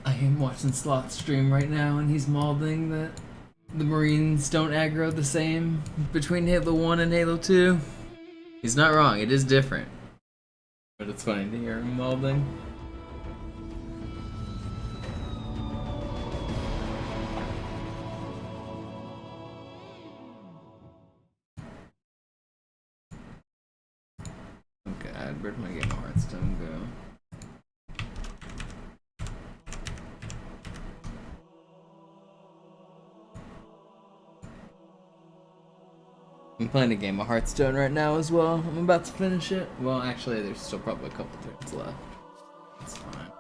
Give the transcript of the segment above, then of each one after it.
I am watching Sloth's stream right now, and he's molding that the Marines don't aggro the same between Halo 1 and Halo 2. He's not wrong, it is different. But it's funny to hear him molding. Oh god, where'd my game of Hearthstone go? I'm playing a game of Hearthstone right now as well. I'm about to finish it. Well, actually, there's still probably a couple turns left. That's fine.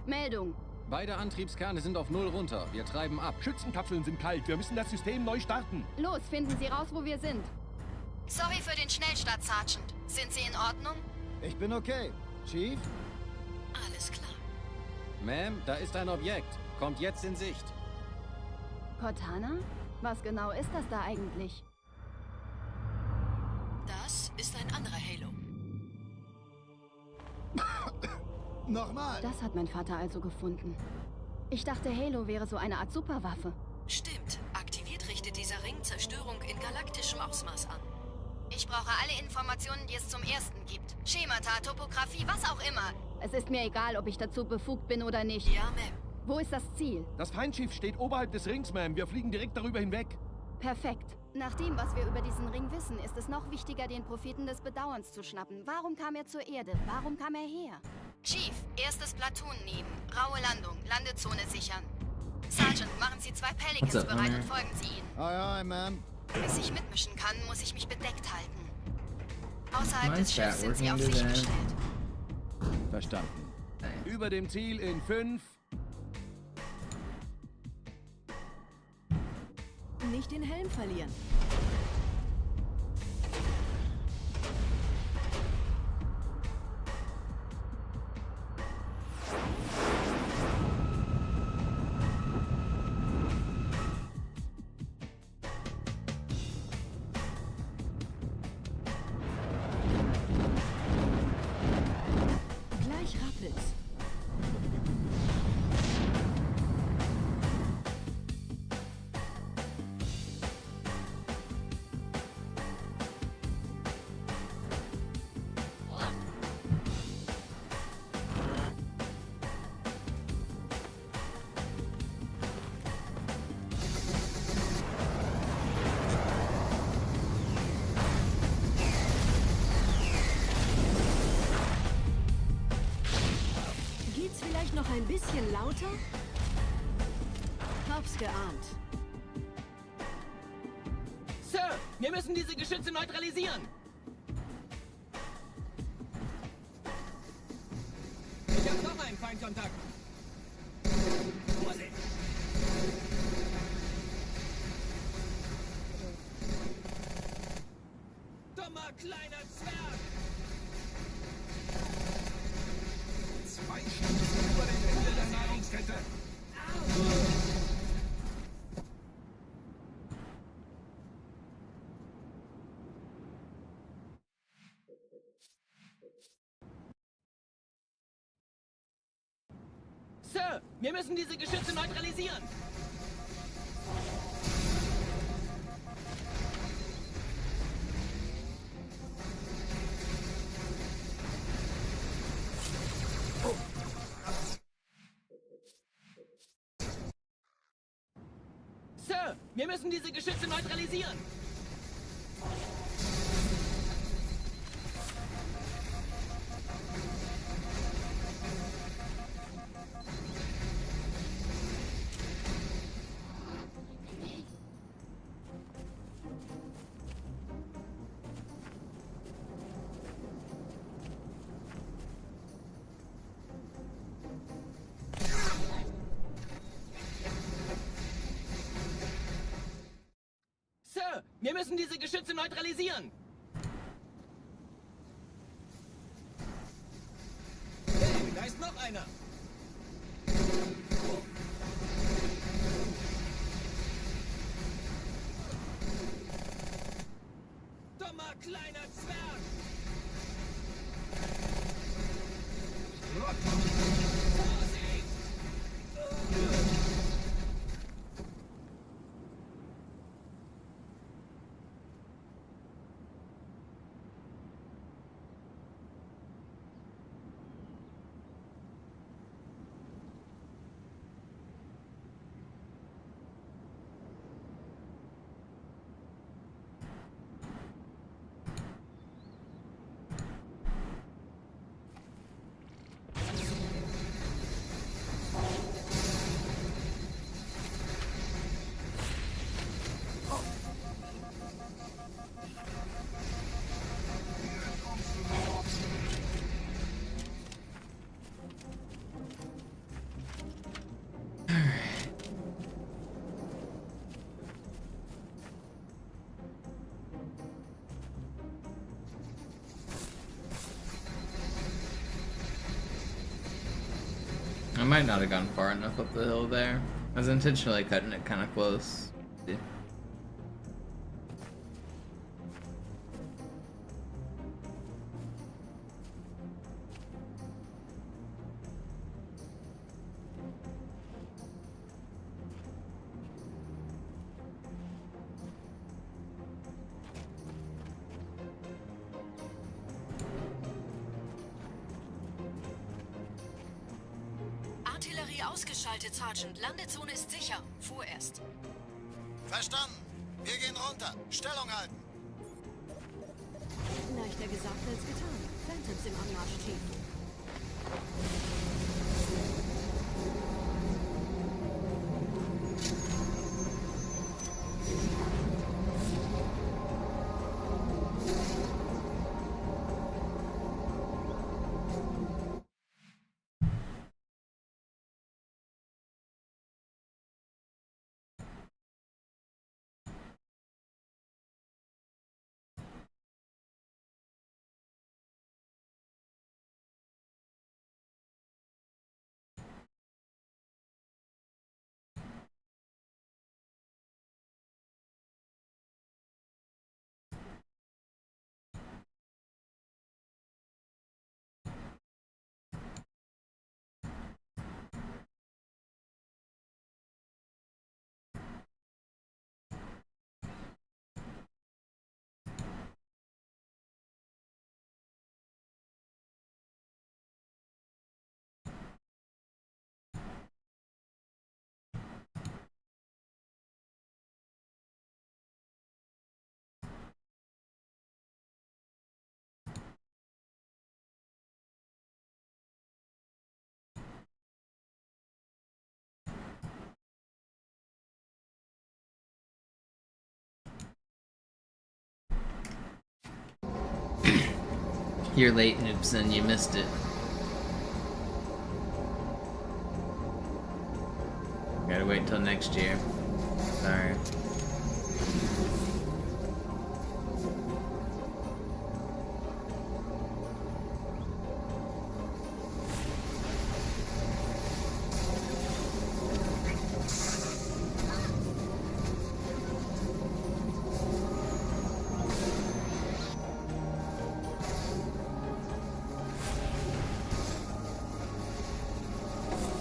Meldung. Beide Antriebskerne sind auf 0 runter. Wir treiben ab. Schützenkapseln sind kalt. Wir müssen das System neu starten. Los, finden Sie raus, wo wir sind. Sorry für den Schnellstart, Sergeant. Sind Sie in Ordnung? Ich bin okay. Chief? Alles klar. Ma'am, da ist ein Objekt. Kommt jetzt in Sicht. Cortana? Was genau ist das da eigentlich? Das ist ein anderer Halo. Nochmal. Das hat mein Vater also gefunden. Ich dachte, Halo wäre so eine Art Superwaffe. Stimmt. Aktiviert richtet dieser Ring Zerstörung in galaktischem Ausmaß an. Ich brauche alle Informationen, die es zum Ersten gibt. Schemata, Topographie, was auch immer. Es ist mir egal, ob ich dazu befugt bin oder nicht. Ja, Ma'am. Wo ist das Ziel? Das Feindschiff steht oberhalb des Rings, Ma'am. Wir fliegen direkt darüber hinweg. Perfekt. Nach dem, was wir über diesen Ring wissen, ist es noch wichtiger, den Propheten des Bedauerns zu schnappen. Warum kam er zur Erde? Warum kam er her? Chief, erstes Platoon nehmen. Raue Landung, Landezone sichern. Sergeant, machen Sie 2 Pelicans bereit und folgen Sie ihnen. Aye, aye, Ma'am. Bis ich mitmischen kann, muss ich mich bedeckt halten. Außerhalb My des chat Schiffs sind Sie auf working sich today. gestellt. Verstanden. Über dem Ziel in 5. Nicht den Helm verlieren. Gleich rappelt's. Vielleicht noch ein bisschen lauter? Hab's geahnt. Sir, wir müssen diese Geschütze neutralisieren. Ich habe noch einen Feindkontakt. Vorsicht! Dummer kleiner Zwerg! Zwei Schüsse über den Ende der Nahrungskette. Sir, wir müssen diese Geschütze neutralisieren. Sir, wir müssen diese Geschütze neutralisieren. Sir, wir müssen diese Geschütze neutralisieren. Hey, da ist noch einer. Dummer kleiner Zwerg. Vorsicht! I might not have gone far enough up the hill there. I was intentionally cutting it kind of close. See? Artillerie ausgeschaltet, Sergeant. Landezone ist sicher. Vorerst. Verstanden. Wir gehen runter. Stellung halten. Leichter gesagt als getan. Phantoms im Anmarsch, Chief. You're late, Noobson. You missed it. Gotta wait until next year. Sorry.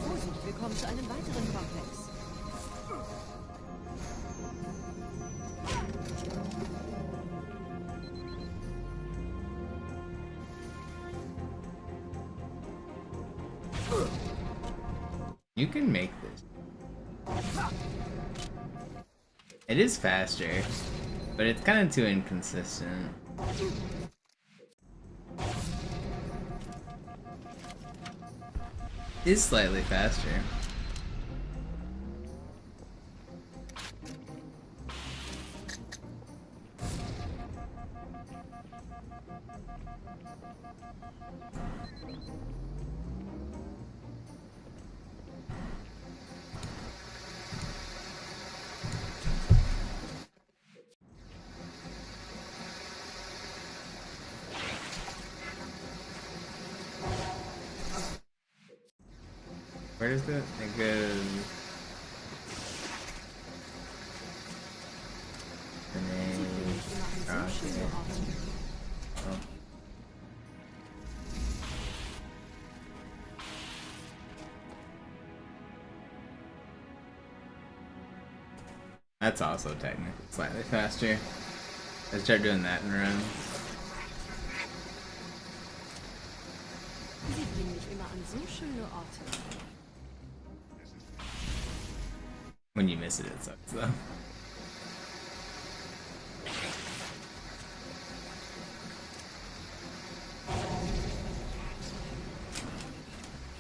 Vorsicht, wir kommen zu einem weiteren Komplex. You can make this. It is faster, but it's kind of too inconsistent. It is slightly faster. Where does it go? Oh. That's also technically slightly faster. Let's start doing that in runs. Sie bringen mich immer an so schöne Orte. When you miss it, it sucks though.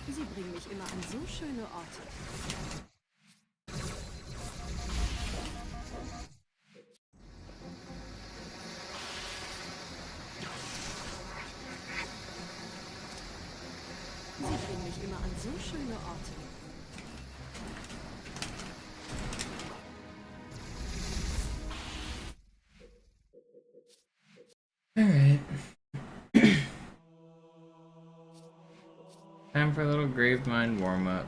Sie bringen mich immer an so schöne Orte. Sie bringen mich immer an so schöne Orte. Alright. Time for a little Gravemind warm-up.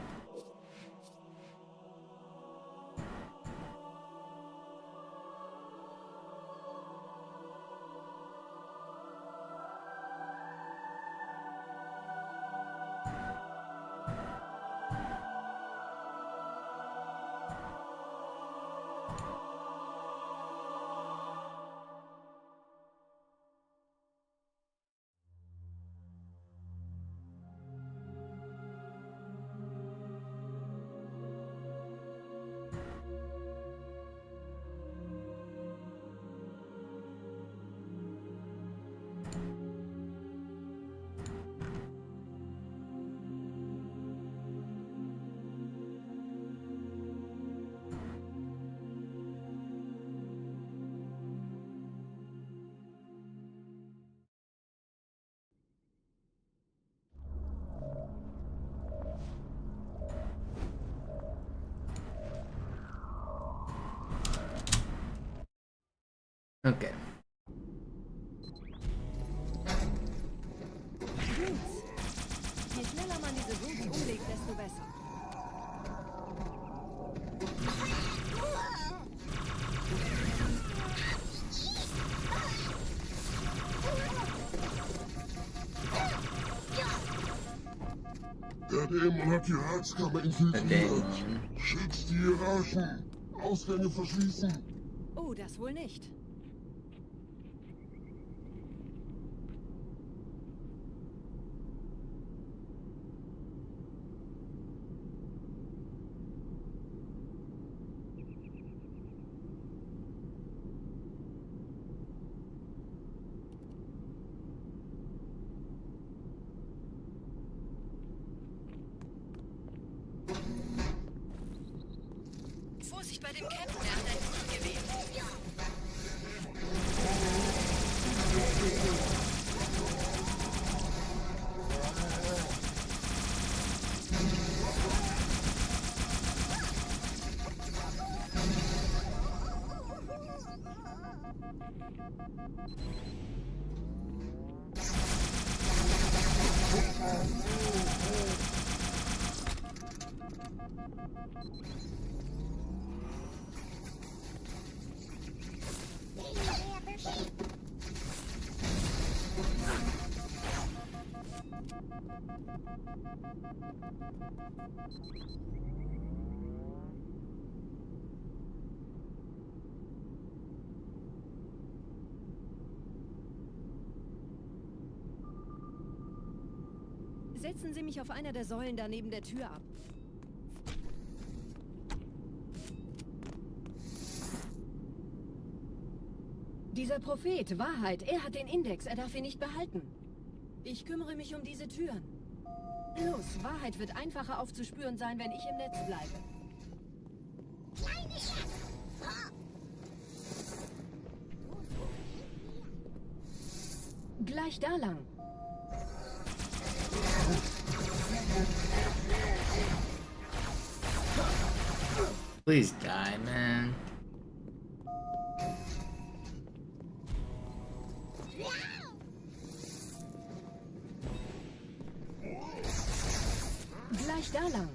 Okay. Je schneller man diese Route umlegt, desto besser. Der Dämon hat die Herzkammer infiltriert. Schützt die Hierarchen. Ausgänge verschließen. Oh, das wohl nicht. Vorsicht bei dem Captain, der hat ein Fluggewehr. Setzen Sie mich auf einer der Säulen da neben der Tür ab. Dieser Prophet, Wahrheit, er hat den Index, er darf ihn nicht behalten. Ich kümmere mich um diese Türen. Los, Wahrheit wird einfacher aufzuspüren sein, wenn ich im Netz bleibe. Gleich da lang. Please die, man. Gleich da lang.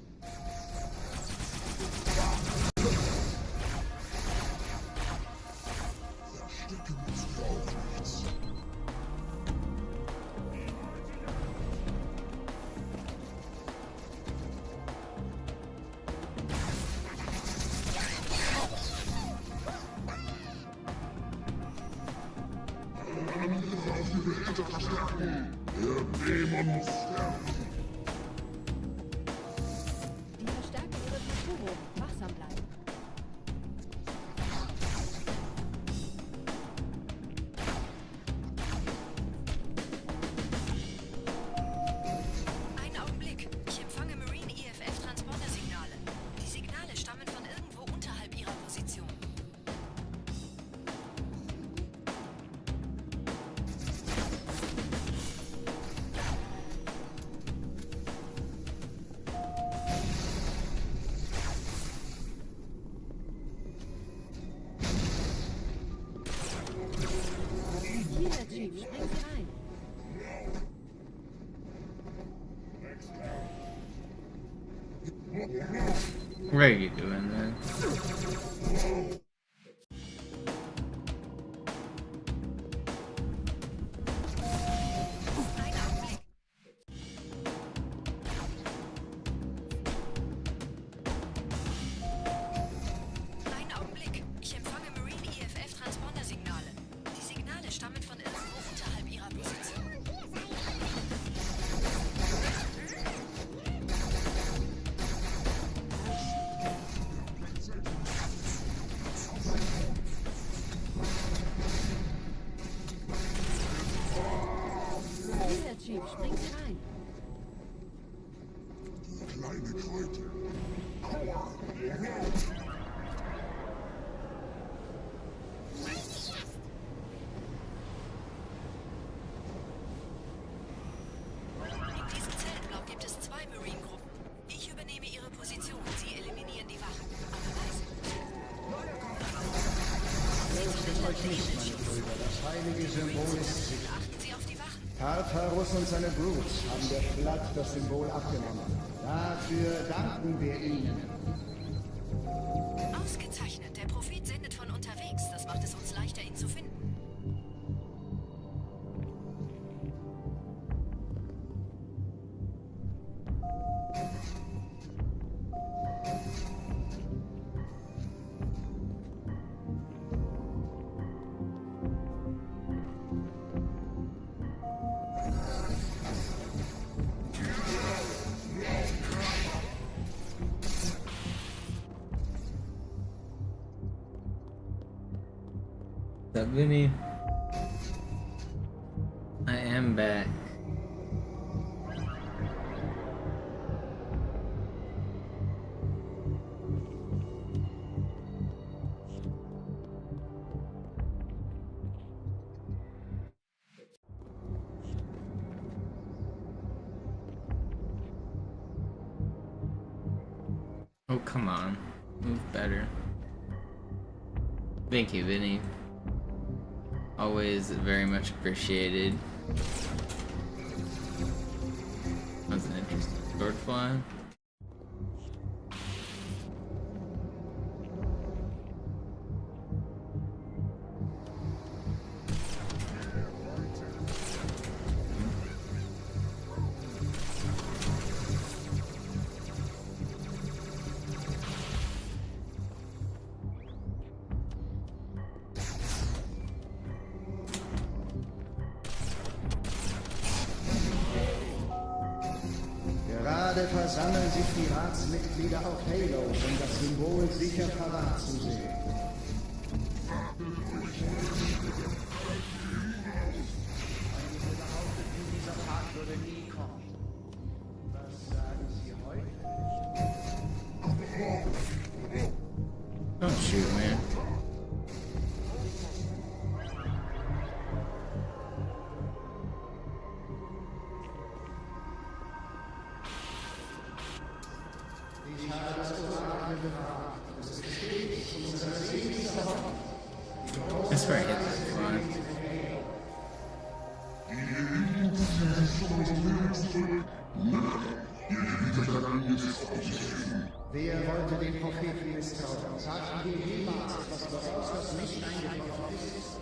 Der Dämon muss sterben. Die verstärken ihre Kultur. Wachsam bleiben. Einen Augenblick. Ich empfange Marine EFF-Transporter-Signale. Die Signale stammen von irgendwo unterhalb ihrer Position. Hier, der Chief, springen Sie rein. What are you doing, man? Einen Augenblick. Einen Augenblick. Ich empfange Marine EFF-Transponder-Signale. Die Signale stammen von irgendwo unterhalb ihrer Position. Hier, der Chief, springen Sie rein. Kleine Kröte. In diesem Zeltblock gibt es 2 Marine-Gruppen. Ich übernehme ihre Position. Sie eliminieren die Wachen. Aber leise. Euch nicht, meine Brüder. Das heilige Symbol ist sicher. Achten Sie auf die Wachen. Tartarus und seine Brutes haben der Platt das Symbol abgenommen. Dafür danken wir ihnen. Ausgezeichnet. Der Prophet sendet von unterwegs. Das macht es uns leichter, ihn zu finden. What's up, Vinny? I am back. Oh, come on. Move better. Thank you, Vinny. Always very much appreciated. That's an interesting sword fly. Gerade versammeln sich die Ratsmitglieder auf Halo, um das Symbol sicher parat zu sehen. Dieser Tag würde nie kommen. Was sagen Sie heute? Don't shoot, man. That's where I hit that fly. Wer wollte den Propheten misstrauen? Sagten wir jemals etwas voraus, das nicht eingetroffen ist?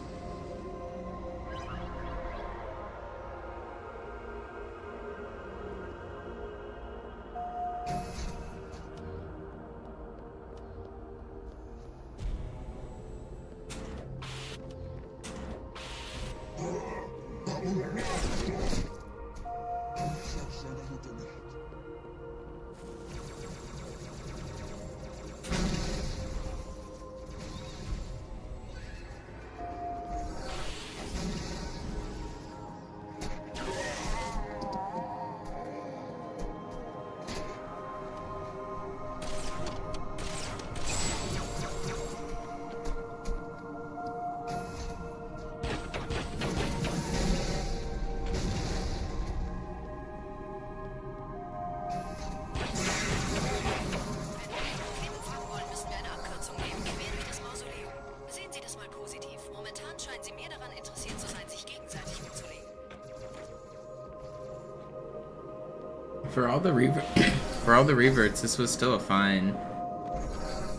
For all the reverts, this was still a fine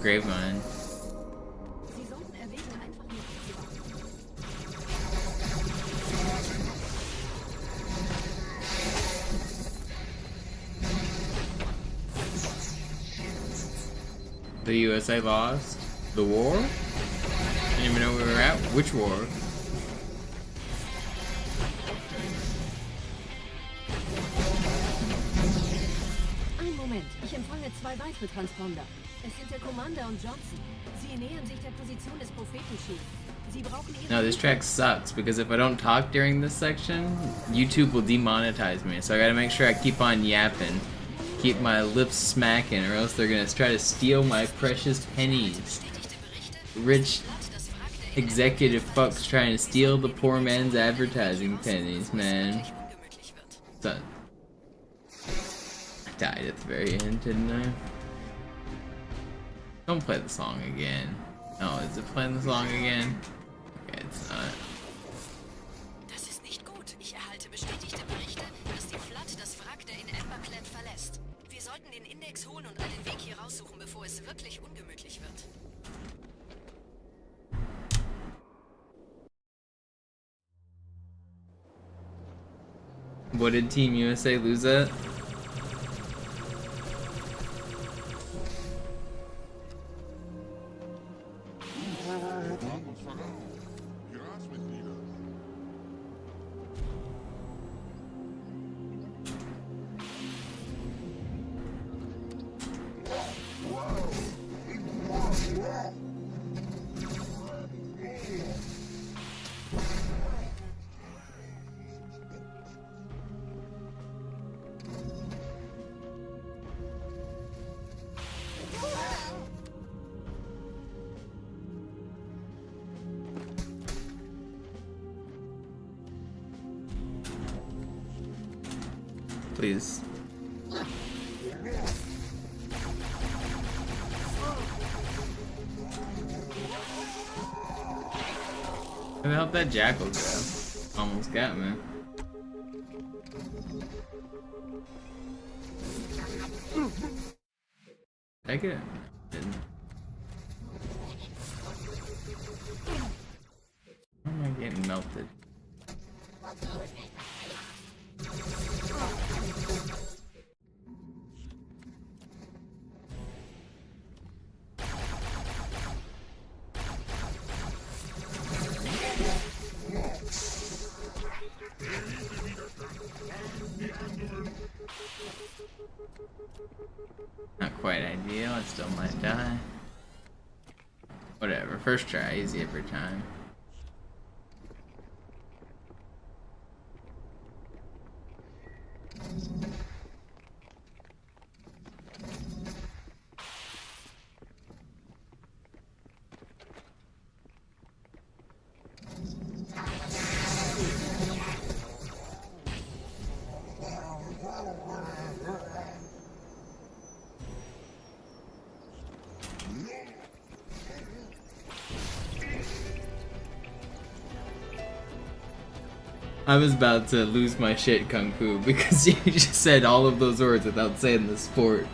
grave mine. The USA lost the war? Didn't even know where we were at. Which war? Ich empfange 2 weitere Transponder. Es sind der Commander und Johnson. Sie nähern sich der Position des Prophetenchiefs. Sie brauchen ihre... No, this track sucks because if I don't talk during this section, YouTube will demonetize me. So I gotta make sure I keep on yapping. Keep my lips smacking or else they're gonna try to steal my precious pennies. Rich executive fucks trying to steal the poor man's advertising pennies, man. So, died at the very end, didn't I? Don't play the song again. No, is it playing the song again? Okay, it's not. Das ist nicht gut. Ich erhalte bestätigte Berichte, dass die Flood das Wrack der in Emberclad verlässt. Wir sollten den Index holen und einen Weg hier raussuchen, bevor es wirklich ungemütlich wird. What did Team USA lose at? Please. Where the hell did that jackal go? Almost got me. Take it. Didn't. Why am I getting melted? Not quite ideal, I still might die. Whatever, first try, easy every time. I was about to lose my shit, Kung Fu, because you just said all of those words without saying the sport.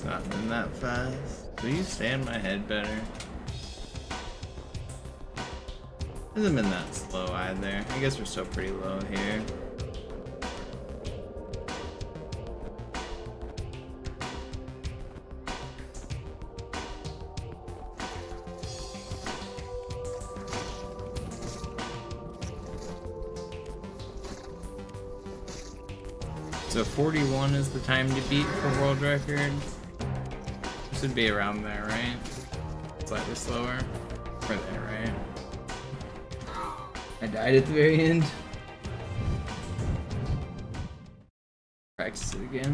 Not been that fast. Will you stay in my head better? Hasn't been that slow either. I guess we're still pretty low here. So 41 is the time to beat for world record. Should be around there, right? Slightly slower. We're there, right? I died at the very end. Practice it again.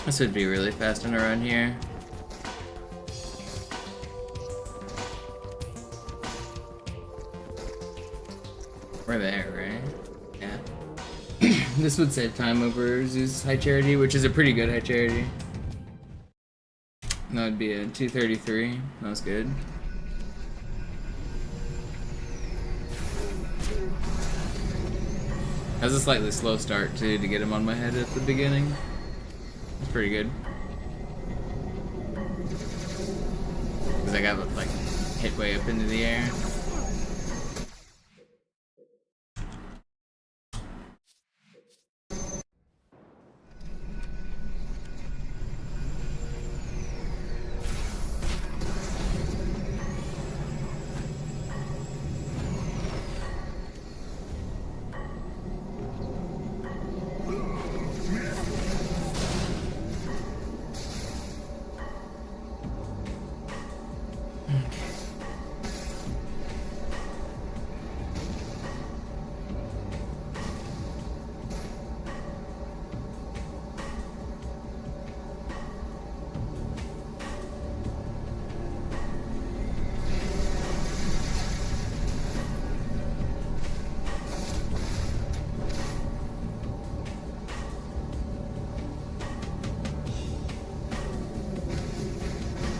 This would be really fast on a run here. We're there, right? Yeah. This would save time over Zeus High Charity, which is a pretty good High Charity. That would be a 233. That was good. Has a slightly slow start too to get him on my head at the beginning. It's pretty good. Because I got like hit way up into the air.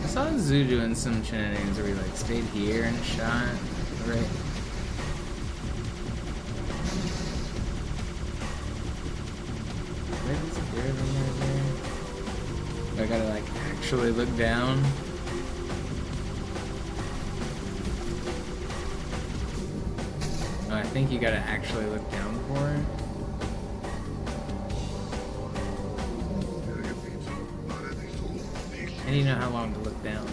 I saw Zoo doing some shenanigans where he like stayed here and shot, right? Maybe it's a bear right there. I gotta like actually look down. No, I think you gotta actually look down for it. And you know how long to look down.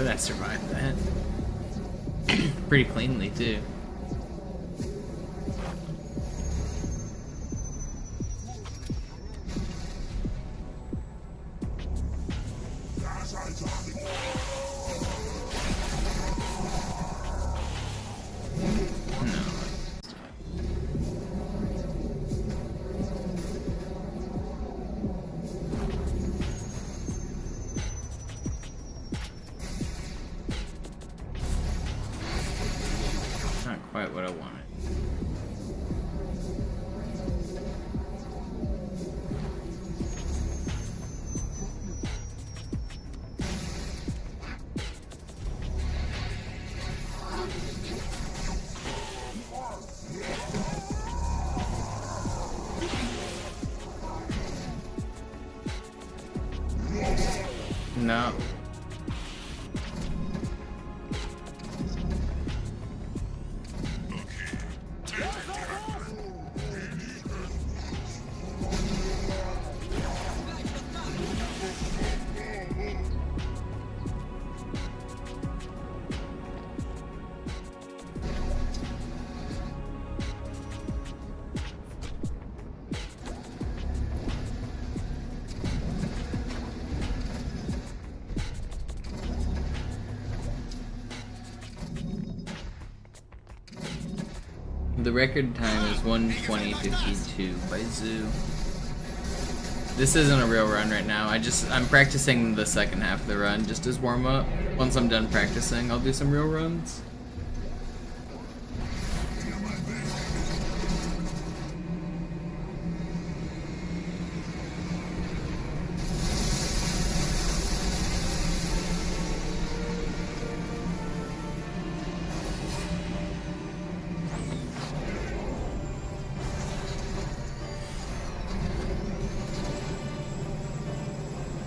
I survived that. Pretty cleanly, too. Quite what I wanted. No. The record time is 1:20:52 by Zoo. This isn't a real run right now. I'm practicing the second half of the run just as warm up. Once I'm done practicing, I'll do some real runs.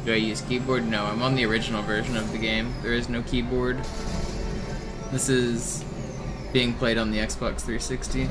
Do I use keyboard? No, I'm on the original version of the game. There is no keyboard. This is being played on the Xbox 360.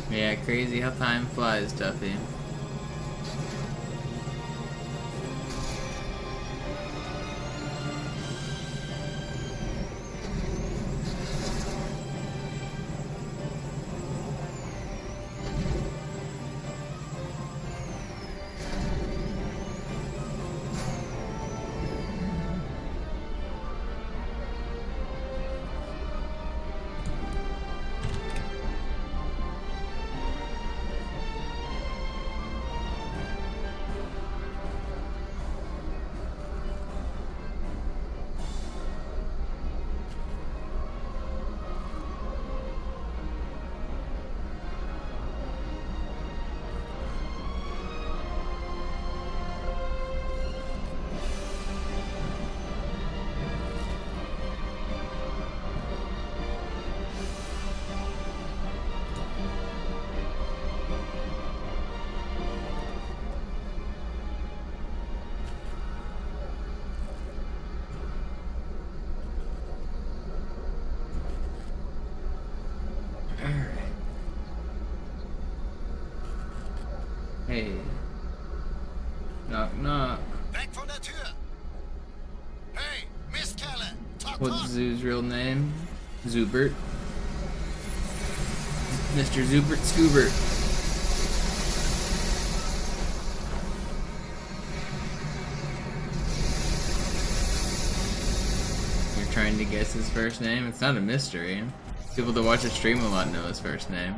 Yeah, crazy how time flies, Duffy. Hey. Knock, knock. Weg von der Tür! Hey, Mistkerle! Talk, What's talk! Zoo's real name? Zoobert. Mr. Zoobert Scoobert. You're trying to guess his first name? It's not a mystery. People that watch the stream a lot know his first name.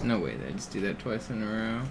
No way, they just do that twice in a row.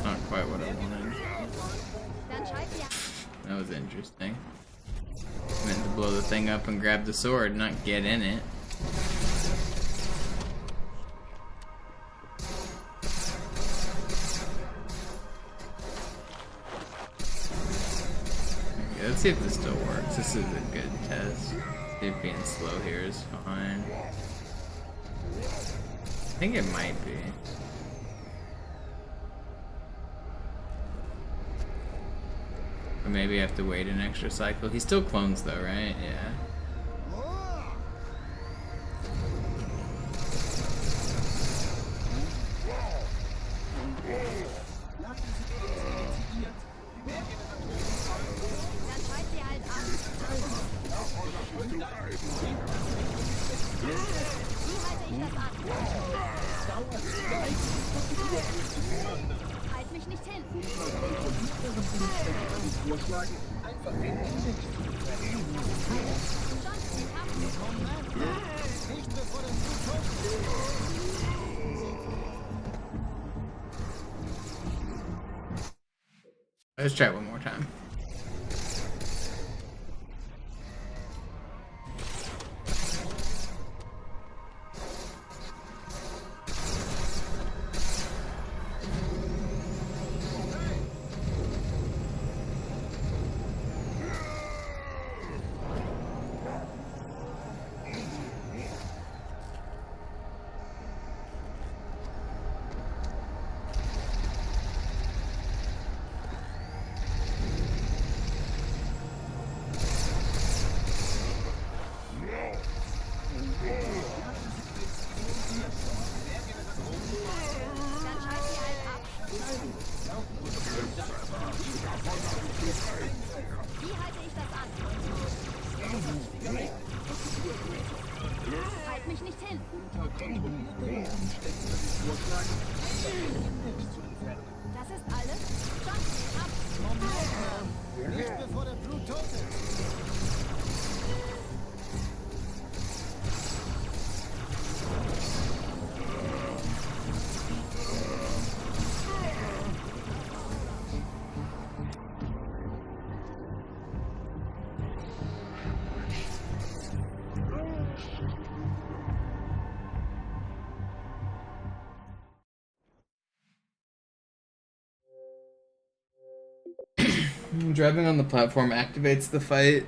Not quite what I wanted. That was interesting. Meant to blow the thing up and grab the sword, not get in it. Okay, let's see if this still works. This is a good test. See if being slow here is fine. I think it might be. Or maybe I have to wait an extra cycle. He still clones though, right? Yeah. Halt mich nicht hin. Let's try it one more time. Wie halte ich das an? Halt mich nicht hin. Das ist alles? Johnson, ab! Nicht bevor der Blut tot ist. Driving on the platform activates the fight.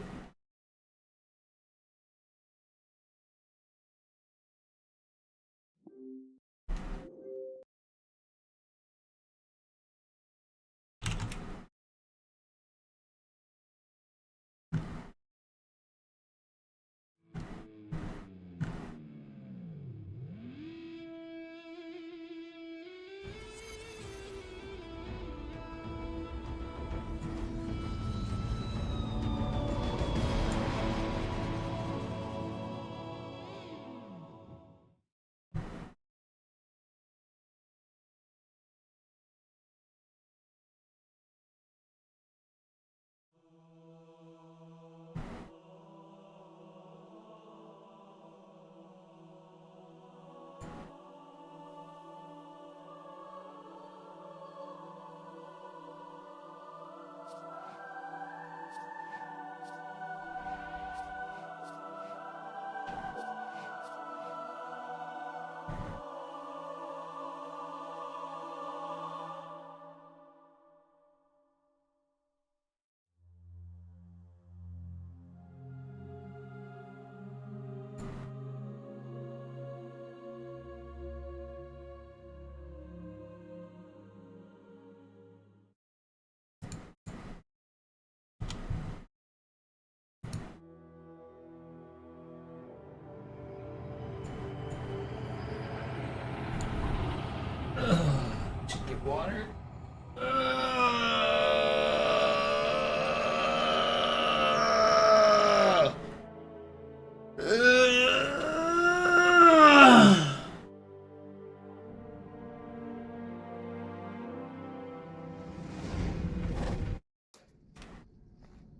Should get water.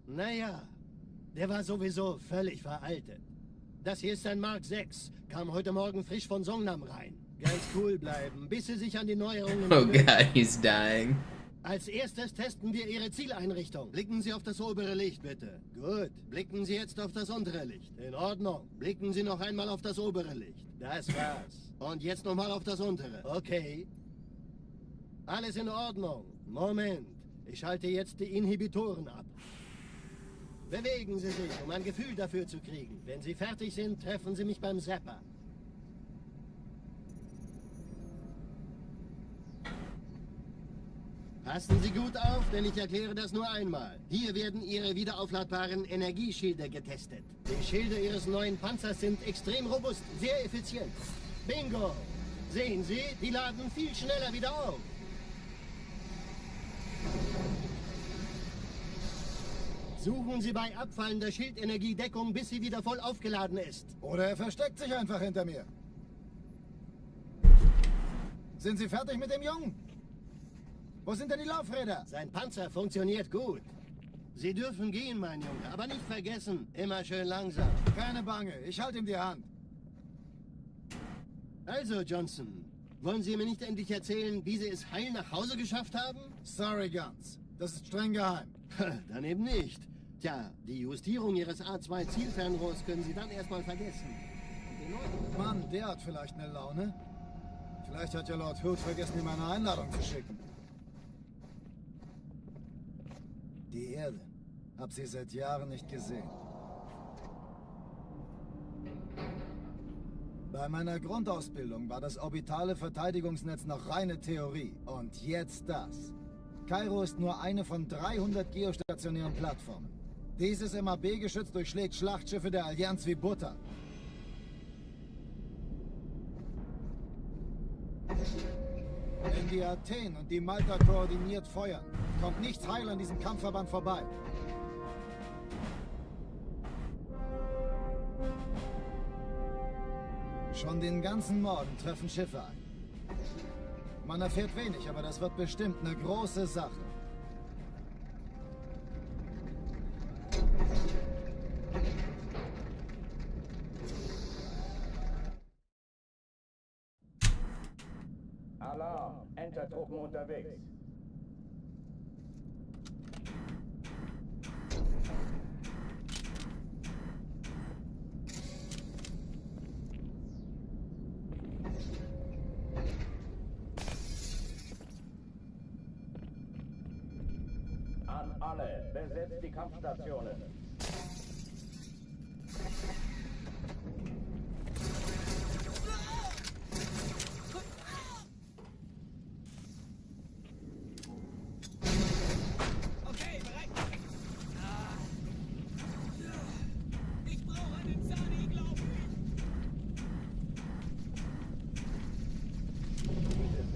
Naja, der war sowieso völlig veraltet. Das hier ist ein Mark 6. Kam heute Morgen frisch von Songnam rein. Ganz cool bleiben, bis Sie sich an die Neuerungen Oh gewöhnen. god, he's dying. Als erstes testen wir Ihre Zieleinrichtung. Blicken Sie auf das obere Licht, bitte. Gut. Blicken Sie jetzt auf das untere Licht. In Ordnung. Blicken Sie noch einmal auf das obere Licht. Das war's. Und jetzt nochmal auf das untere. Okay. Alles in Ordnung. Moment. Ich schalte jetzt die Inhibitoren ab. Bewegen Sie sich, um ein Gefühl dafür zu kriegen. Wenn Sie fertig sind, treffen Sie mich beim Zapper. Passen Sie gut auf, denn ich erkläre das nur einmal. Hier werden Ihre wiederaufladbaren Energieschilde getestet. Die Schilde Ihres neuen Panzers sind extrem robust, sehr effizient. Bingo! Sehen Sie, die laden viel schneller wieder auf. Suchen Sie bei abfallender Schildenergie Deckung, bis sie wieder voll aufgeladen ist. Oder er versteckt sich einfach hinter mir. Sind Sie fertig mit dem Jungen? Wo sind denn die Laufräder? Sein Panzer funktioniert gut. Sie dürfen gehen, mein Junge, aber nicht vergessen, immer schön langsam. Keine Bange, ich halte ihm die Hand. Also, Johnson, wollen Sie mir nicht endlich erzählen, wie Sie es heil nach Hause geschafft haben? Sorry, Guns. Das ist streng geheim. Dann eben nicht. Tja, die Justierung Ihres A2-Zielfernrohrs können Sie dann erstmal vergessen. Mann, der hat vielleicht eine Laune. Vielleicht hat ja Lord Hood vergessen, ihm eine Einladung zu schicken. Die Erde. Hab sie seit Jahren nicht gesehen. Bei meiner Grundausbildung war das orbitale Verteidigungsnetz noch reine Theorie. Und jetzt das. Kairo ist nur eine von 300 geostationären Plattformen. Dieses MAB-Geschütz durchschlägt Schlachtschiffe der Allianz wie Butter. In die Athen und die Malta koordiniert feuern. Kommt nichts heil an diesem Kampfverband vorbei. Schon den ganzen Morgen treffen Schiffe ein. Man erfährt wenig, aber das wird bestimmt eine große Sache. Alarm! Entertruppen unterwegs. An alle, besetzt die Kampfstationen.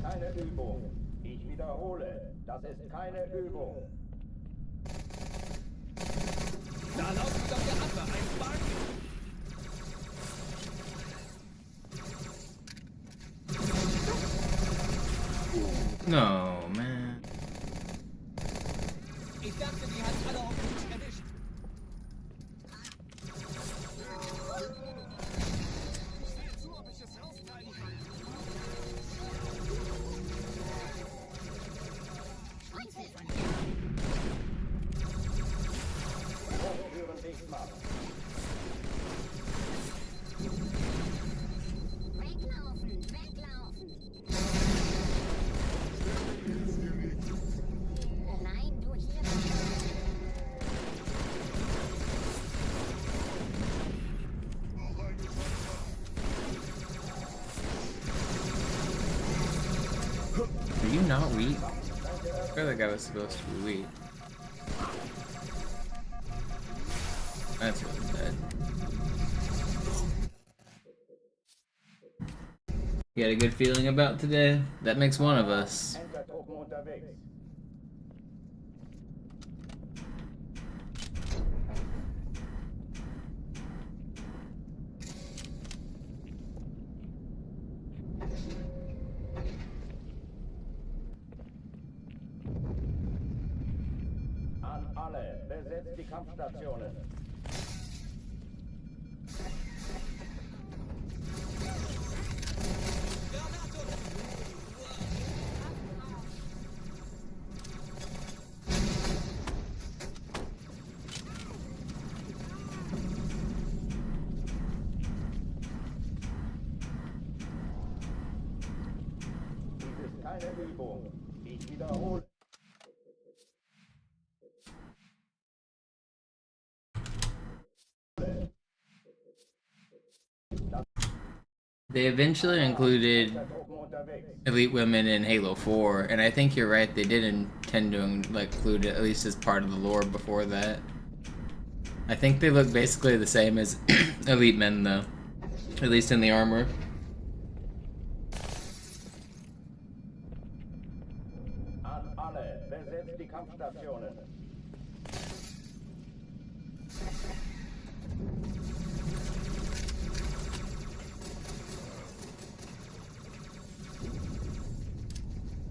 Keine Übung. Ich wiederhole, das ist keine Übung. Da laufen doch der Abwehr ein Spark. No, man. Ich dachte, die hat alle auf mich erwischt. Hochtüren dicht machen. Weglaufen, weglaufen. Nein, du hier. Are you not weak? I feel like I was supposed to be weak. That's really bad. You got a good feeling about today? That makes one of us. Entertruppen unterwegs. An alle, besetzt die Kampfstationen. Dies ist keine Übung. Ich wiederhole. They eventually included elite women in Halo 4, and I think you're right, they did intend to include it at least as part of the lore before that. I think they look basically the same as elite men though, at least in the armor. An alle, besetzt die Kampfstationen.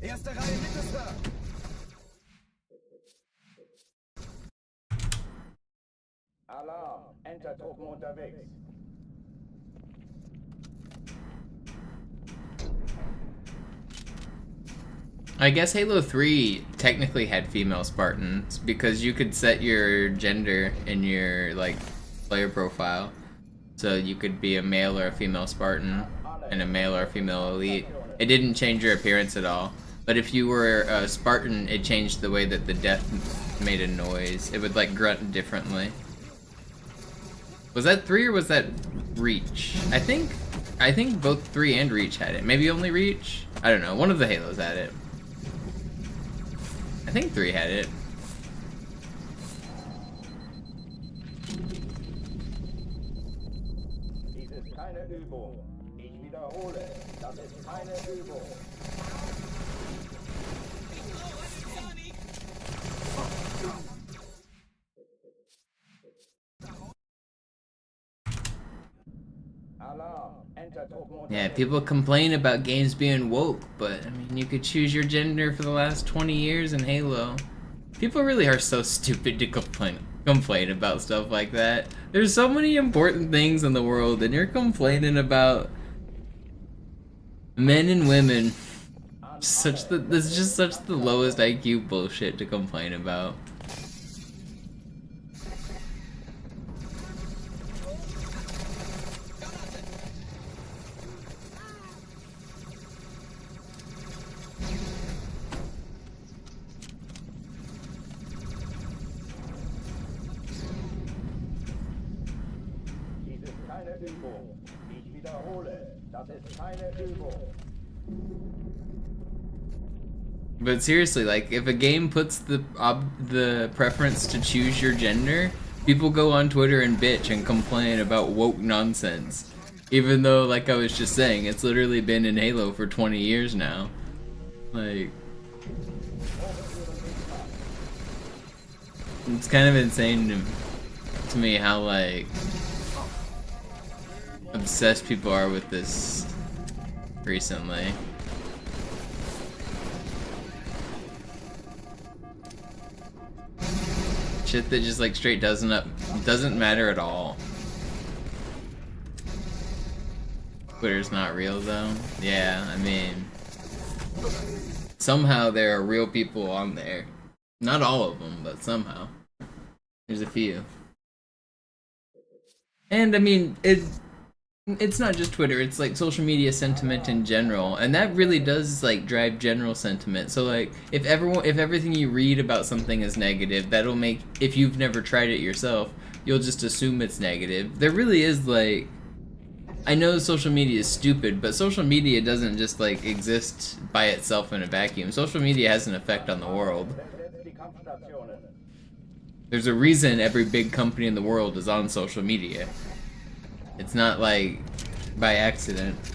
Erste Reihe, bitte, Sir! Alarm! Entertruppen unterwegs. I guess Halo 3 technically had female Spartans because you could set your gender in your player profile. So you could be a male or a female Spartan and a male or a female elite. It didn't change your appearance at all. But if you were a Spartan, it changed the way that the death made a noise. It would grunt differently. Was that 3 or was that Reach? I think both 3 and Reach had it. Maybe only Reach? I don't know. One of the Halos had it. I think 3 had it. Dies ist keine Übung. Ich wiederhole, das ist keine Übung. Yeah, people complain about games being woke, but I mean, you could choose your gender for the last 20 years in Halo. People really are so stupid to complain about stuff like that. There's so many important things in the world, and you're complaining about men and women. This is just such the lowest IQ bullshit to complain about. Dies ist keine Übung. Ich wiederhole, das ist keine Übung. But seriously, like, if a game puts the preference to choose your gender, people go on Twitter and bitch and complain about woke nonsense. Even though, like I was just saying, it's literally been in Halo for 20 years now. Like, it's kind of insane to me how, like, obsessed people are with this recently. Shit that just like straight doesn't matter at all. Twitter's not real though. Yeah, I mean, somehow there are real people on there. Not all of them, but somehow. There's a few. And I mean, it's not just Twitter, it's like social media sentiment in general, and that really does like drive general sentiment. So like if everything you read about something is negative, that'll make, if you've never tried it yourself, you'll just assume it's negative. There really is like, I know social media is stupid, but social media doesn't just like exist by itself in a vacuum. Social media has an effect on the world. There's a reason every big company in the world is on social media. It's not like by accident. Dies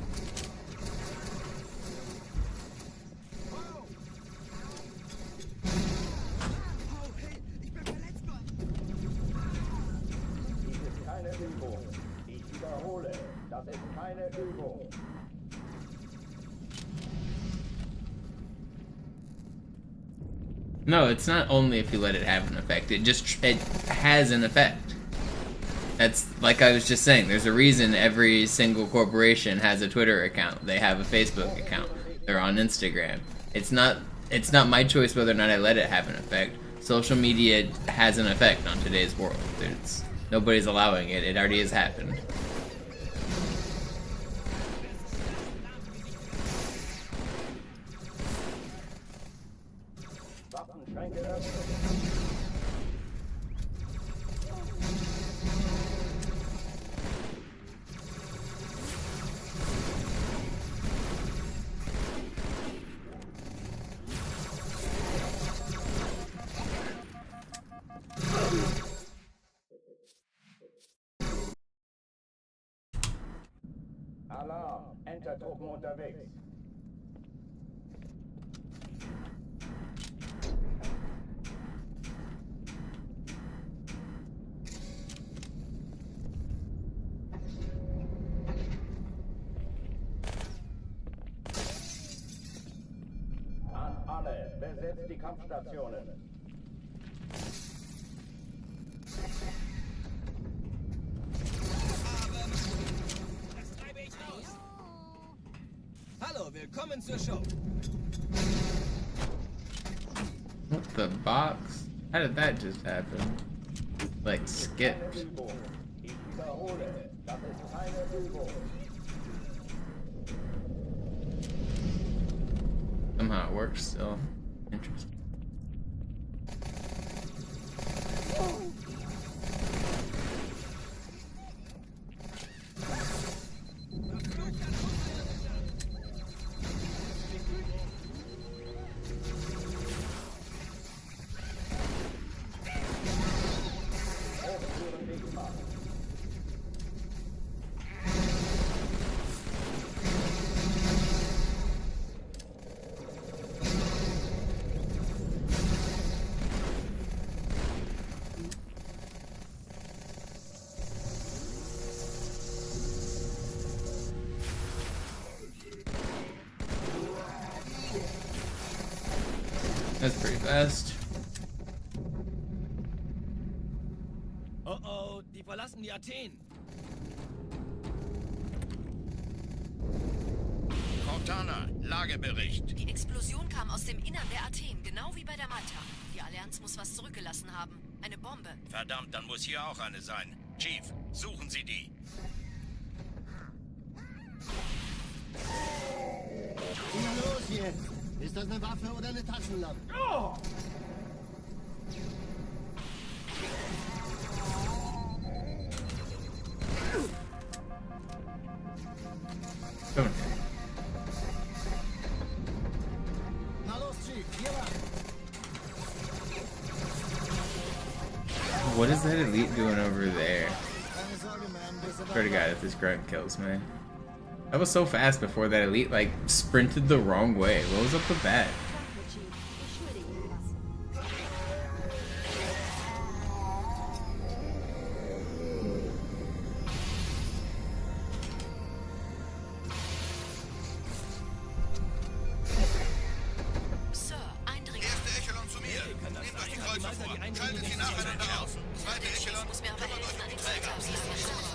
ist keine Übung. Ich wiederhole, das ist keine Übung. No, it's not only if you let it have an effect. It has an effect. That's like I was just saying, there's a reason every single corporation has a Twitter account. They have a Facebook account. They're on Instagram. It's not my choice whether or not I let it have an effect. Social media has an effect on today's world. Nobody's allowing it. It already has happened. Alarm, Entertruppen unterwegs. An alle, besetzt die Kampfstationen. Hallo, willkommen zur Show. What the box? How did that just happen? Like skipped. Ich wiederhole, das ist keine Übung. Somehow it works still. Interesting. That's pretty fast. Oh oh, die verlassen die Athen. Cortana, Lagebericht. Die Explosion kam aus dem Innern der Athen, genau wie bei der Malta. Die Allianz muss was zurückgelassen haben. Eine Bombe. Verdammt, dann muss hier auch eine sein. Chief, suchen Sie die. Na los jetzt! Ist das eine Waffe oder eine Taschenlampe? Oh! Na los, Chief, hier lang! What is that elite doing over there? Keine Sorge, man, wir sind Swear to God, if this grunt kills me. That was so fast before that elite like sprinted the wrong way. What was up with that? Danke, Chief. Ich schulde Ihnen was. Sir, Eindringling. Erste Echelon zu mir. Nehmt euch die Kreuzer vor. Schaltet sie nacheinander auf. Zweite Echelon, Muss mir aber kümmert euch helfen, um an die den Träger.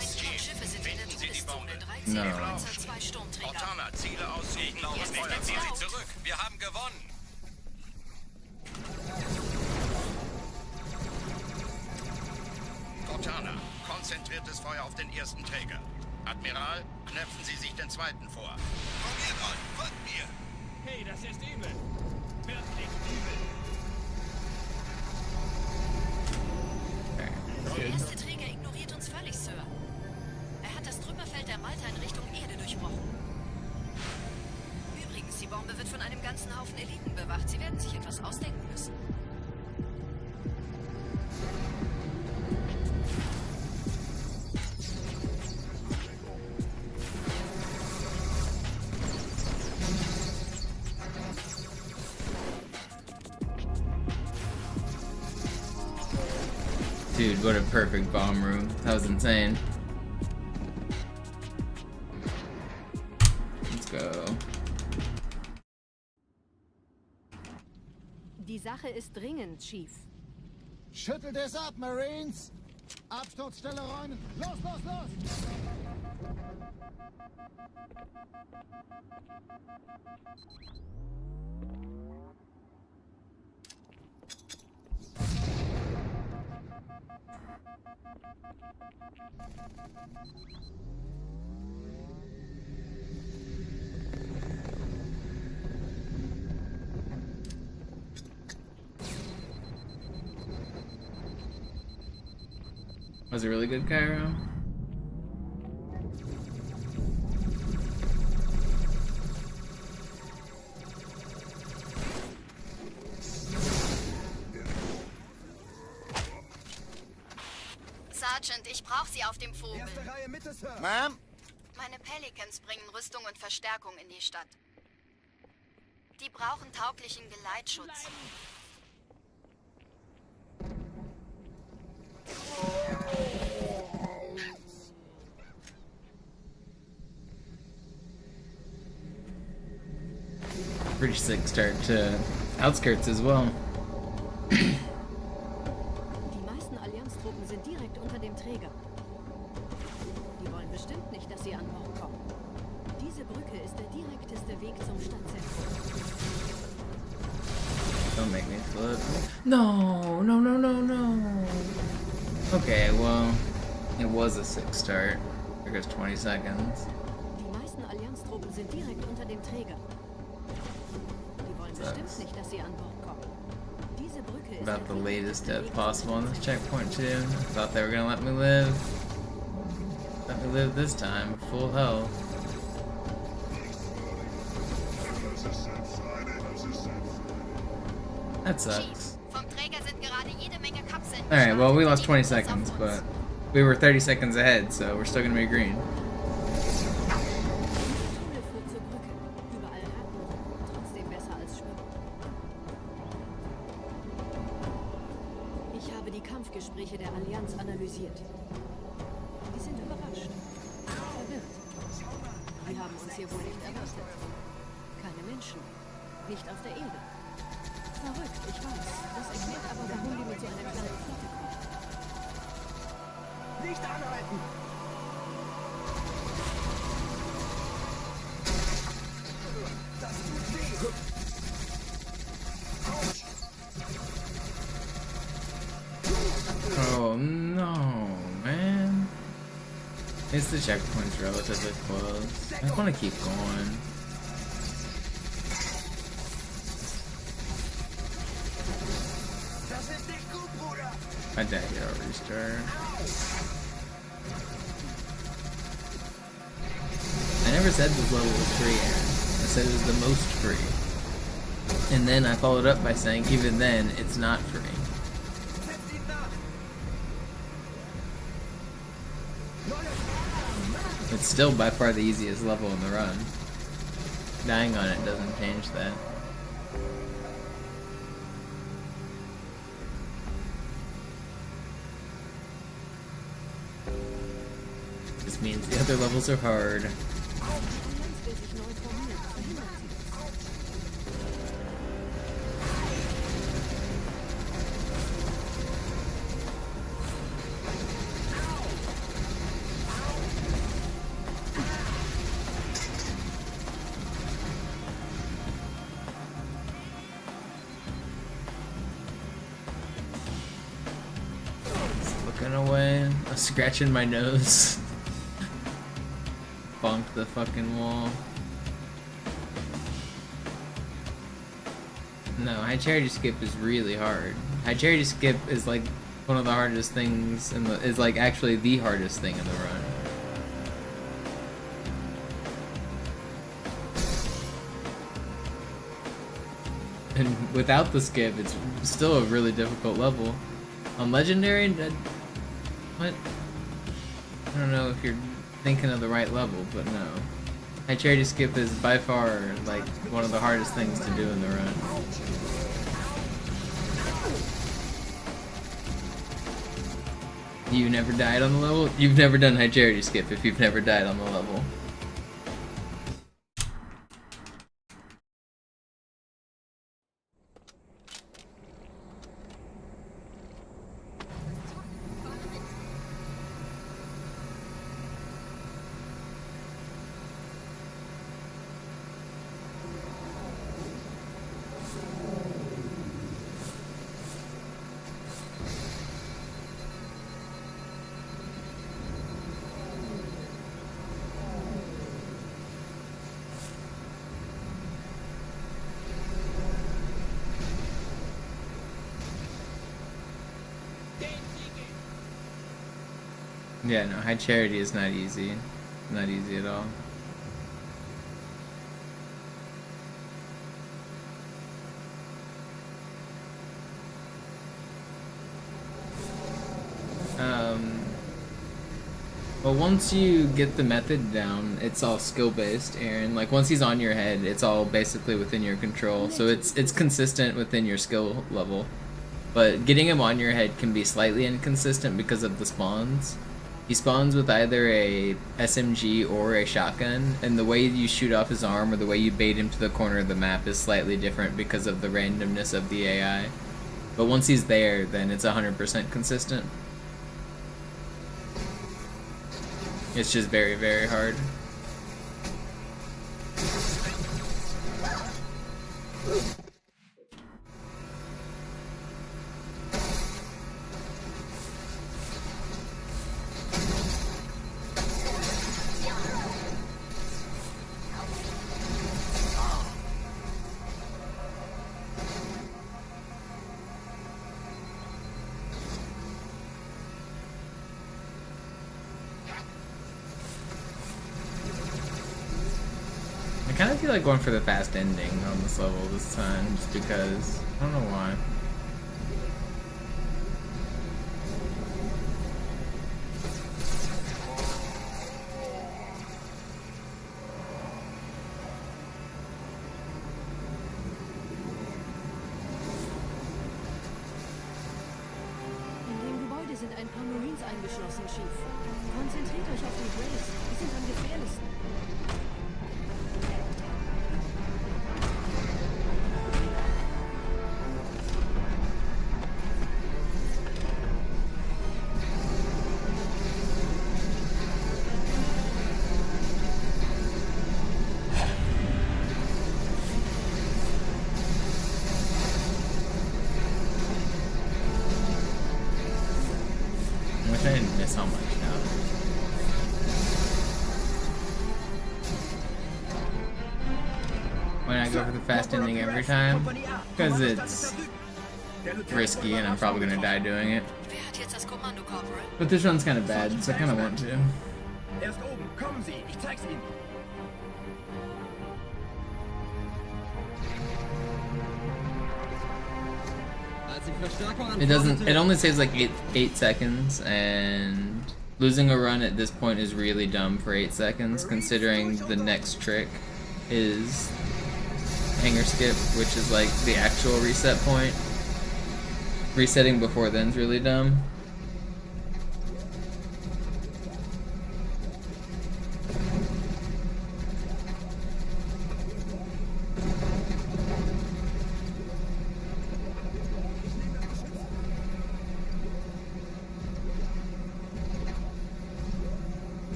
Feindlichen Schiffe sind in der Finden Sie die Bombe. Todeszone. 13 No. Kreuzer, 2 Sturmträger. Cortana, Ziele aussiegen. Jetzt Feuern Sie wird's sie laut. zurück. Wir haben gewonnen. Cortana, konzentriertes Feuer auf den ersten Träger. Admiral, knöpfen Sie sich den zweiten vor. Probiert euch, folgt mir. Hey, das ist übel. Wirklich übel. Der erste Träger ignoriert uns völlig, Sir. Er hat das Trümmerfeld der Malta in Richtung Erde durchbrochen. Übrigens, die Bombe wird von einem ganzen Haufen Eliten bewacht. Sie werden sich etwas ausdenken müssen. Dude, what a perfect bomb room. That was insane. Let's go. Die Sache ist dringend, Chief. Schüttelt es ab, Marines! Absturzstelle räumen! Los, los, los! Was it really good, Cairo? Sergeant, ich brauche Sie auf dem Vogel. Erste Reihe Mitte, Sir! Ma'am? Meine Pelicans bringen Rüstung und Verstärkung in die Stadt. Die brauchen tauglichen Geleitschutz. Pretty sick start to outskirts as well. Die meisten Allianztruppen sind direkt unter dem Träger. Die wollen bestimmt nicht, dass sie an Bord kommen. Diese Brücke ist der direkteste Weg zum Stadtzentrum. Don't make me flip. No, no, no, no, no. Okay, well, it was a sick start. There goes 20 seconds. Die meisten Allianztruppen sind direkt unter dem Träger. Die wollen bestimmt nicht, dass sie an Bord kommen. Diese Brücke ist About the der latest direkteste death Weg possible on zum this checkpoint too. Thought they were gonna let me live. Let me live this time, full health. That sucks. Vom Träger sind gerade jede Menge Kapseln. Alright, well we lost 20 gestartet. seconds, but we were 30 seconds ahead, so we're still gonna be green. Tunnel führt zur Brücke. Überall Ratten. Trotzdem besser als Schwimmen. Ich habe die Kampfgespräche der Allianz analysiert. Die sind überrascht. Verwirrt. Die haben uns hier wohl nicht erwartet. Keine Menschen. Nicht auf der Erde. Verrückt. Ich weiß. Das erklärt aber, warum wir mit so einer kleinen Flotte kommen. Nicht anhalten! Das tut weh! Oh no, man. It's the checkpoint's relatively close. I just want to keep going. I die here, I'll restart. I never said this level was free, Aaron. I said it was the most free. And then I followed up by saying, even then, it's not free. It's still by far the easiest level in the run. Dying on it doesn't change that. This means the other levels are hard. Looking away, I'm scratching my nose. Bonked the fucking wall. No, high charity skip is really hard. High charity skip is like one of the hardest things in the, is like actually the hardest thing in the run. And without the skip, it's still a really difficult level. On legendary, what? I don't know if you're thinking of the right level, but no. High charity skip is by far like one of the hardest things to do in the run. You've never died on the level? You've never done high charity skip if you've never died on the level. Yeah, no, high charity is not easy. Not easy at all. Well, once you get the method down, it's all skill-based, Aaron. Like, once he's on your head, it's all basically within your control. So it's consistent within your skill level. But getting him on your head can be slightly inconsistent because of the spawns. He spawns with either a SMG or a shotgun, and the way you shoot off his arm or the way you bait him to the corner of the map is slightly different because of the randomness of the AI. But once he's there, then it's 100% consistent. It's just very, very hard. I kind of feel like going for the fast ending on this level this time, just because, I don't know why. In dem Gebäude sind ein paar Marines eingeschlossen, Chief. Konzentriert euch auf die Graves. Die sind am gefährlichsten. wish I didn't miss so much now. Why not go for the fast ending every time? Because it's risky and I'm probably gonna die doing it. But this one's kind of bad, so I kind of want to. Er ist oben. Kommen Sie, ich zeig's Ihnen. It only saves like 8 seconds, and losing a run at this point is really dumb for 8 seconds, considering the next trick is hanger skip, which is like the actual reset point. Resetting before then's really dumb.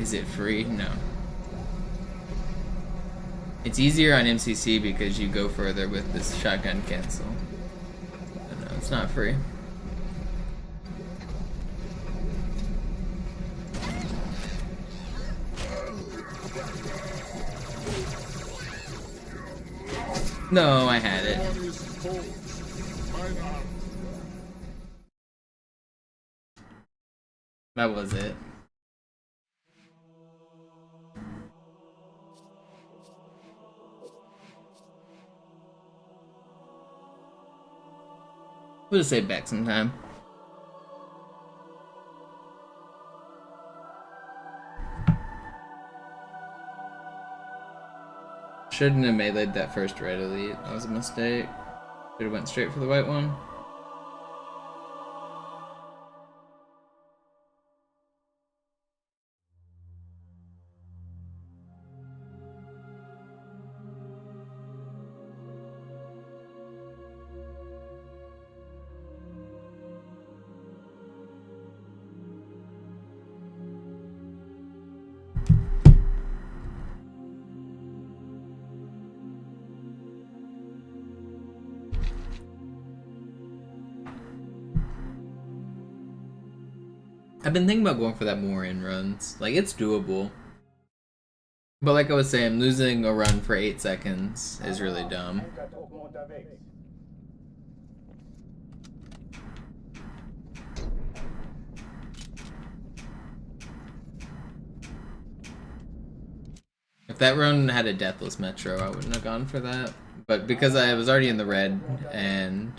Is it free? No. It's easier on MCC because you go further with this shotgun cancel. But no, it's not free. No, I had it. That was it. We'll just save back sometime. Shouldn't have meleeed that first red elite. That was a mistake. Should have went straight for the white one. I've been thinking about going for that more in runs. Like, it's doable. But like I was saying, losing a run for 8 seconds is really dumb. If that run had a deathless metro, I wouldn't have gone for that. But because I was already in the red and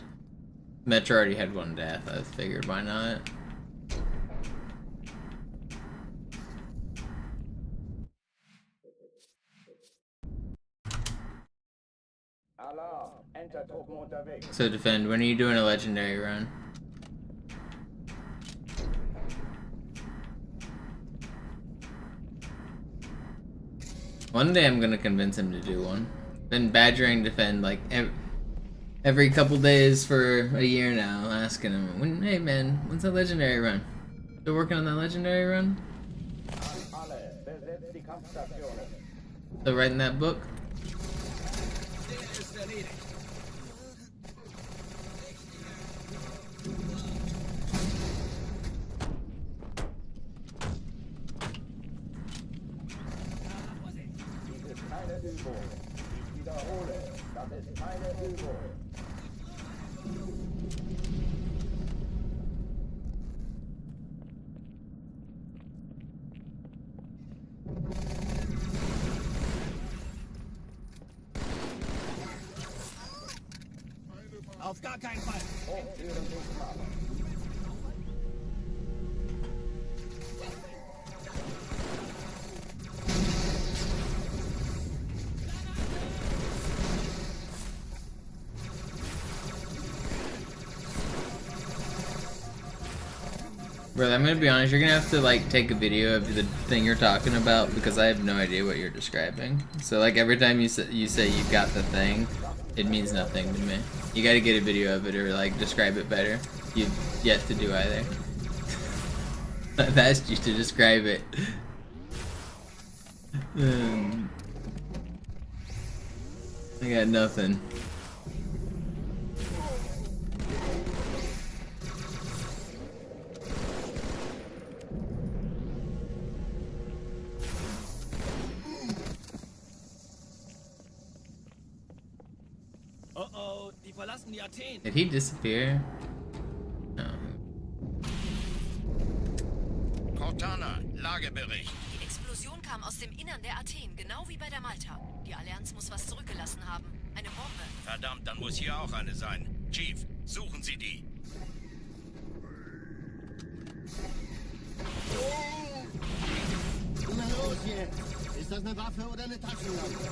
metro already had 1 death, I figured why not. So defend, when are you doing a legendary run? One day I'm gonna convince him to do one. Been badgering defend like every couple days for a year now, asking him, hey man, when's that legendary run? Still working on that legendary run? Still writing that book? Auf gar keinen Fall. Brother, I'm gonna be honest, you're gonna have to like take a video of the thing you're talking about because I have no idea what you're describing. So like every time you say you got the thing, it means nothing to me. You gotta get a video of it or like describe it better. You've yet to do either. I've asked you to describe it. I got nothing. Oh oh, die verlassen die Athen. Did he disappear? No. Cortana, Lagebericht. Die Explosion kam aus dem Innern der Athen, genau wie bei der Malta. Die Allianz muss was zurückgelassen haben. Eine Bombe. Verdammt, dann muss hier auch eine sein. Chief, suchen Sie die. Na los jetzt! Ist das eine Waffe oder eine Taschenlampe?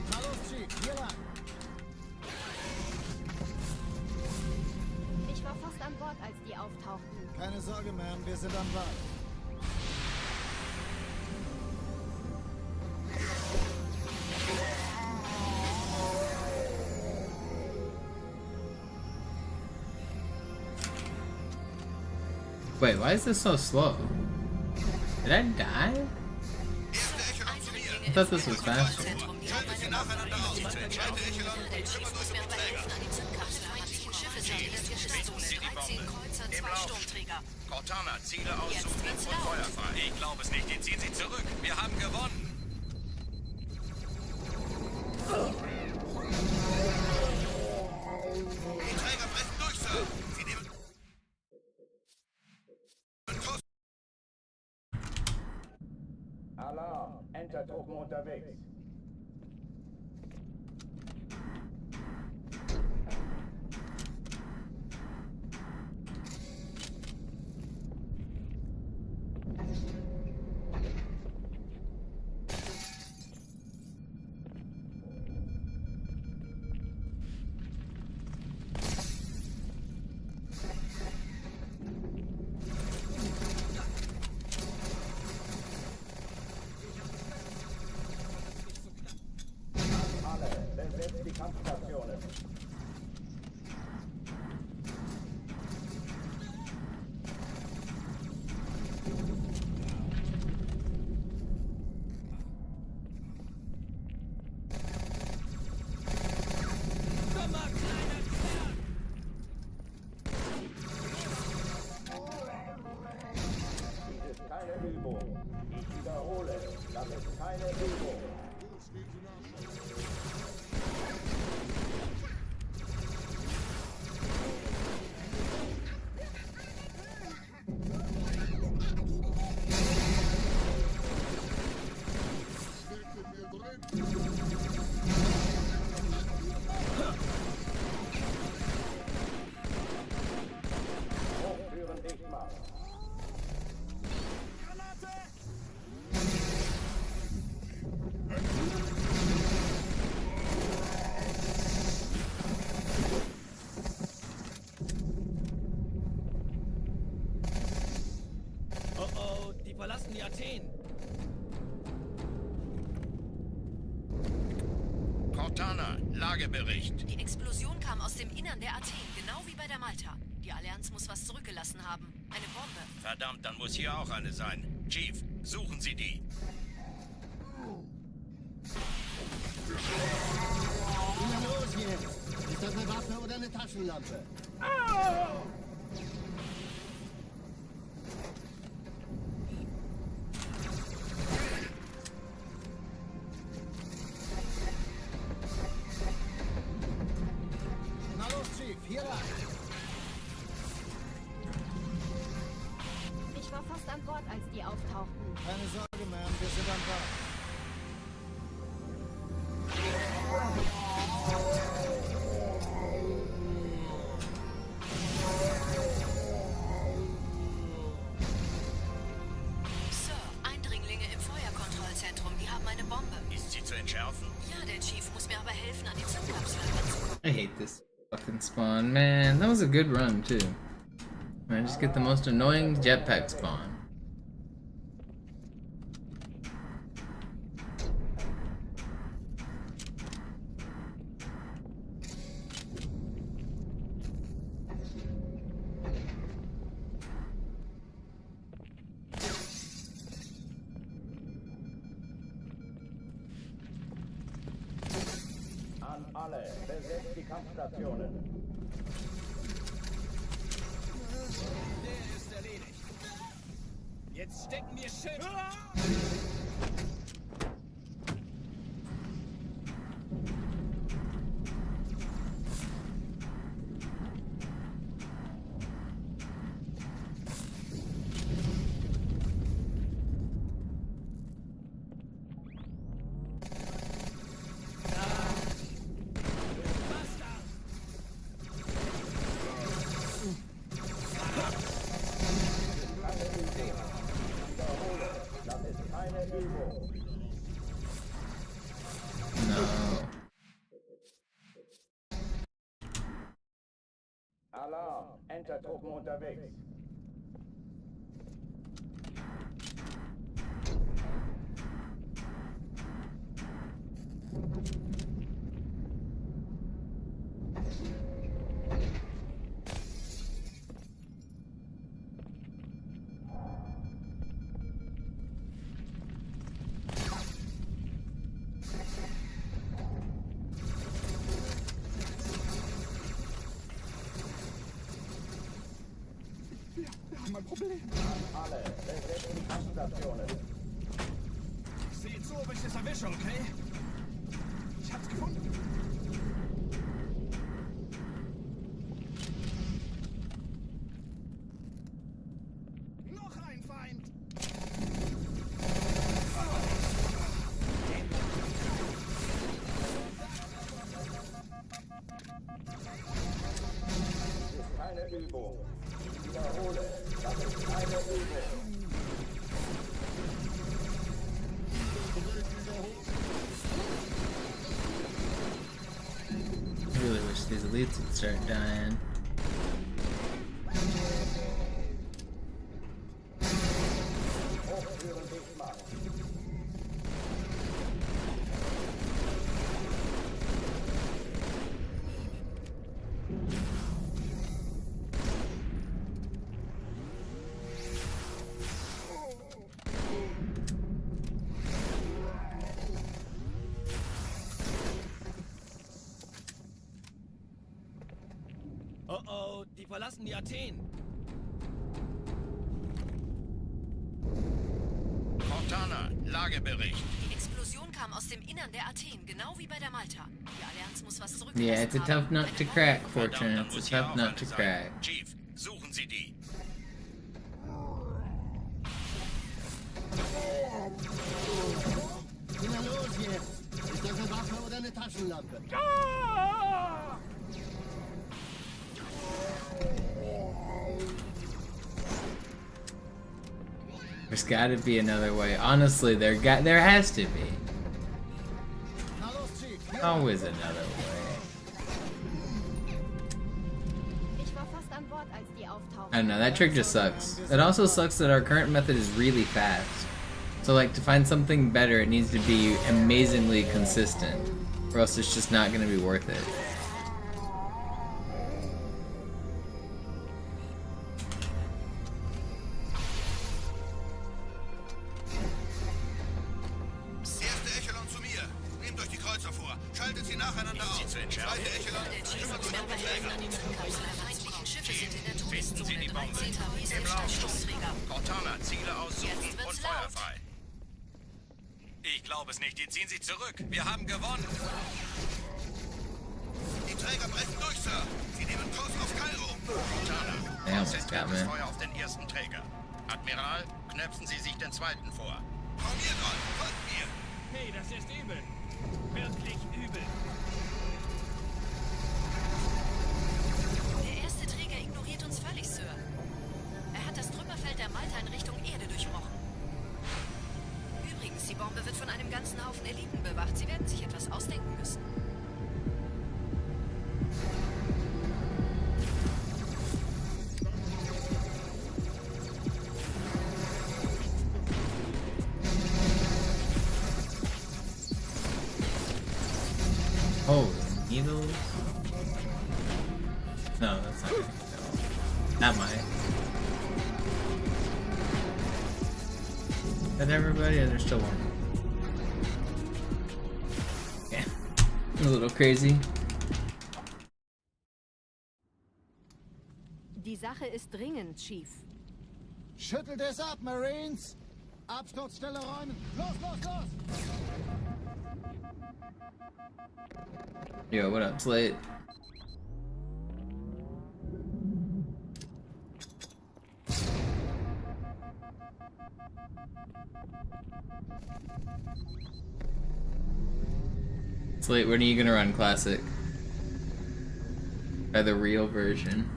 Na los, Chief, hier lang. Ich war fast an Bord, als die auftauchten. Keine Sorge, Ma'am, wir sind am Ball. Wait, why is this so slow? Did I die? I thought this was faster. Cortana, Ziele aussuchen und Feuer fahren. Ich glaube es nicht, die ziehen sich zurück. Wir haben gewonnen. Die Träger brechen durch, Sir. Sie nehmen... Alarm! Entertruppen unterwegs. Besetzt die Kampfstationen. Komm mal, kleiner Zwerg! Dies ist keine Übung. Ich wiederhole, das ist keine Übung. Hochführen dicht machen. Oh oh, die verlassen die Athen. Cortana, Lagebericht. Die Explosion kam aus dem Innern der Athen, genau wie bei der Malta. Die Allianz muss was zurückgelassen haben. Eine Bombe. Verdammt, dann muss hier auch eine sein. Chief, suchen Sie die. Na los jetzt! Ist das eine Waffe oder eine Taschenlampe? Na los, Chief, hier lang. Ich war fast an Bord, als die auftauchten. Keine Sorge, Ma'am, wir sind am Ball. Sir, Eindringlinge im Feuerkontrollzentrum, die haben eine Bombe. Ist sie zu entschärfen? Ja, der Chief muss mir aber helfen, an die Zündkapsel ranzukommen. I hate this fucking spawn, man. That was a good run too. I just get the most annoying jetpack spawn. Alle, besetzt die Kampfstationen. Der ist erledigt. Jetzt stecken wir schön. Alarm, Entertruppen unterwegs. Mein Problem. Alle, besetzt die Kampfstationen. Seht so, ob ich das erwische, okay? Ich hab's gefunden. Noch ein Feind! Keine Übung. Ich wiederhole, das ist keine Übung. I really wish these elites would start dying. Hochführen dicht machen. Oh oh, die verlassen die Athen. Cortana, Lagebericht. Die Explosion kam aus dem Innern der Athen, genau wie bei der Malta. Die Allianz muss was zurück. Yeah, it's a tough nut to crack, Verdammt, Fortune. da It's muss a hier tough auch nut eine to sein. crack. Chief, suchen Sie die. Na los jetzt! Ist das eine Waffe oder eine Taschenlampe? There's gotta be another way. Honestly, there has to be. Na los, Chief! Always another way. Ich war fast an Bord, als die auftauchten. I don't know, that trick just sucks. It also sucks that our current method is really fast. So like, to find something better, it needs to be amazingly consistent. Or else it's just not gonna be worth it. Erste Echelon zu mir. Nehmt euch die Kreuzer vor. Schaltet sie nacheinander auf. Zweite Echelon kümmert sich um die Träger. Feindlichen Schiffe sind in der Festen Sie die Bombe. Im Lauf. Cortana, Ziele aussuchen und Feuer frei. Ich glaube es nicht. Die ziehen sich zurück. Wir haben gewonnen. Die Träger brechen durch, Sir. Sie nehmen Kurs auf Kairo. Cortana, konzentriertes Feuer auf den ersten Träger. Admiral, knöpfen Sie sich den zweiten vor. Formiert euch, folgt mir. Hey, das ist übel. Wirklich übel. Der erste Träger ignoriert uns völlig, Sir. Er hat das Trümmerfeld der Malta in Richtung Erde durchbrochen. Übrigens, die Bombe wird von einem ganzen Haufen Eliten bewacht. Sie werden sich etwas ausdenken müssen. Oh, needles? No, that's not gonna go. That might. Is that everybody or there's still one? Yeah. A little crazy. Die Sache ist dringend, Chief. Schüttelt es ab, Marines! Absturzstelle räumen! Los, los, los! Yo, what up, Slate? Slate, when are you gonna run Classic? Or the real version?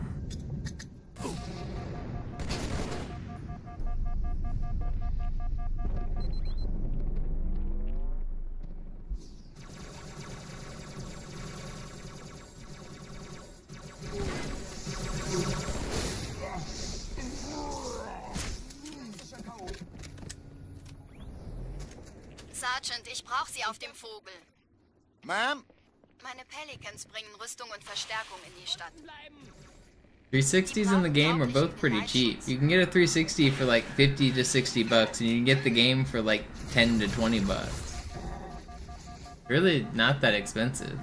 Sergeant, ich brauche Sie auf dem Vogel. Ma'am? Meine Pelicans bringen Rüstung und Verstärkung in die Stadt. 360s in the game are both pretty cheap. You can get a 360 for like 50 to 60 bucks, and you can get the game for like 10 to 20 bucks. Really not that expensive.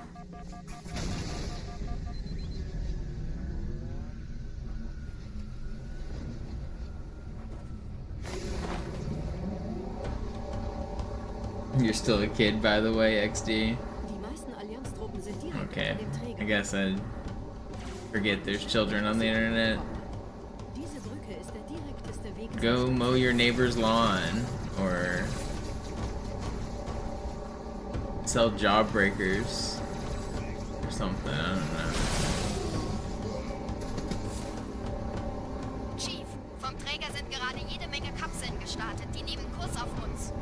You're still a kid, by the way, XD. Okay, I guess I forget there's children on the internet. Go mow your neighbor's lawn, or sell jawbreakers, or something, I don't know. Chief, vom Träger sind gerade jede Menge Kapseln gestartet. Die nehmen Kurs auf uns.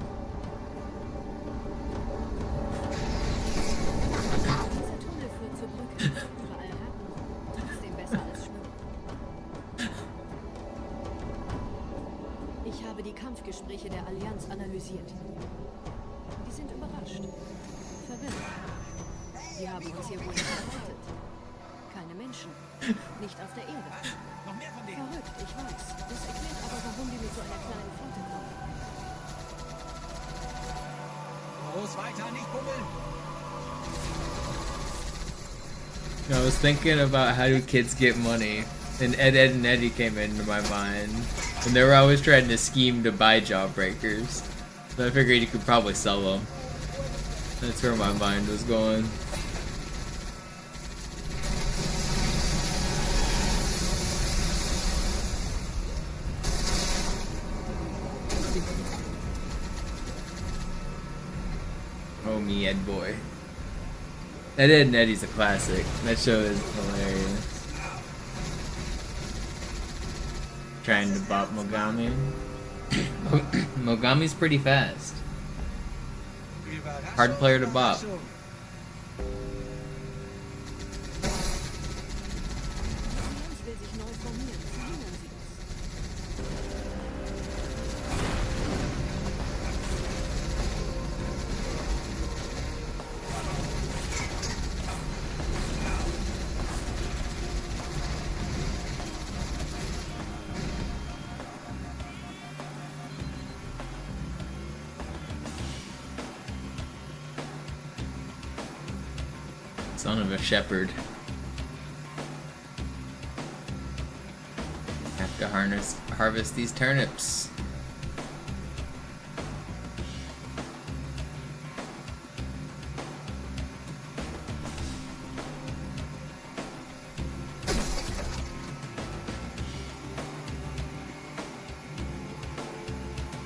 Ich habe die Kampfgespräche der Allianz analysiert. Die sind überrascht. Verwirrt. Sie haben uns hier wohl erwartet. Keine Menschen. Nicht auf der Erde. Noch mehr von denen. Verrückt, ich weiß. Das erklärt aber, warum die mit so einer kleinen Flotte kommen. Los, weiter, nicht bummeln. I was thinking about how do kids get money, and Ed, Ed, and Eddie came into my mind. And they were always trying to scheme to buy jawbreakers. So I figured you could probably sell them. That's where my mind was going. Oh, me, Ed boy. Ed, Ed, and Eddie's a classic. That show is hilarious. Trying to bop Mogami. Mogami's pretty fast. Hard player to bop. Son of a shepherd. Have to harvest these turnips.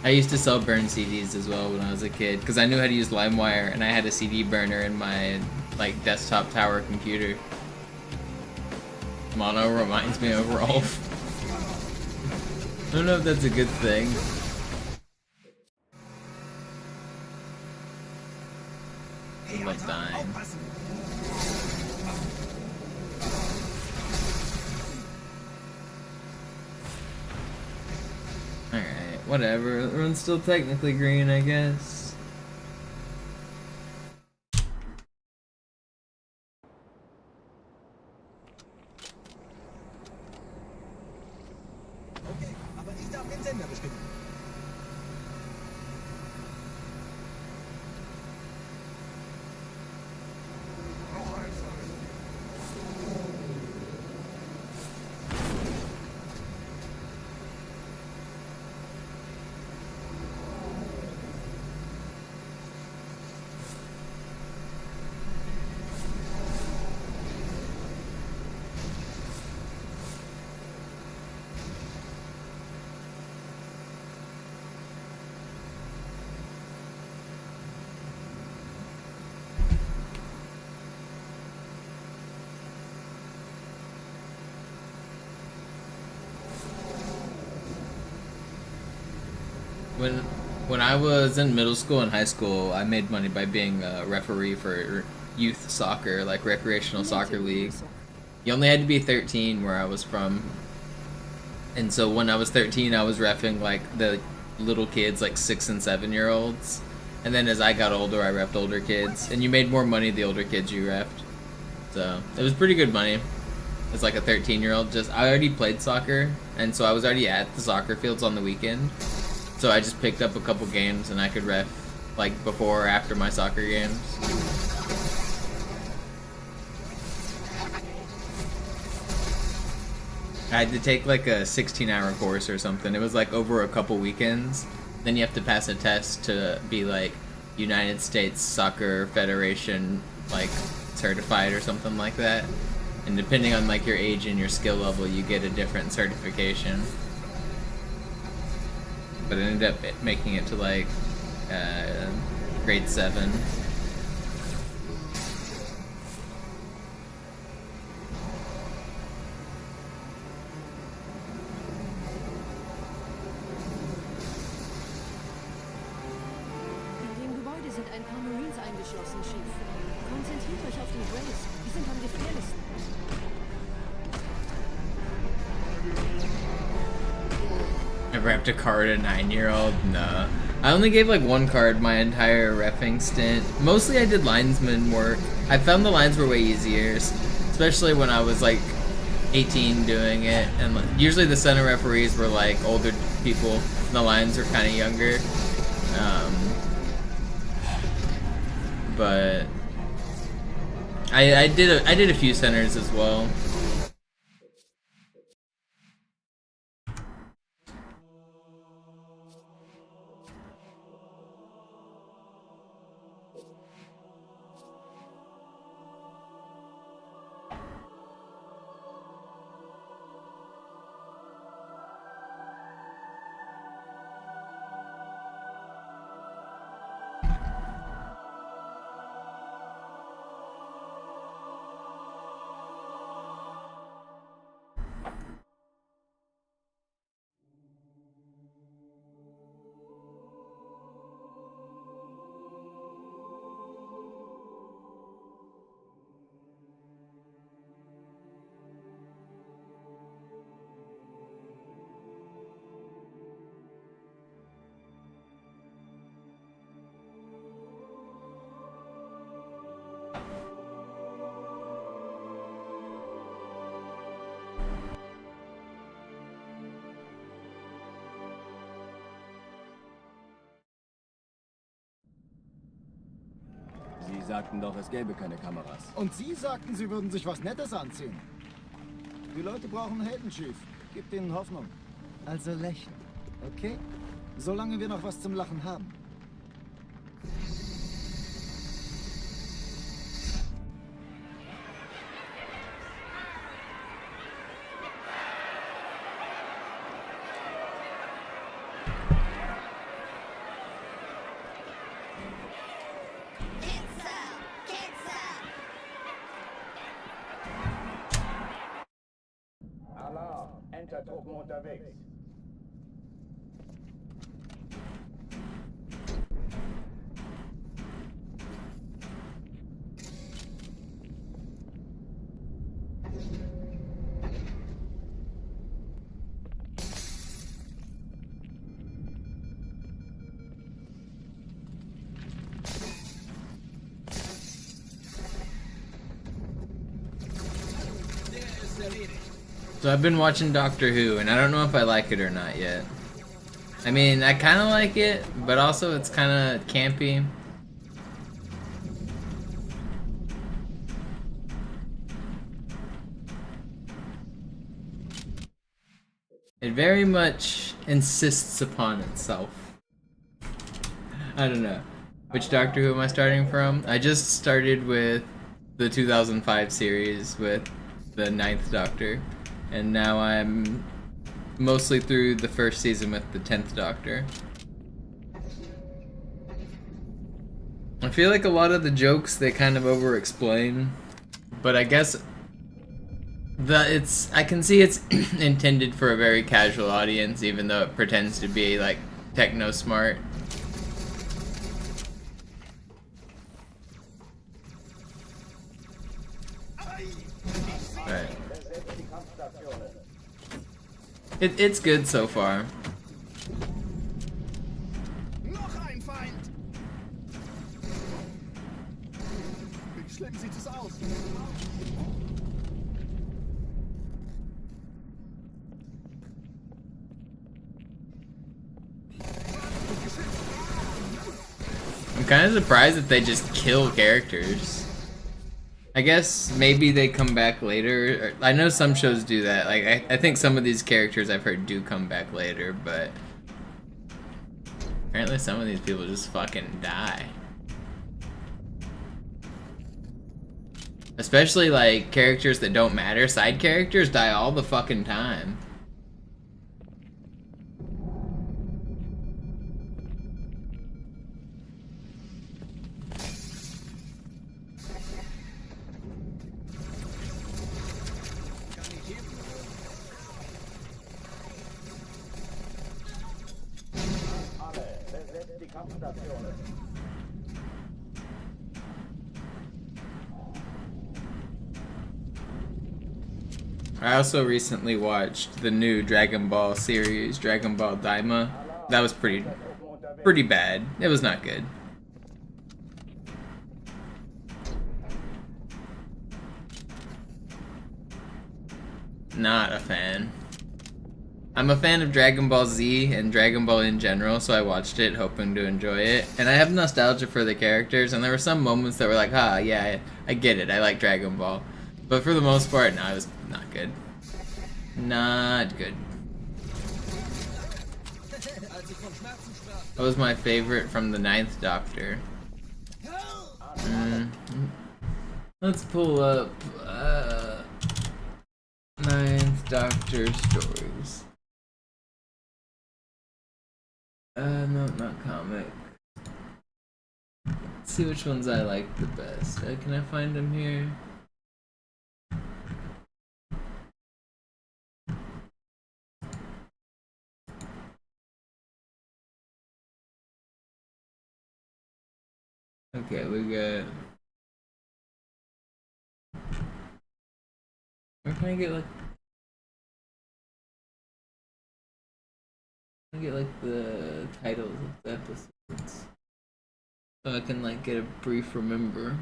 I used to sell burn CDs as well when I was a kid, because I knew how to use LimeWire, and I had a CD burner in my desktop tower computer. Mono reminds me of Rolf. I don't know if that's a good thing. I love dying. Alright, whatever. Everyone's still technically green, I guess. when I was in middle school and high school, I made money by being a referee for youth soccer, like recreational soccer league. You only had to be 13 where I was from. And so when I was 13, I was reffing like the little kids, like 6 and 7-year-olds. And then as I got older, I reffed older kids. And you made more money the older kids you reffed. So it was pretty good money. As like a 13-year-old, I already played soccer, and so I was already at the soccer fields on the weekend. So I just picked up a couple games and I could ref like before or after my soccer games. I had to take like a 16-hour course or something. It was like over a couple weekends. Then you have to pass a test to be like United States Soccer Federation like certified or something like that. And depending on like your age and your skill level, you get a different certification. But I ended up making it to like grade 7. In dem Gebäude sind ein paar Marines eingeschlossen, Chief. Konzentriert euch auf die Grays. Die sind am gefährlichsten. I wrapped a card a 9-year-old? Nah. I only gave like 1 card my entire reffing stint. Mostly I did linesman work. I found the lines were way easier, especially when I was like 18 doing it. And usually the center referees were like older people, and the lines were kind of younger. But I did a few centers as well. Sie sagten doch, es gäbe keine Kameras. Und Sie sagten, Sie würden sich was Nettes anziehen. Die Leute brauchen Helden, Chief. Gebt ihnen Hoffnung. Also lächeln, okay? Solange wir noch was zum Lachen haben. Entertruppen unterwegs. So I've been watching Doctor Who, and I don't know if I like it or not yet. I mean, I kind of like it, but also it's kind of campy. It very much insists upon itself. I don't know. Which Doctor Who am I starting from? I just started with the 2005 series with the 9th Doctor. And now I'm mostly through the first season with the 10th Doctor. I feel like a lot of the jokes they kind of over-explain, but I guess I can see it's intended for a very casual audience, even though it pretends to be like techno smart. Alright. It's good so far. Noch ein Feind! Wie schlimm sieht es aus? I'm kind of surprised that they just kill characters. I guess maybe they come back later. I know some shows do that. Like I think some of these characters I've heard do come back later, but apparently some of these people just fucking die. Especially like characters that don't matter. Side characters die all the fucking time. I also recently watched the new Dragon Ball series, Dragon Ball Daima. That was pretty bad. It was not good. Not a fan. I'm a fan of Dragon Ball Z and Dragon Ball in general, so I watched it hoping to enjoy it. And I have nostalgia for the characters, and there were some moments that were like, ah, yeah, I get it, I like Dragon Ball. But for the most part, no, it was not good. Not good. That was my favorite from the 9th Doctor. Let's pull up 9th Doctor stories. No, not comic. Let's see which ones I like the best. Can I find them here? Okay, we got... Where can I get like... I get like the titles of the episodes so I can like get a brief remember.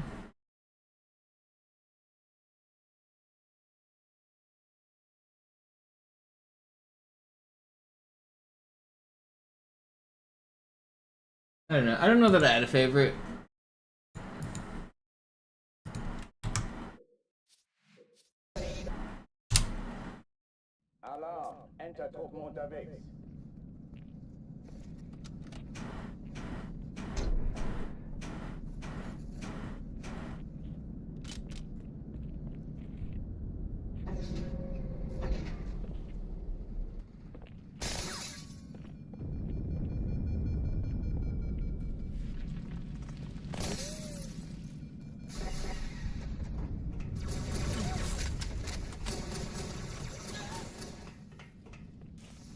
I don't know that I had a favorite. Alarm! Entertruppen unterwegs.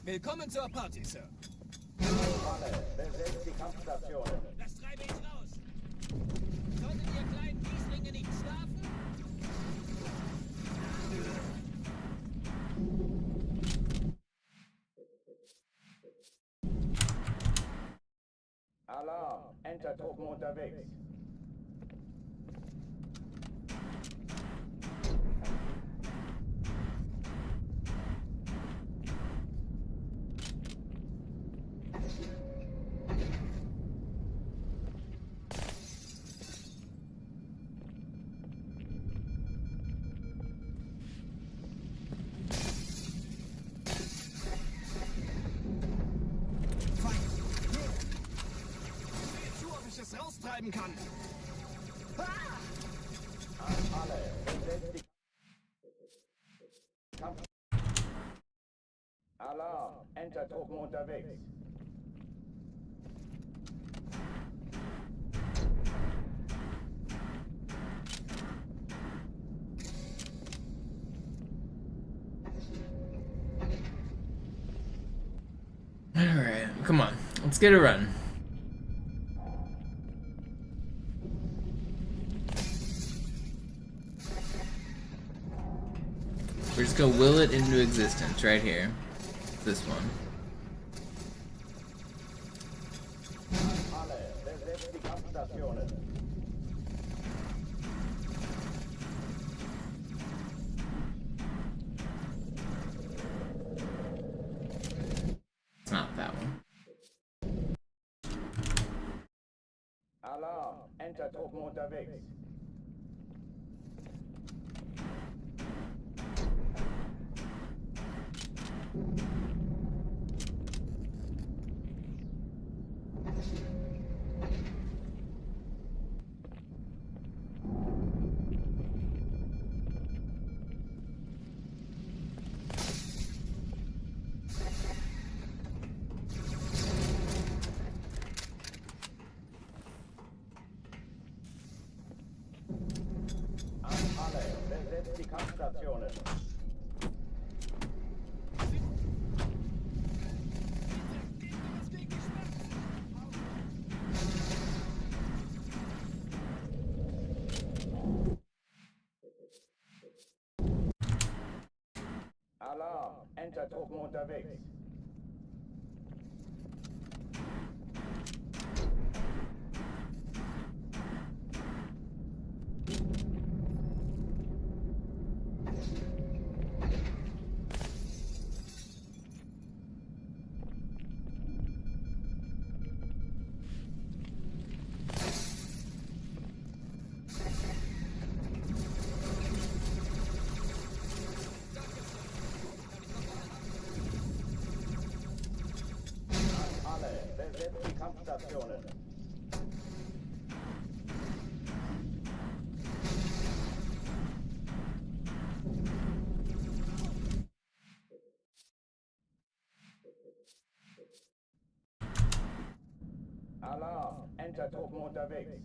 Willkommen zur Party, Sir. Besetzt die Kampfstationen. Das treibe ich raus. Solltet ihr kleinen Wieslinge nicht schlafen? Alarm! Entertruppen unterwegs. Raustreiben kann. Alle, besetzt die Kampf. Alarm! Entertruppen unterwegs. Alright, come on. Let's get a run. We're just gonna will it into existence right here. This one. Alle, besetzt die Kampfstationen. It's not that one. Alarm, Entertruppen unterwegs. Alle, besetzt die Kampfstationen. Alarm, Entertruppen unterwegs. Alle, besetzt die Kampfstationen. Alarm, Entertruppen unterwegs.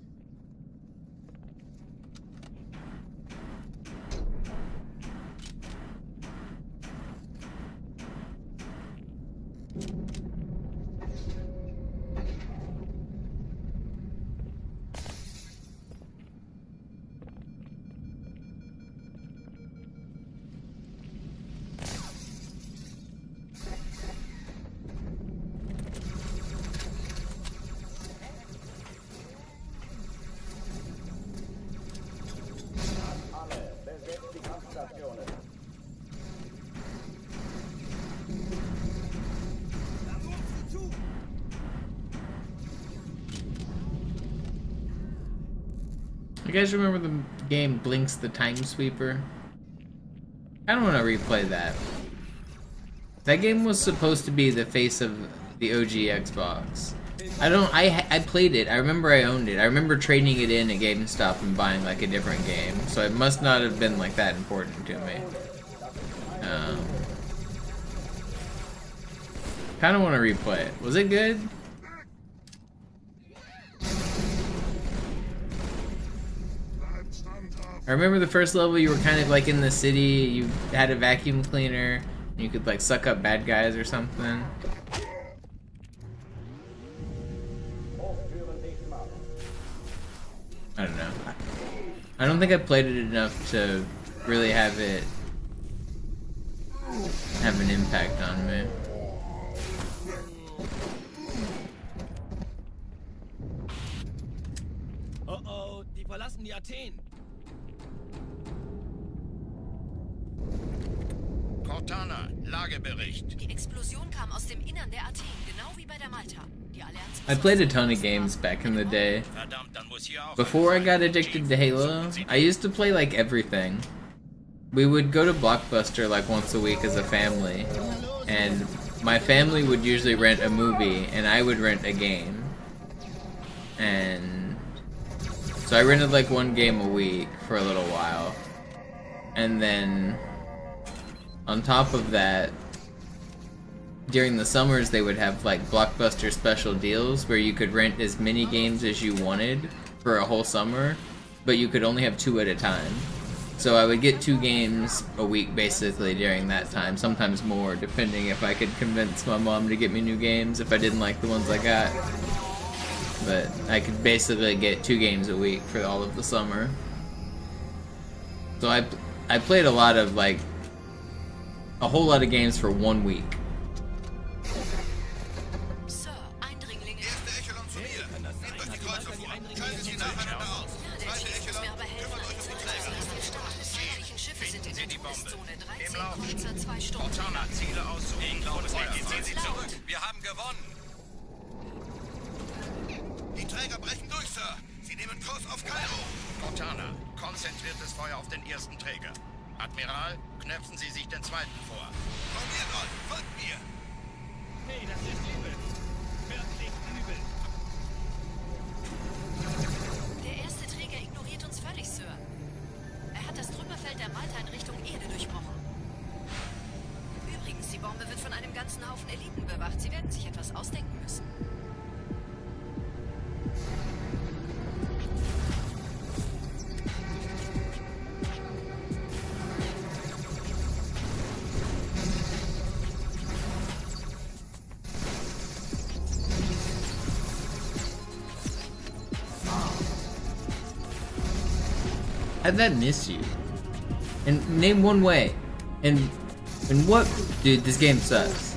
Alle, besetzt die Kampfstationen. You guys remember the game Blinks the Time Sweeper? I don't want to replay that. That game was supposed to be the face of the OG Xbox. I played it. I remember I owned it. I remember trading it in at GameStop and buying like a different game. So it must not have been like that important to me. Kind of want to replay it. Was it good? I remember the first level you were kind of like in the city, you had a vacuum cleaner, and you could like suck up bad guys or something. I don't know. I don't think I played it enough to really have it have an impact on me. Oh oh, die verlassen die Athen. Cortana, Lagebericht. Die Explosion kam aus dem Innern der Athen, genau wie bei der Malta. Die Allianz I played a ton of games back in the day. Verdammt, dann muss hier auch... Before I got addicted to Halo, I used to play like everything. We would go to Blockbuster like once a week as a family, and my family would usually rent a movie, and I would rent a game. And so I rented like one game a week for a little while. And then on top of that, during the summers they would have like Blockbuster special deals where you could rent as many games as you wanted for a whole summer, but you could only have 2 at a time. So I would get 2 games a week basically during that time, sometimes more, depending if I could convince my mom to get me new games if I didn't like the ones I got. But I could basically get 2 games a week for all of the summer. So I played a lot of, like, a whole lot of games for 1 week. Cortana, Ziele aussuchen. Wir haben gewonnen. Die Träger brechen durch, Sir. Sie nehmen Kurs auf Kairo. Cortana, konzentriertes Feuer auf den ersten Träger. Admiral, knöpfen Sie sich den zweiten vor. Komm hier, Gott, folgt mir. Hey, das ist übel. Wirklich übel. Der erste Träger ignoriert uns völlig, Sir. Er hat das Trümmerfeld der Malta in Richtung Erde durchbrochen. Übrigens, die Bombe wird von einem ganzen Haufen Eliten bewacht. Sie werden sich etwas ausdenken müssen. How'd that miss you? And name one way. And what? Dude, this game sucks.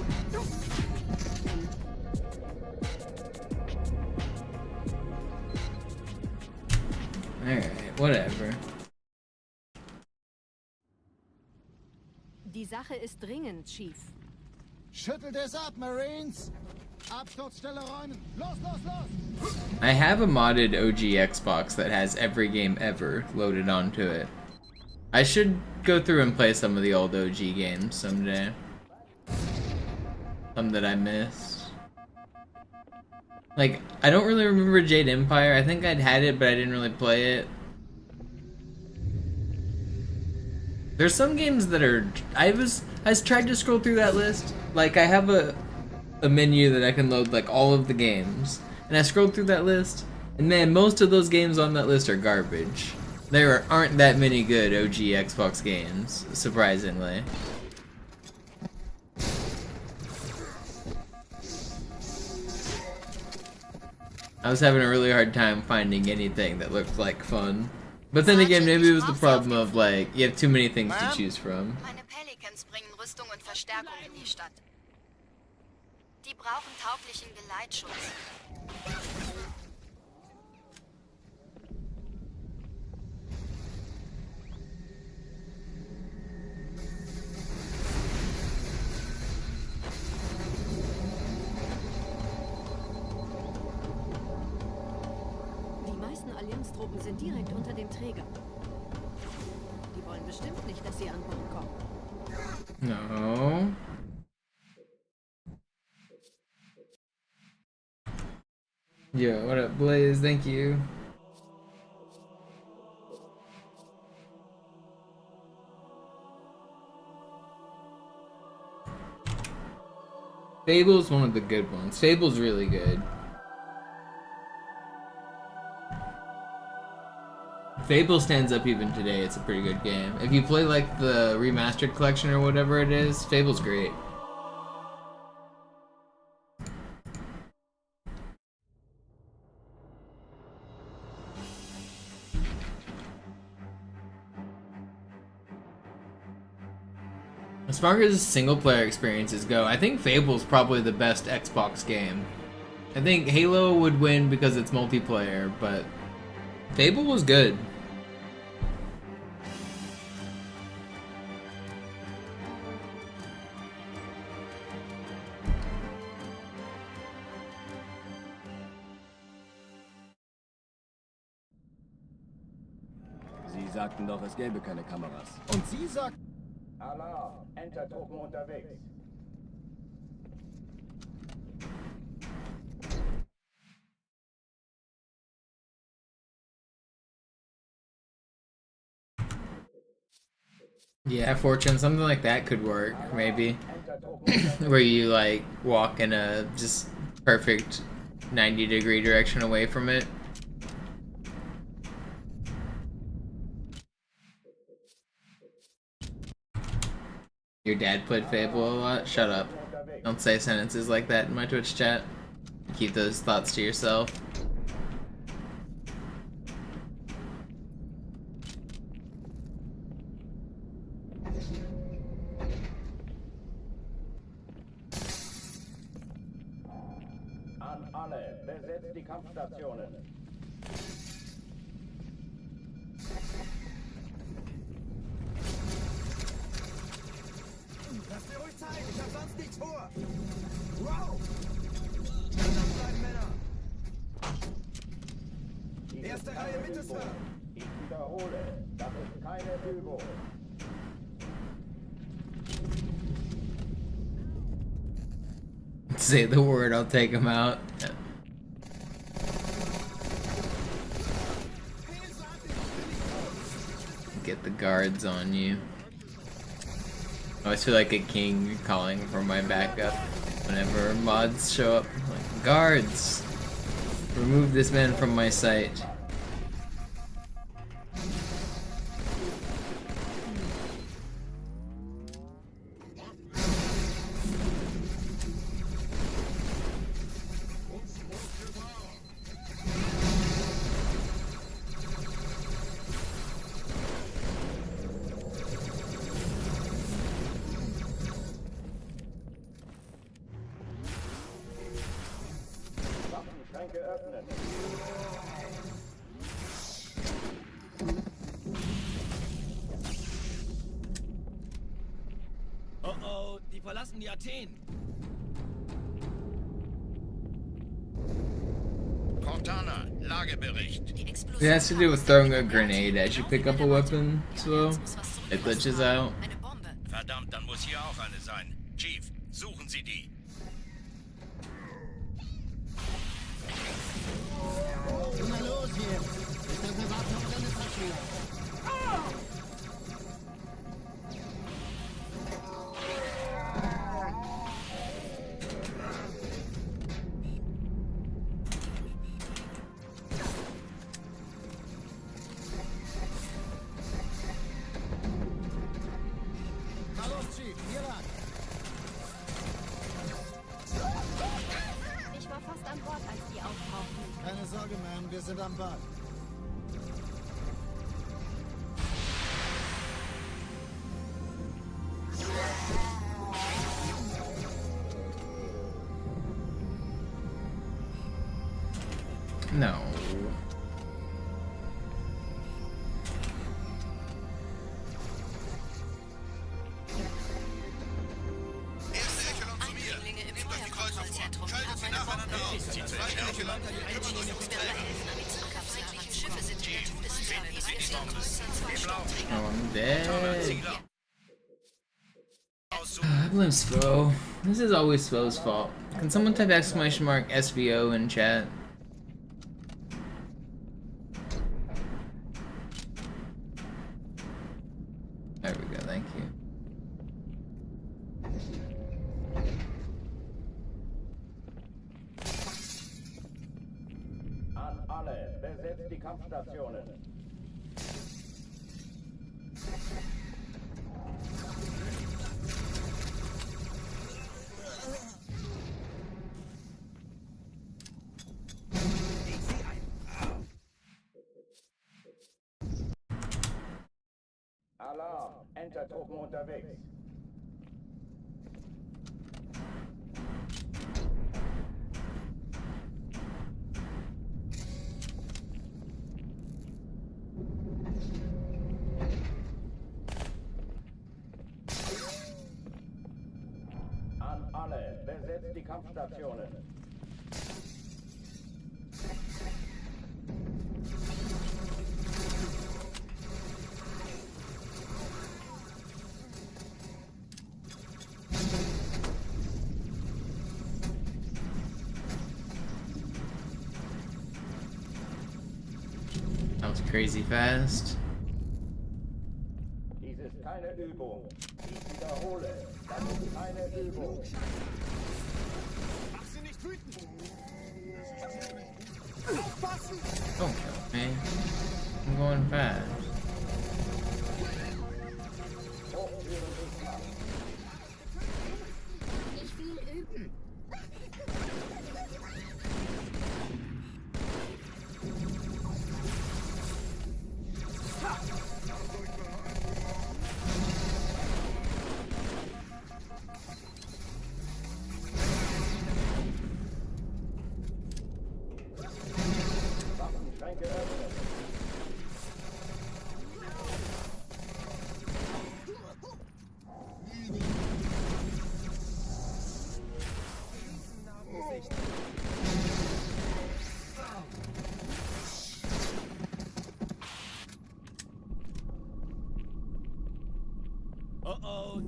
Alright, whatever. Die Sache ist dringend, Chief. Schüttelt es ab, Marines! Absturzstelle räumen! Los, los, los! I have a modded OG Xbox that has every game ever loaded onto it. I should go through and play some of the old OG games someday. Some that I missed. Like, I don't really remember Jade Empire. I think I'd had it, but I didn't really play it. There's some games that are... I tried to scroll through that list. Like, I have a menu that I can load, like, all of the games. And I scrolled through that list, and man, most of those games on that list are garbage. There aren't that many good OG Xbox games, surprisingly. I was having a really hard time finding anything that looked like fun. But then again, maybe it was the problem of, like, you have too many things to choose from. Meine Pelicans bringen Rüstung und Verstärkung in die Stadt. Die brauchen tauglichen Geleitschutz. Die meisten Allianztruppen sind direkt unter dem Träger. Die wollen bestimmt nicht, dass sie an Bord kommen. No. Yo, what up, Blaze? Thank you. Fable's one of the good ones. Fable's really good. Fable stands up even today. It's a pretty good game. If you play like the remastered collection or whatever it is, Fable's great. As far as single player experiences go, I think Fable's probably the best Xbox game. I think Halo would win because it's multiplayer, but Fable was good. Sie sagten doch, es gäbe keine Kameras. Und Sie sagten... Alarm, Entertruppen unterwegs. Yeah, Fortune, something like that could work, maybe. Where you, like, walk in a just perfect 90-degree direction away from it. Your dad played Fable a lot? Shut up. Don't say sentences like that in my Twitch chat. Keep those thoughts to yourself. An alle, besetzt die Kampfstationen. Lasst ihr ruhig Zeit, ich hab sonst nichts vor. Wow! Langsam bleiben, Männer. Erste Reihe bitte, Sir. Ich wiederhole, das ist keine Übung. Say the word, I'll take him out. Get the guards on you. I always feel like a king calling for my backup whenever mods show up. Like, guards! Remove this man from my sight. Waffenschränke öffnen. Oh oh, die verlassen die Athen. Cortana, Lagebericht. It has to do with throwing a grenade as you pick up a weapon, so it glitches out. Verdammt, dann muss hier auch eine sein. Chief, suchen Sie die. Na los jetzt! Ist der Privator deine Taschen? Na los, Chief, hier lang. Ich war fast an Bord, als die auftauchten. Keine Sorge, Ma'am, wir sind am Bad. No. Erste Echelon zu mir. Nehmt euch die Kreuzer vor. Schaltet sie nacheinander aus. Die zweite Echelon kümmert euch ums Träger. Schiffe sind in der Todeszone. Sie die Bombe. Im Blau. Oh, I'm dead. Ziele. I blame Svo. This is always Svo's fault. Can someone type !SVO in chat? There we go, thank you. An alle, besetzt die Kampfstationen. Alarm, Entertruppen unterwegs. An alle, besetzt die Kampfstationen. That was crazy fast. Dies ist keine Übung. Ich wiederhole, das ist keine Übung. Mach sie nicht wütend. Don't kill me. I'm going fast. Hochführen ist Macht.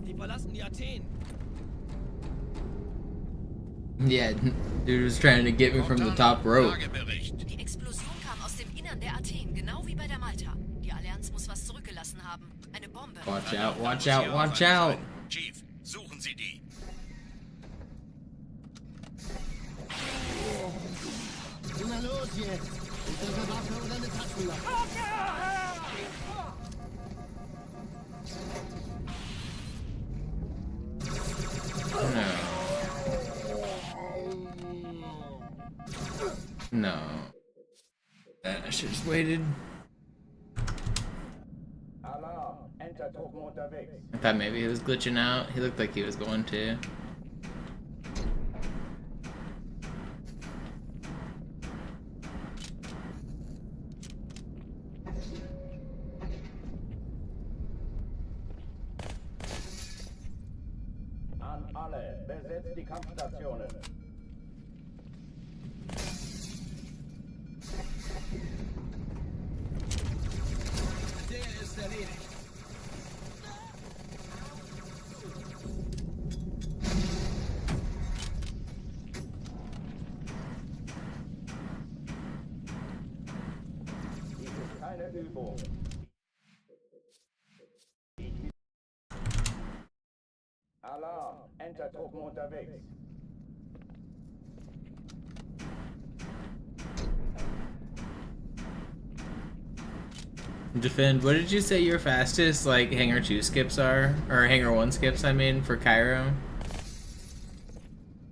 die verlassen die Athen. Yeah, dude was trying to get me from the top rope. Die Explosion kam aus dem Innern der Athen, genau wie bei der Malta. Die Allianz muss was zurückgelassen haben. Eine Bombe. Watch out, watch out, watch out. Chief, suchen Sie die. Na los jetzt! Ist das eine Waffe oder eine Taschenlampe? No. I should just waited. Alarm, Entertruppen unterwegs. I thought maybe he was glitching out. He looked like he was going to. An alle, besetzt die Kampfstationen. Der ist erledigt. Dies ist keine Übung. Alarm, Entertruppen unterwegs. Defend, what did you say your fastest, like, Hangar 2 skips are? Or Hangar 1 skips, I mean, for Cairo?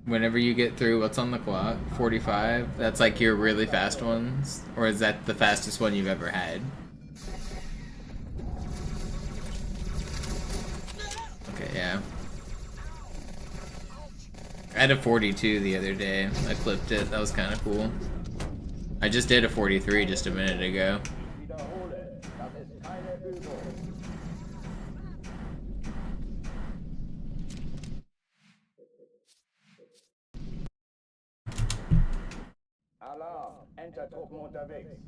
Whenever you get through, what's on the clock? 45? That's like your really fast ones? Or is that the fastest one you've ever had? Okay, yeah. I had a 42 the other day. I clipped it. That was kind of cool. I just did a 43 just a minute ago. Wiederhole, das ist keine Übung. Alarm, Entertruppen unterwegs.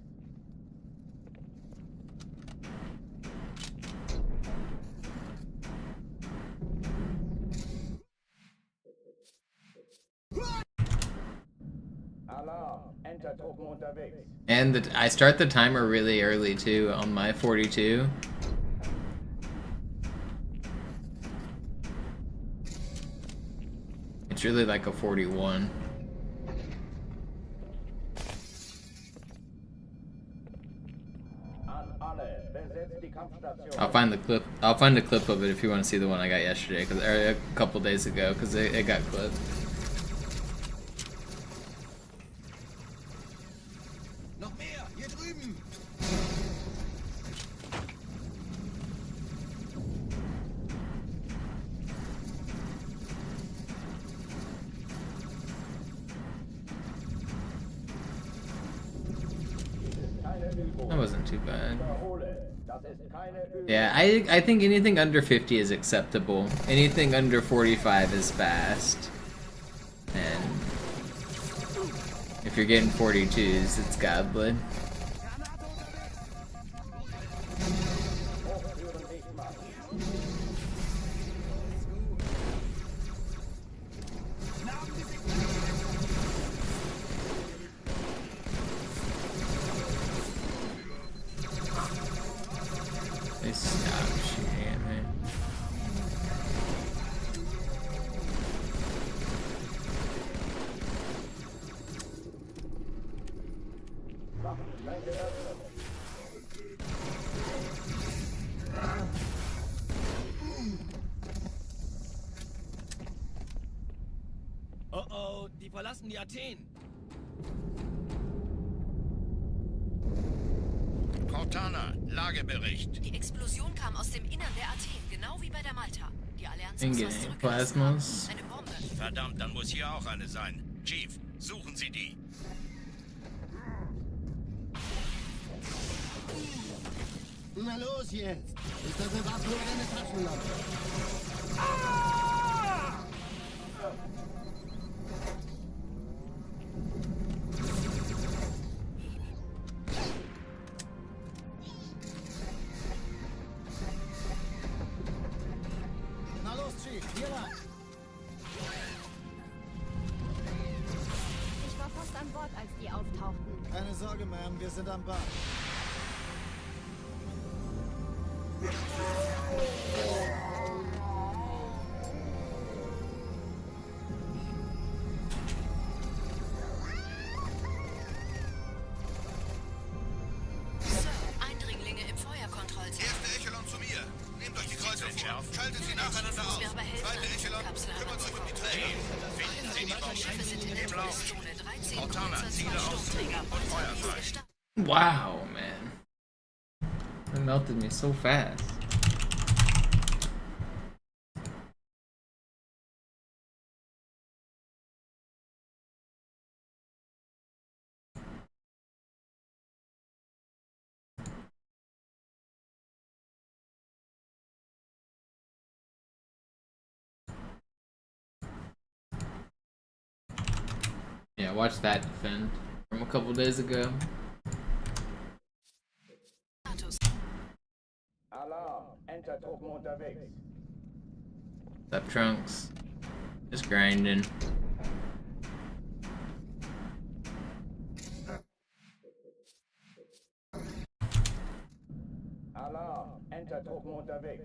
Alarm, Entertruppen unterwegs. And I start the timer really early too on my 42. It's really like a 41. An alle, besetzt die Kampfstation. I'll find the clip. I'll find a clip of it if you want to see the one I got yesterday, or a couple days ago, because it got clipped. Noch mehr, hier drüben. That wasn't too bad. Wiederhole, das ist keine Übung. Yeah, I think anything under 50 is acceptable. Anything under 45 is fast. And if you're getting 42s, it's godly. Hochführen dicht machen. They stop shooting at me. Oh oh, die verlassen die Athen. Cortana, Lagebericht. Die Explosion kam aus dem Innern der Athen, genau wie bei der Malta. Die Allianz muss was Ingame zurückgelassen haben. Plasmas. Eine Bombe. Verdammt, dann muss hier auch eine sein. Chief, suchen Sie die. Na los jetzt! Ist das eine Waffe oder eine Taschenlampe? Na los! Keine Sorge, Ma'am, wir sind am Ball. Sir, Eindringlinge im Feuerkontrollzentrum. Erste Echelon zu mir. Nehmt euch die Kreuzer vor. Schaltet sie nacheinander aus. Wir aber helfen, Zweite Echelon, kümmert euch um die Träger. Finden Sie die Schiffe sind in der Todeszone. 13 Cortana, Ziele aus Sturmträger. und Feuer frei. Wow, man. It melted me so fast. Yeah, watch that defend from a couple days ago. Alarm, Enter-Truppen unterwegs. What's up, Trunks? Just grinding. Alarm, Enter-Truppen unterwegs.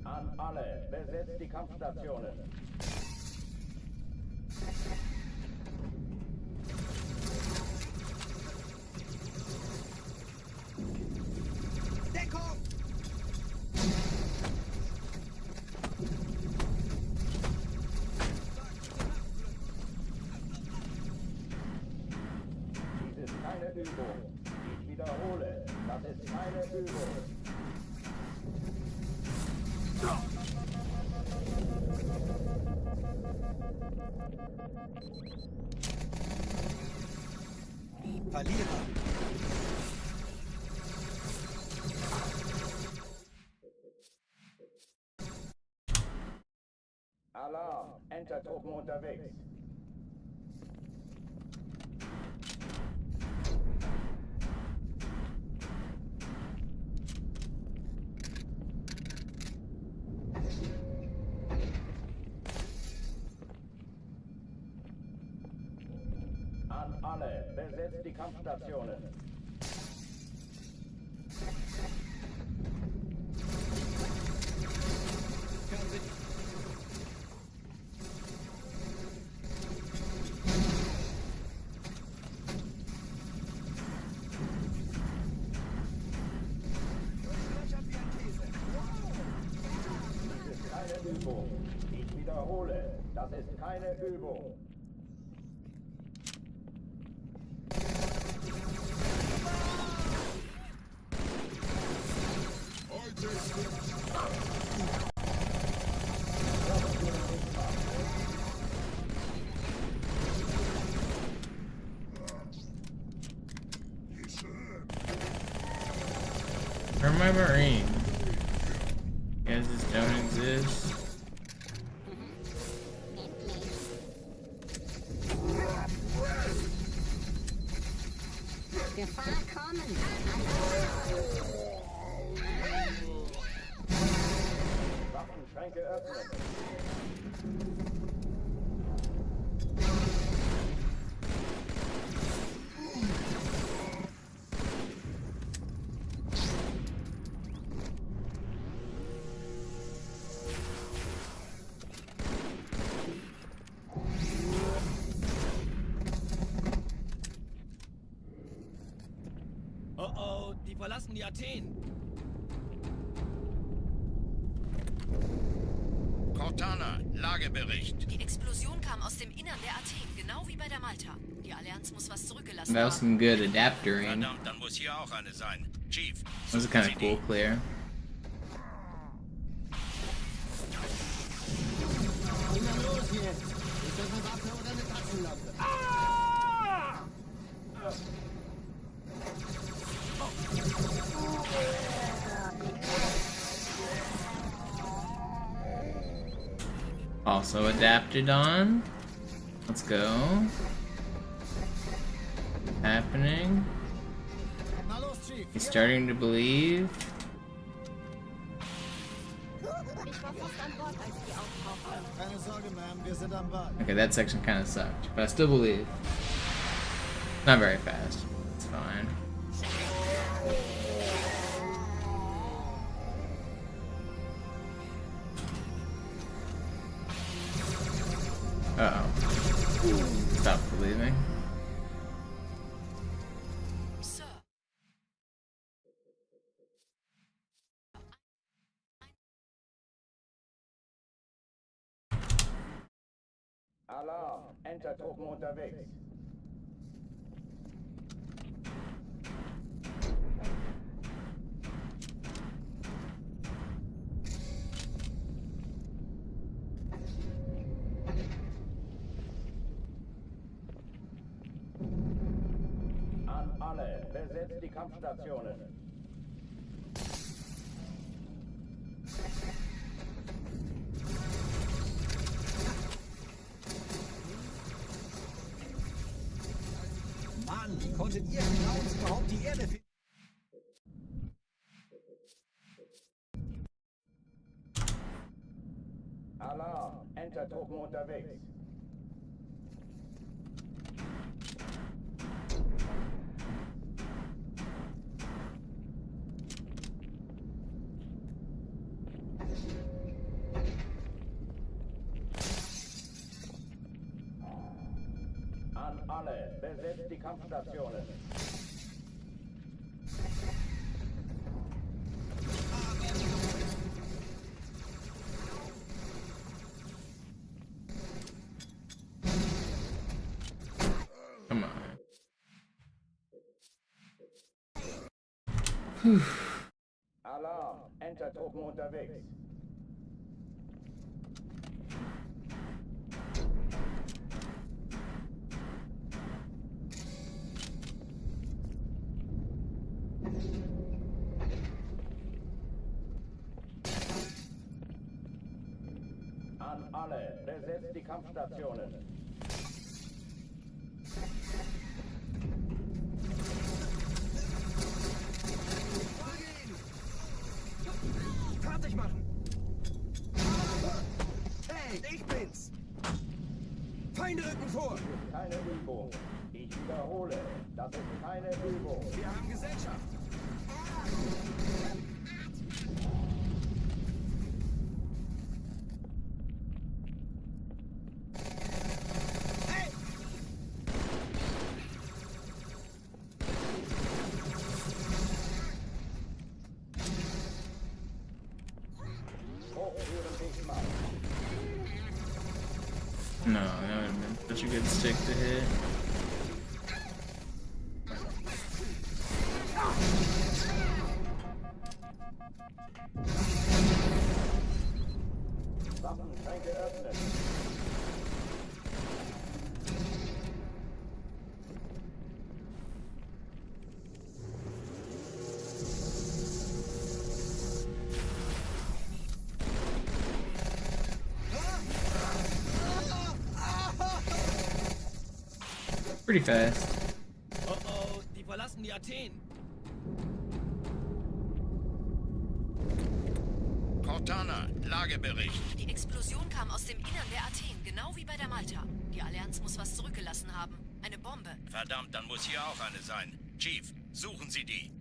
An alle, besetzt die Kampfstationen. Deckung! Dies ist keine Übung. Ich wiederhole, das ist keine Übung. Verlierer! Alarm, Enter-Truppen unterwegs. An alle, besetzt die Kampfstationen. Das ist keine Übung. Ich wiederhole, das ist keine Übung. Where are my Marines? You guys just don't exist. Waffenschränke öffnen. Oh oh, die verlassen die Athen. Cortana, Lagebericht. Die Explosion kam aus dem Innern der Athen, genau wie bei der Malta. Die Allianz muss was zurückgelassen That was some good adaptering. Verdammt, dann muss hier auch eine sein. Chief. That was kind of cool, clear. Immer los jetzt! Ist das eine Waffe oder eine Taschenlampe? Also adapted on. Let's go. happening. Na los, Chief. He's starting to believe. Ich war fast an Bord, als die auftauchten. Keine Sorge, Ma'am, wir sind am Ball. Okay, that section kind of sucked, but I still believe. Not very fast. It's fine. Uh-oh. Stop believing. Sir. Alarm! Entertruppen unterwegs. An alle, besetzt die Kampfstationen. Mann, wie konntet ihr Clowns überhaupt die Erde finden? Alarm! Entertruppen unterwegs. An alle, besetzt die Kampfstationen. Come on. Whew. Alarm! Entertruppen unterwegs. An alle, besetzt die Kampfstationen. Fertig machen! Hey, ich bin's! Feinde rücken vor! Keine Übung. Ich wiederhole, das ist keine Übung. Wir haben Gesellschaft! Hey! Hochführen dich mal. No, that would have been such a good stick to hit. Waffenschränke öffnen. Pretty fast. Oh oh, die verlassen die Athen. Cortana, Lagebericht. Die Explosion kam aus dem Innern der Athen, genau wie bei der Malta. Die Allianz muss was zurückgelassen haben. Eine Bombe. Verdammt, dann muss hier auch eine sein. Chief, suchen Sie die.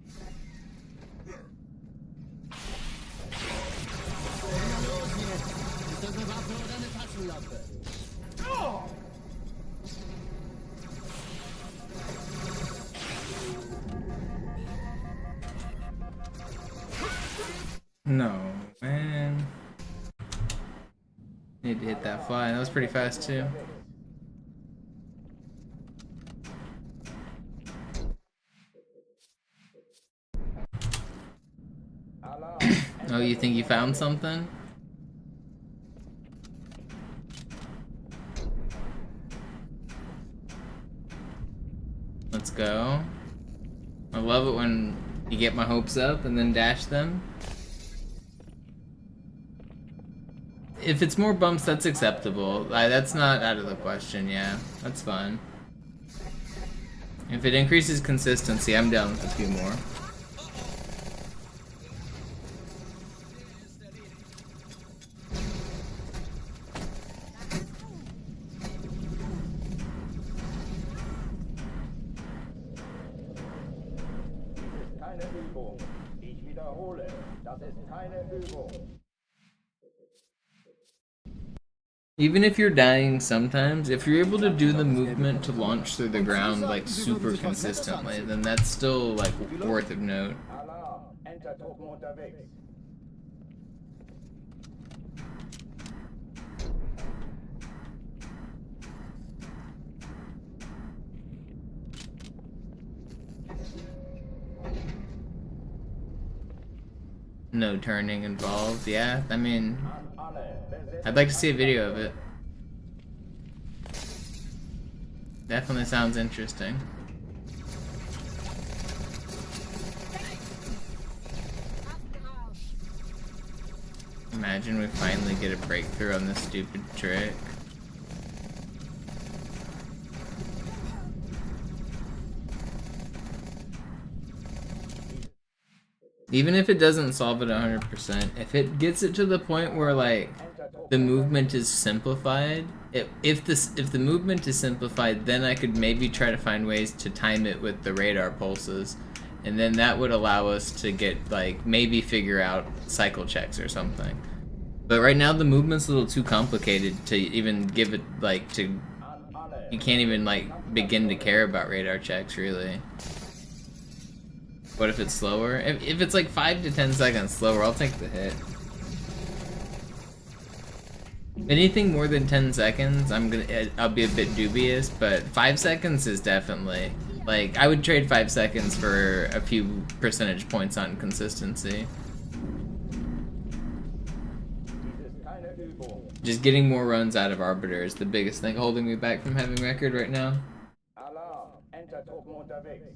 Los jetzt! Ist das eine Waffe oder eine Taschenlampe? No, man. Need to hit that fly. That was pretty fast too. Oh, you think you found something? Let's go. I love it when you get my hopes up and then dash them. If it's more bumps, that's acceptable. That's not out of the question, yeah. That's fine. If it increases consistency, I'm down with a few more. Keine Übung. Ich wiederhole, das ist keine Übung. Even if you're dying sometimes, if you're able to do the movement to launch through the ground like super consistently, then that's still like worth of note. Alarm, Entertruppen unterwegs. No turning involved, yeah, I mean, I'd like to see a video of it. Definitely sounds interesting. Imagine we finally get a breakthrough on this stupid trick. Even if it doesn't solve it 100%, if it gets it to the point where like the movement is simplified, if the movement is simplified, then I could maybe try to find ways to time it with the radar pulses, and then that would allow us to get like maybe figure out cycle checks or something. But right now the movement's a little too complicated to even give it like to. You can't even like begin to care about radar checks really. What if it's slower? If it's like 5 to 10 seconds slower, I'll take the hit. Anything more than 10 seconds, I'll be a bit dubious, but 5 seconds is definitely, like, I would trade 5 seconds for a few percentage points on consistency. Just getting more runs out of Arbiter is the biggest thing holding me back from having record right now. Alarm, Entertruppen unterwegs.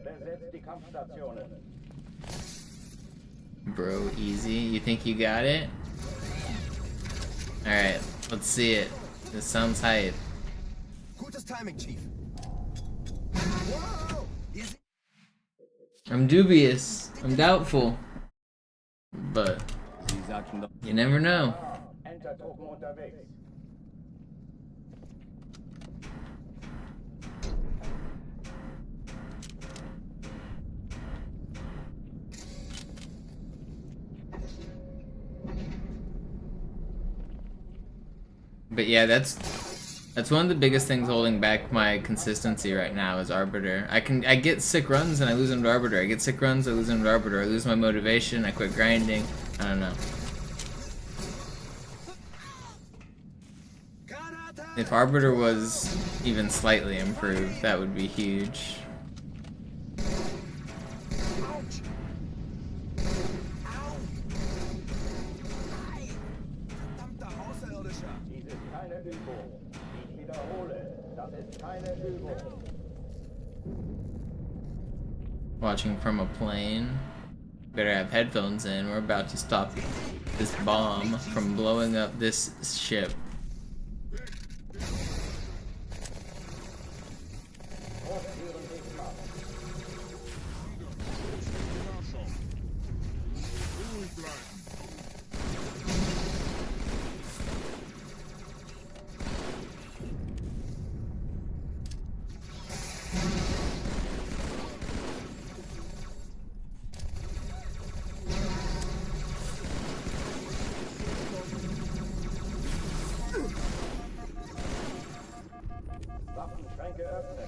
Besetzt die Kampfstationen. Bro, easy. You think you got it? Alright, let's see it. This sounds hype. Gutes Timing, Chief. I'm dubious. I'm doubtful. But you never know. Entertruppen unterwegs. But yeah, that's one of the biggest things holding back my consistency right now is Arbiter. I get sick runs and I lose them to Arbiter. I get sick runs, I lose them to Arbiter. I lose my motivation, I quit grinding. I don't know. If Arbiter was even slightly improved, that would be huge. Watching from a plane. Better have headphones in. We're about to stop this bomb from blowing up this ship. Waffenschränke öffnen.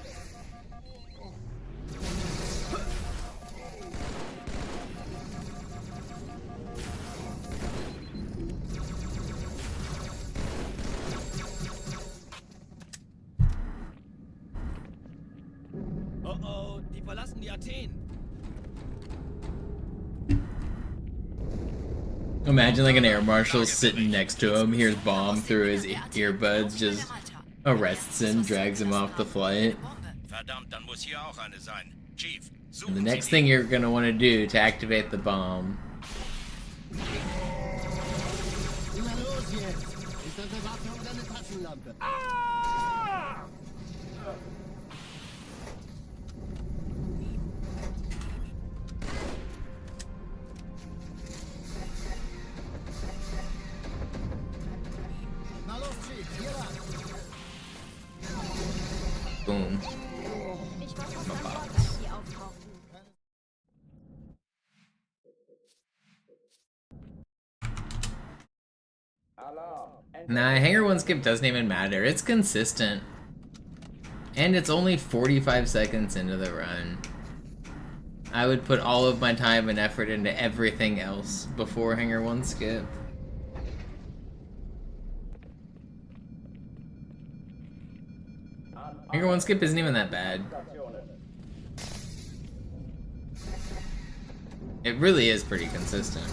Oh oh, die verlassen die Athen. Imagine like an air marshal sitting next to him, hears bomb through his earbuds, just arrests him, drags him off the flight. Verdammt, dann muss hier auch eine sein. Chief, And the next thing you're gonna want to do to activate the bomb. Na los jetzt! Ist das eine Waffe oder eine Taschenlampe? Na los, Chief, hier lang! Boom. Ich war fast an Bord, als sie auftauchten. Nah, Hangar 1 skip doesn't even matter. It's consistent. And it's only 45 seconds into the run. I would put all of my time and effort into everything else before Hangar 1 skip. Hangar 1 skip isn't even that bad. It really is pretty consistent.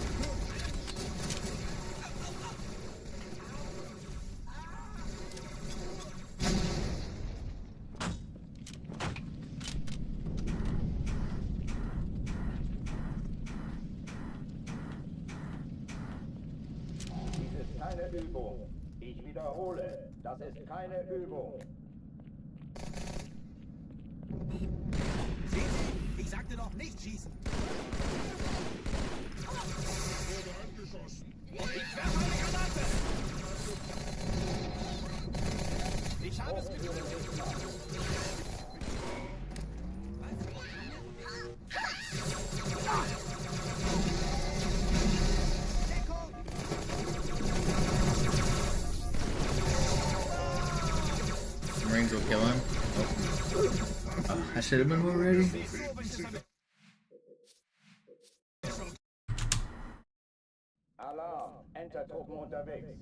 Dies ist keine Übung. Ich wiederhole, das ist keine Übung. Ich sagte doch nicht schießen. Wurde angeschossen. Und ich werfe eine Granate. Ich habe es gefunden. Marines will kill him. Oh, I should have been more ready. Alarm, Entertruppen unterwegs.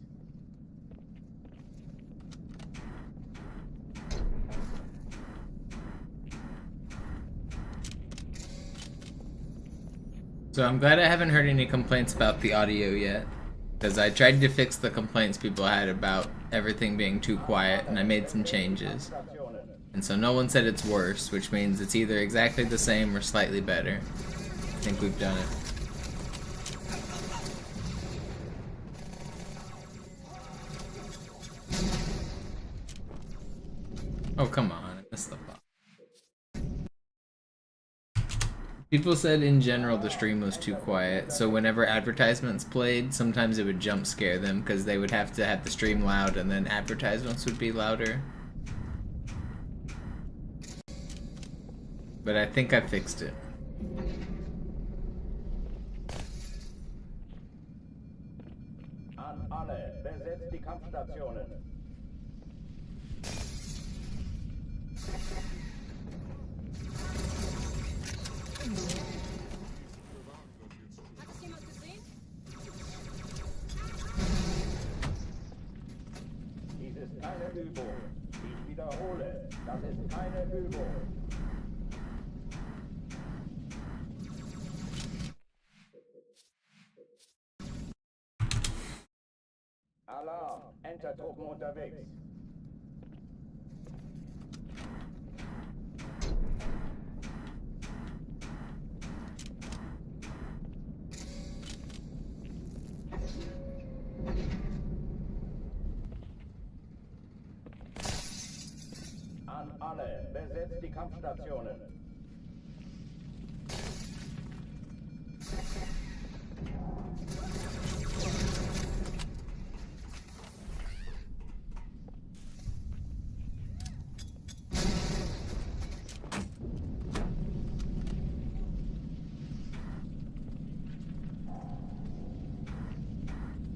So I'm glad I haven't heard any complaints about the audio yet. Because I tried to fix the complaints people had about everything being too quiet, and I made some changes. And so no one said it's worse, which means it's either exactly the same or slightly better. I think we've done it. Oh, come on. I missed the bot. People said in general the stream was too quiet, so whenever advertisements played, sometimes it would jump scare them because they would have to have the stream loud and then advertisements would be louder. But I think I fixed it. An alle, besetzt die Kampfstationen. Dies ist keine Übung. Ich wiederhole, das ist keine Übung. Alarm, Entertruppen unterwegs. An alle, besetzt die Kampfstationen.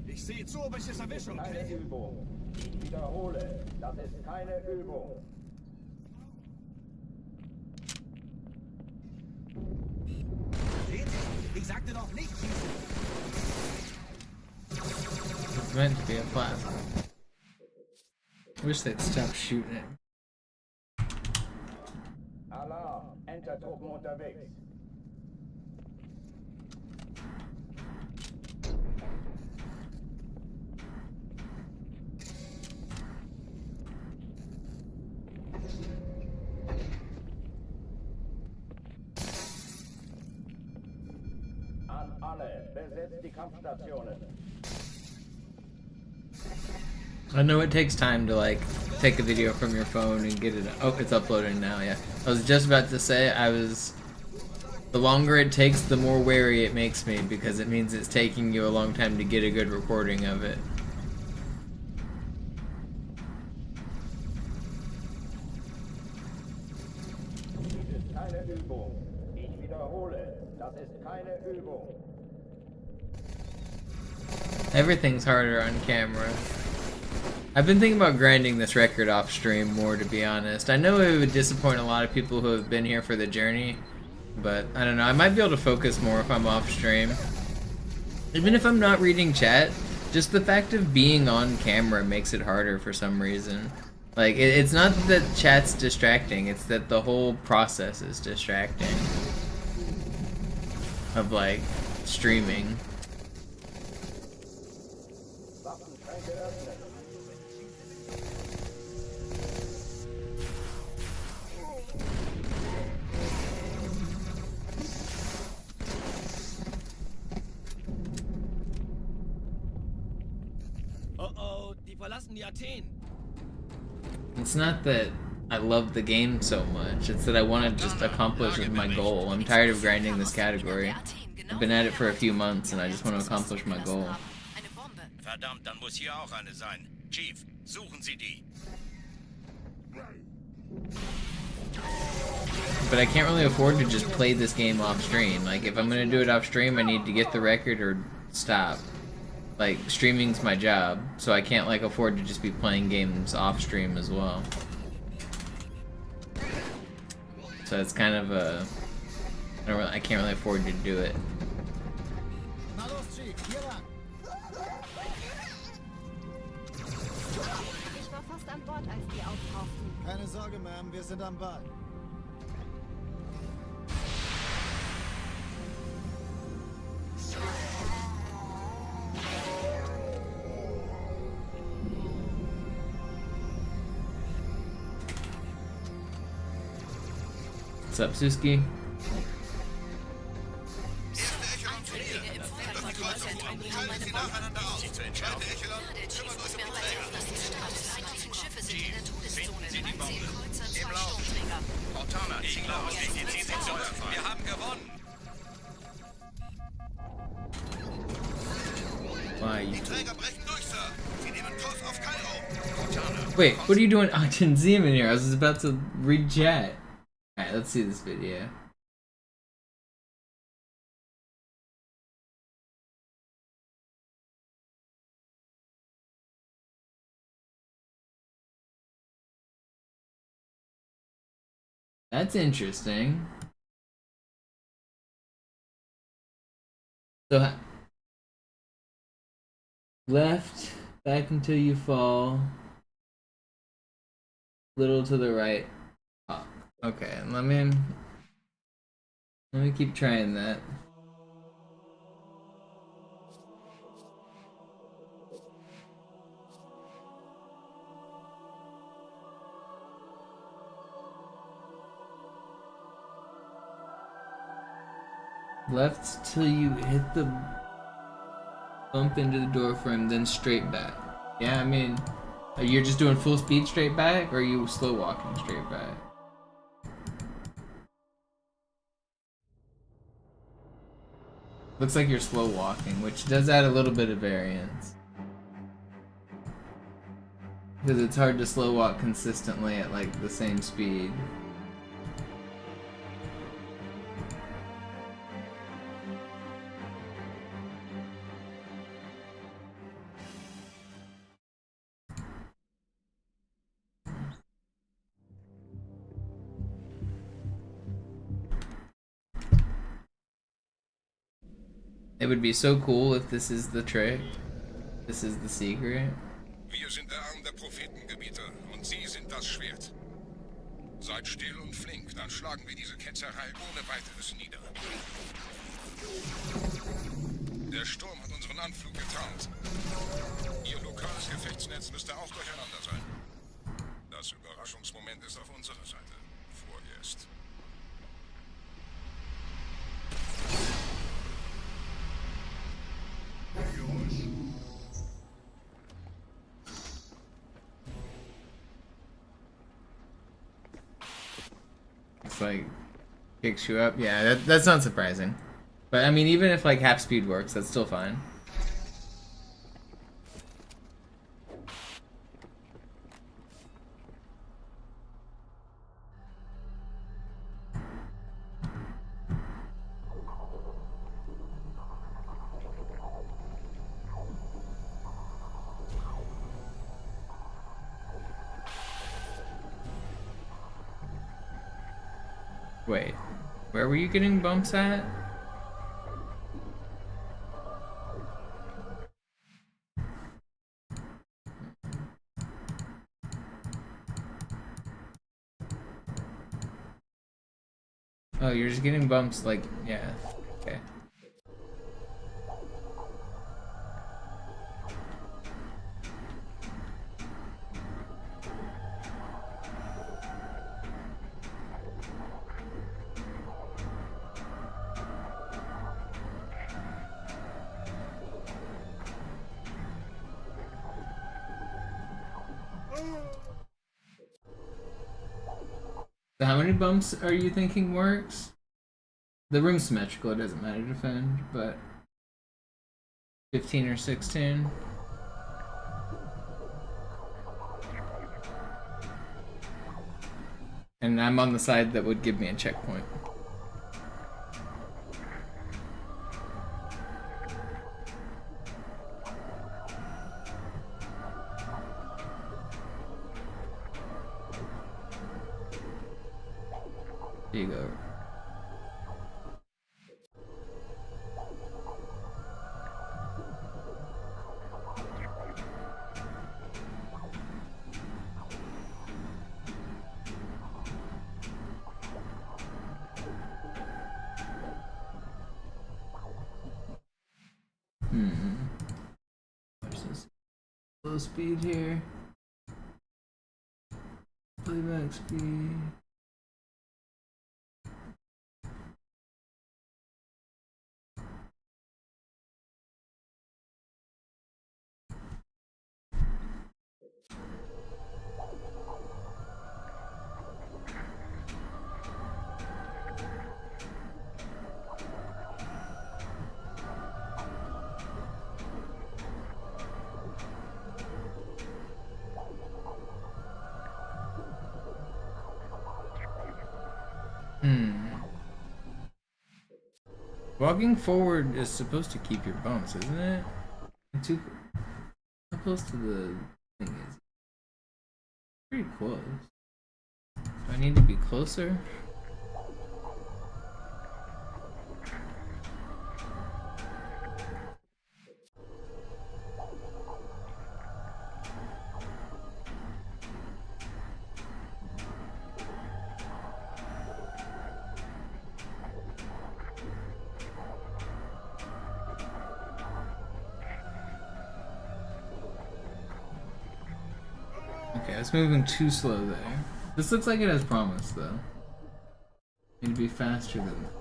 Ich sehe zu, ob ich es erwische, Keine okay? Übung. Ich wiederhole, das ist keine Übung. Seht ihr? Ich sagte doch nicht schießen. It's meant to be a plasma. Wish they'd stop shooting it. Alarm, Entertruppen unterwegs. Alle, besetzt die Kampfstationen. I know it takes time to like take a video from your phone and get it. Oh, it's uploading now. Yeah, I was just about to say the longer it takes, the more wary it makes me because it means it's taking you a long time to get a good recording of it. Dies ist keine Übung. Ich wiederhole, das ist keine Übung. Everything's harder on camera. I've been thinking about grinding this record off stream more, to be honest. I know it would disappoint a lot of people who have been here for the journey, but I don't know. I might be able to focus more if I'm off stream. Even if I'm not reading chat, just the fact of being on camera makes it harder for some reason. Like, it's not that chat's distracting, it's that the whole process is distracting. Of, like, streaming. Oh, die verlassen die Athen. It's not that I love the game so much, it's that I want to just accomplish my goal. I'm tired of grinding this category. I've been at it for a few months and I just want to accomplish my goal. Verdammt, dann muss hier auch eine sein. Chief, suchen Sie die. But I can't really afford to just play this game off stream. Like, if I'm gonna do it off stream, I need to get the record or stop. Like, streaming's my job, so I can't, like, afford to just be playing games off stream as well. So it's kind of a... I can't really afford to do it. Ich war fast an Bord, als die auftauchten. Keine Sorge, Ma'am, wir sind am Ball. What's up, Suski? Wir haben gewonnen. Why you? Die Träger brechen durch, Sir. Sie nehmen Kurs auf Kairo. Wait, what are you doing? Oh, I didn't see him in here. I was about to read chat. Alright, let's see this video. That's interesting. So, left, back until you fall, little to the right. Oh, okay, let me keep trying that. Left till you hit the bump into the door frame, then straight back. Yeah, I mean, you're just doing full speed straight back, or are you slow walking straight back? Looks like you're slow walking, which does add a little bit of variance. Because it's hard to slow walk consistently at like the same speed. It would be so cool if this is the trick. This is the secret. Wir sind der Arm der Prophetengebiete und Sie sind das Schwert. Seid still und flink, dann schlagen wir diese Ketzerei ohne weiteres nieder. Der Sturm hat unseren Anflug getarnt. Ihr lokales Gefechtsnetz müsste auch durcheinander sein. Das Überraschungsmoment ist auf unserer Seite. Vorerst. just like kicks you up. Yeah, that's not surprising. But I mean, even if like half speed works, that's still fine. Wait, where were you getting bumps at? Oh, you're just getting bumps like, yeah, okay. So how many bumps are you thinking works? The room's symmetrical, it doesn't matter to defend, but 15 or 16? And I'm on the side that would give me a checkpoint. Here you go. Watch this. Low speed here. Playback speed. Walking forward is supposed to keep your bumps, isn't it? How close to the thing is? Pretty close. Do I need to be closer? Okay, I was moving too slow there. This looks like it has promise, though. Need to be faster than that.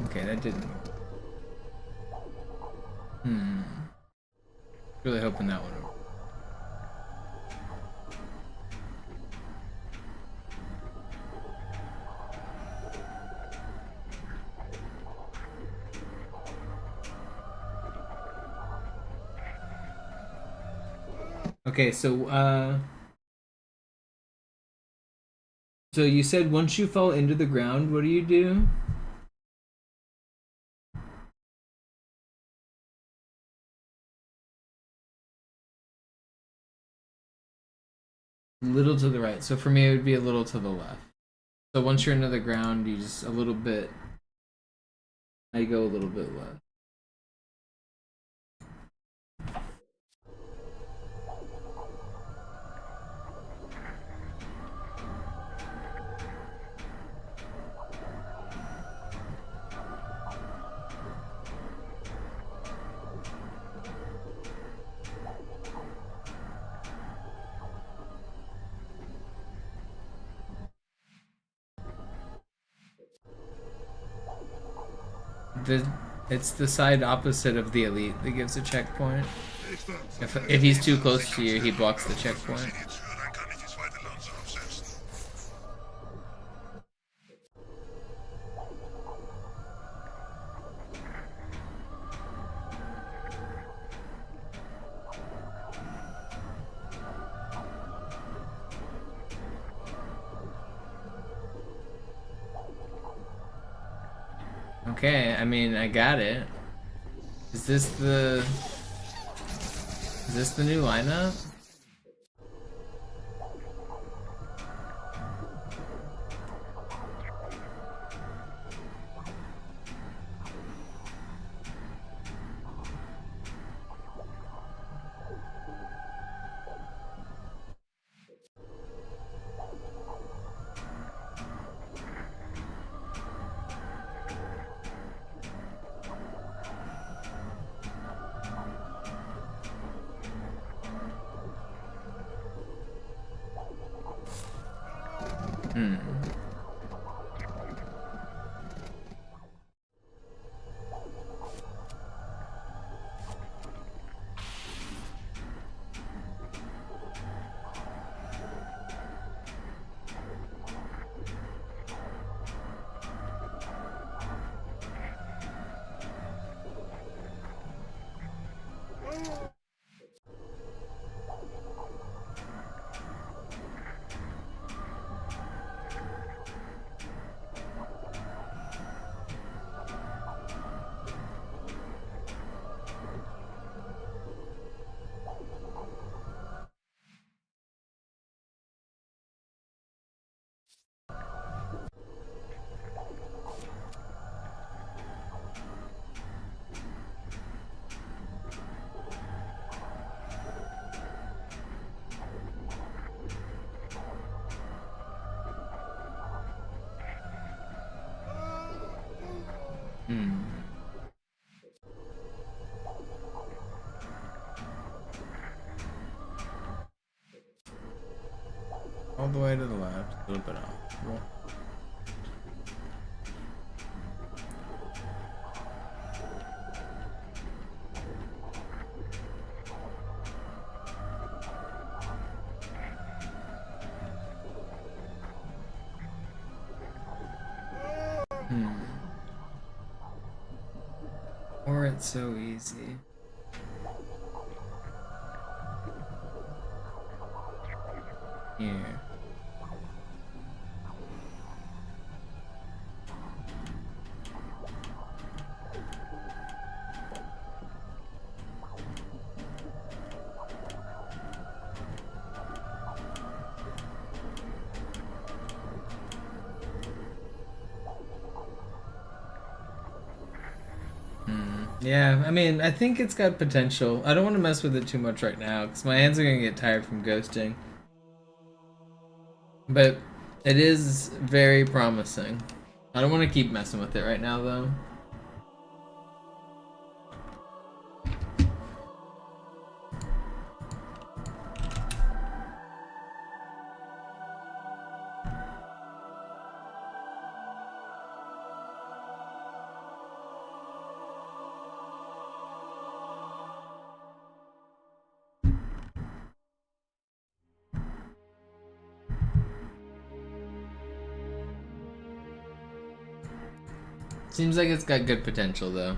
Okay, that didn't work. Really hoping that one over. Okay, so you said once you fall into the ground, what do you do? Little to the right. So for me, it would be a little to the left. So once you're into the ground, you just a little bit. I go a little bit left. It's the side opposite of the elite that gives a checkpoint. If he's too close to you, he blocks the checkpoint. Okay, I mean, I got it. Is this the new lineup? All the way to the left, a little bit off. Well, or it's so easy. Here. Yeah, I mean, I think it's got potential. I don't want to mess with it too much right now, because my hands are going to get tired from ghosting. But it is very promising. I don't want to keep messing with it right now, though. Seems like it's got good potential, though.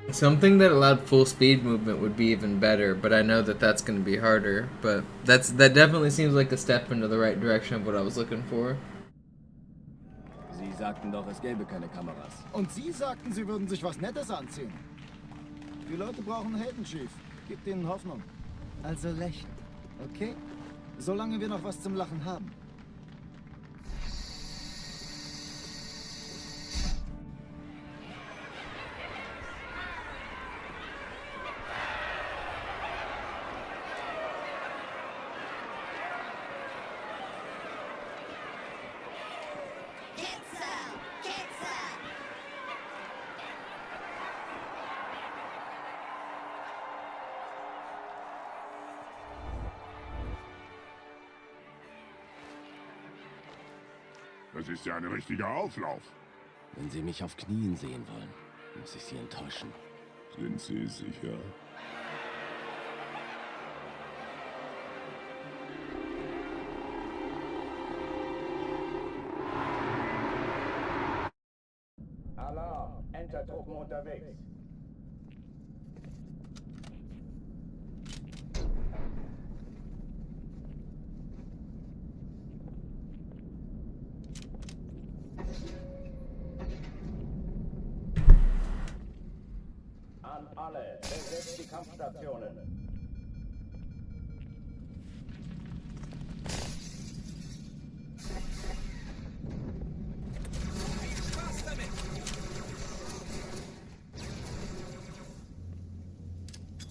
Something that allowed full speed movement would be even better, but I know that that's going to be harder. But that definitely seems like a step into the right direction of what I was looking for. Sie sagten doch, es gäbe keine Kameras. Und Sie sagten, Sie würden sich was Nettes anziehen. Die Leute brauchen Helden, Chief. Gib denen Hoffnung. Also lächeln, okay? Solange wir noch was zum Lachen haben. Das ist ja ein richtiger Auflauf. Wenn Sie mich auf Knien sehen wollen, muss ich Sie enttäuschen. Sind Sie sicher? Alarm! Entertruppen unterwegs. An alle, besetzt die Kampfstationen. Viel Spaß damit!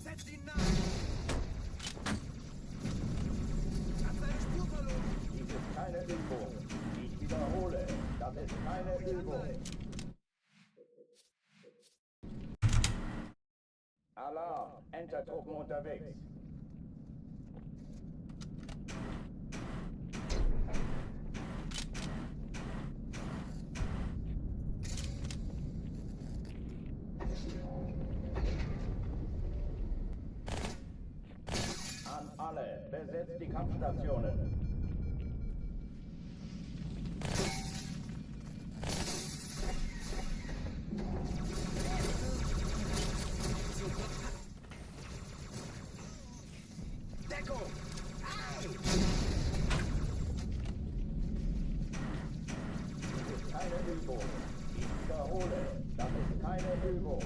Setzt ihn nach! Hat seine Spur verloren! Dies ist keine Übung. Ich wiederhole, das ist keine Übung. Alarm! Entertruppen unterwegs. An alle, besetzt die Kampfstationen. Deckung! Das ist keine Übung. Ich wiederhole, das ist keine Übung.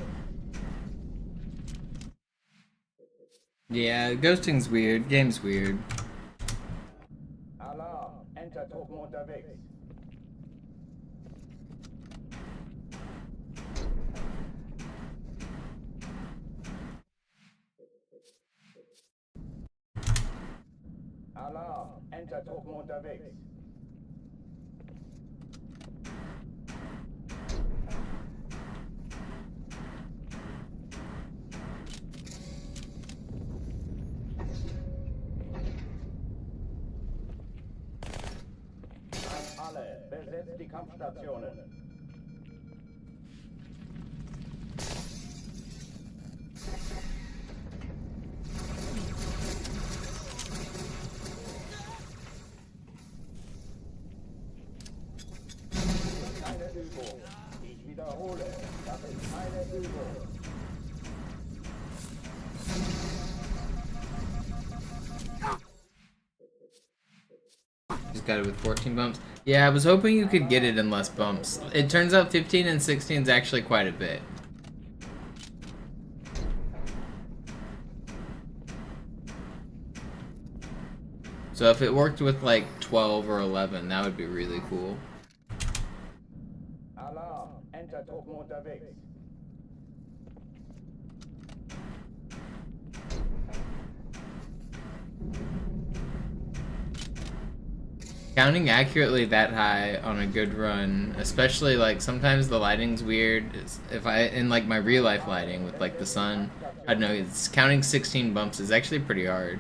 Yeah, ghosting's weird. Game's weird. Alarm! Entertruppen unterwegs. Alarm! Entertruppen unterwegs. An alle, besetzt die Kampfstationen. Keine Übung. Ich wiederhole, das ist keine Übung. Just got it with 14 bumps. Yeah, I was hoping you could get it in less bumps. It turns out 15 and 16 is actually quite a bit. So if it worked with like 12 or 11, that would be really cool. Alarm! Entertruppen unterwegs. Counting accurately that high on a good run, especially like sometimes the lighting's weird. If I in like my real life lighting with like the sun, I don't know. It's counting 16 bumps is actually pretty hard.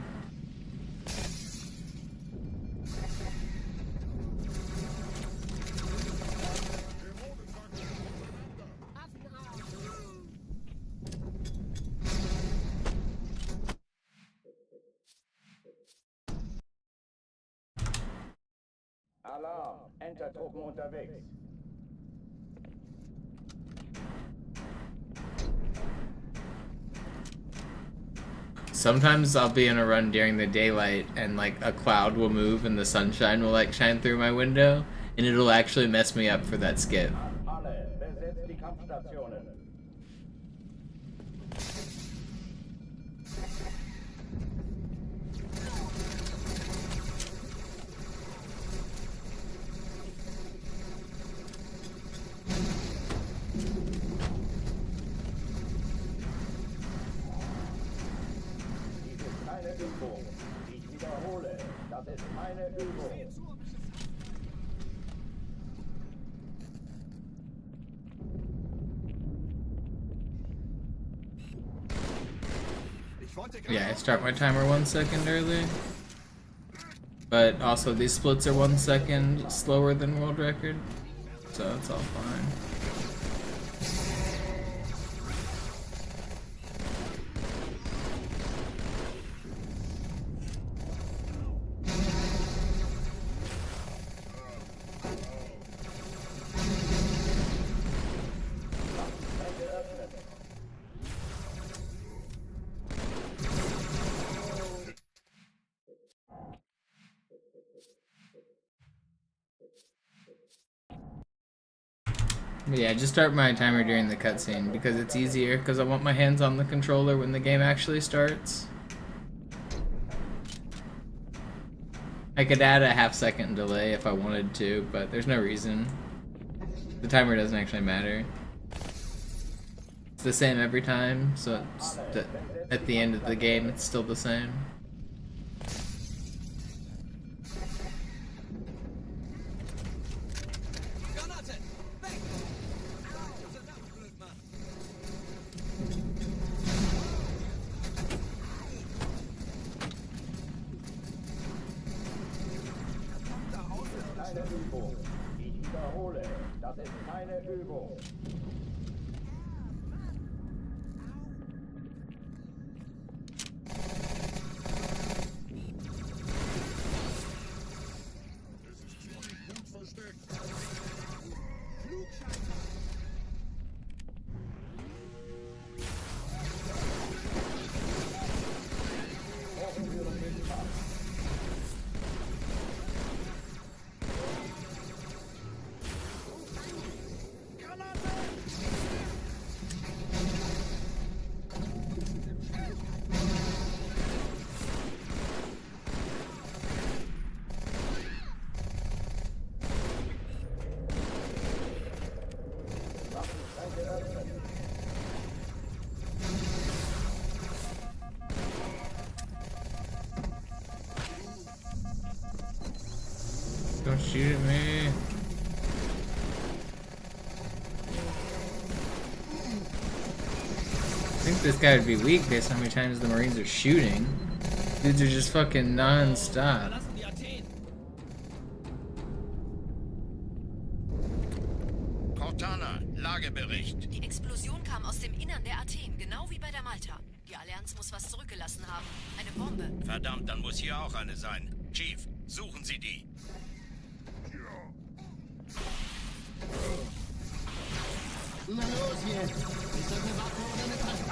Alarm! Entertruppen unterwegs. Sometimes I'll be in a run during the daylight and like a cloud will move and the sunshine will like shine through my window and it'll actually mess me up for that skip. An alle, besetzt die Kampfstationen. Dies ist keine Übung. Ich wiederhole, das ist keine Übung. Yeah, I start my timer 1 second early. But also these splits are 1 second slower than world record, so it's all fine. But yeah, just start my timer during the cutscene because it's easier, because I want my hands on the controller when the game actually starts. I could add a half-second delay if I wanted to, but there's no reason. The timer doesn't actually matter. It's the same every time, so it's at the end of the game it's still the same. Keine Übung. Ich wiederhole, das ist keine Übung. Don't shoot at me. I think this guy would be weak based on how many times the Marines are shooting. Dudes are just fucking non-stop. Cortana, Lagebericht. Die Explosion kam aus dem Innern der Athen, genau wie bei der Malta. Die Allianz muss was zurückgelassen haben. Eine Bombe. Verdammt, dann muss hier auch eine sein. Chief, suchen Sie die. Na los jetzt! Ist das eine Waffe oder eine Tasche?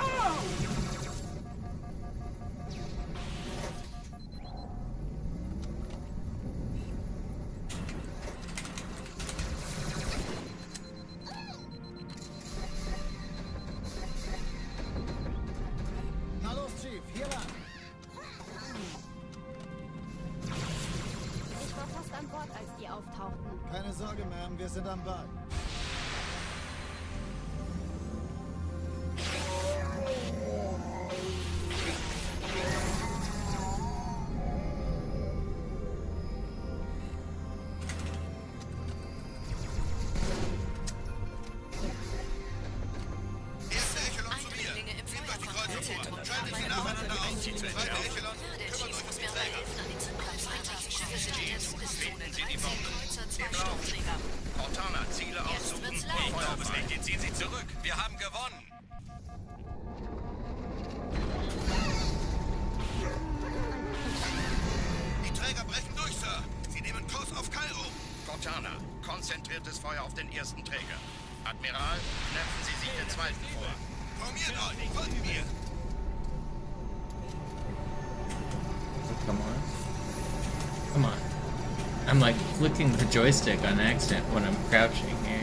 Na los, Chief, hier lang! Ich war fast an Bord, als die auftauchten. Keine Sorge, Ma'am, wir sind am Ball. Cortana, Ziele aussuchen. Feuer befehlt, ziehen Sie zurück. Wir haben gewonnen. Die Träger brechen durch, Sir. Sie nehmen Kurs auf Kairo. Cortana, konzentriertes Feuer auf den ersten Träger. Admiral, knöpfen Sie sich den zweiten vor. Formiert euch, folgt mir. Come on. Come on. I'm like flicking the joystick on accident when I'm crouching here.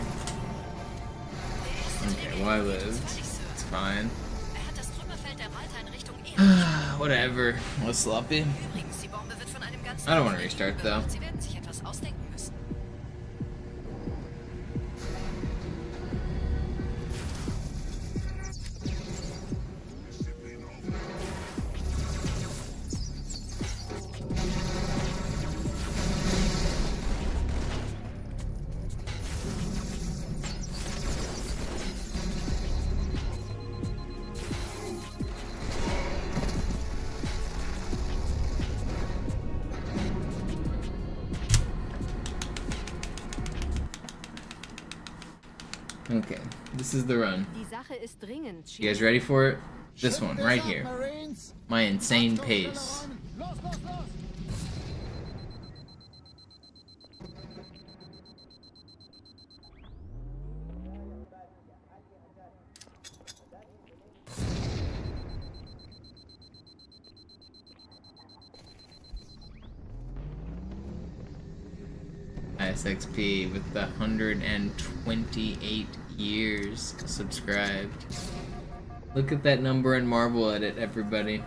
Okay, well I lived. It's fine. Whatever. Was sloppy. I don't want to restart though. Okay, this is the run. Die Sache ist dringend, You guys ready for it? This one, right here. My insane pace. ISXP with the 128 years subscribed. Look at that number and marvel at it, everybody.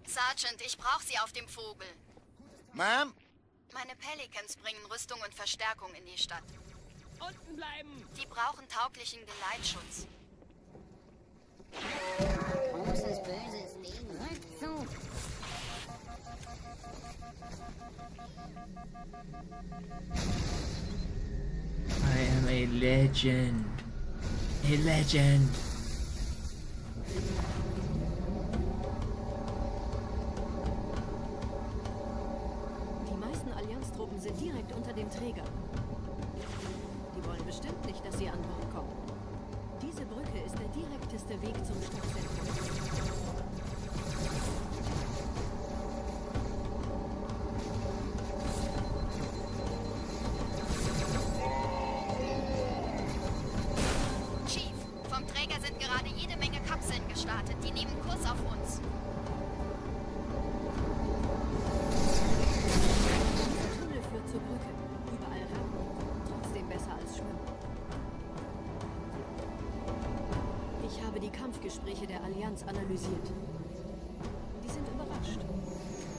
Sergeant, ich brauche Sie auf dem Vogel. Ma'am? Meine Pelicans bringen Rüstung und Verstärkung in die Stadt. Unten bleiben! Die brauchen tauglichen Geleitschutz. Großes böses Ding, rückt zu! I am a legend. A legend. Die meisten Allianztruppen sind direkt unter dem Träger. Die wollen bestimmt nicht, dass sie an Bord kommen. Diese Brücke ist der direkteste Weg zum Stadtzentrum. Chief, vom Träger sind gerade jede Menge Kapseln gestartet. Die nehmen Kurs auf uns. Dieser Tunnel führt zur Brücke. Überall Rampen. Trotzdem besser als Schwimmen. Ich habe die Kampfgespräche der Allianz analysiert. Die sind überrascht.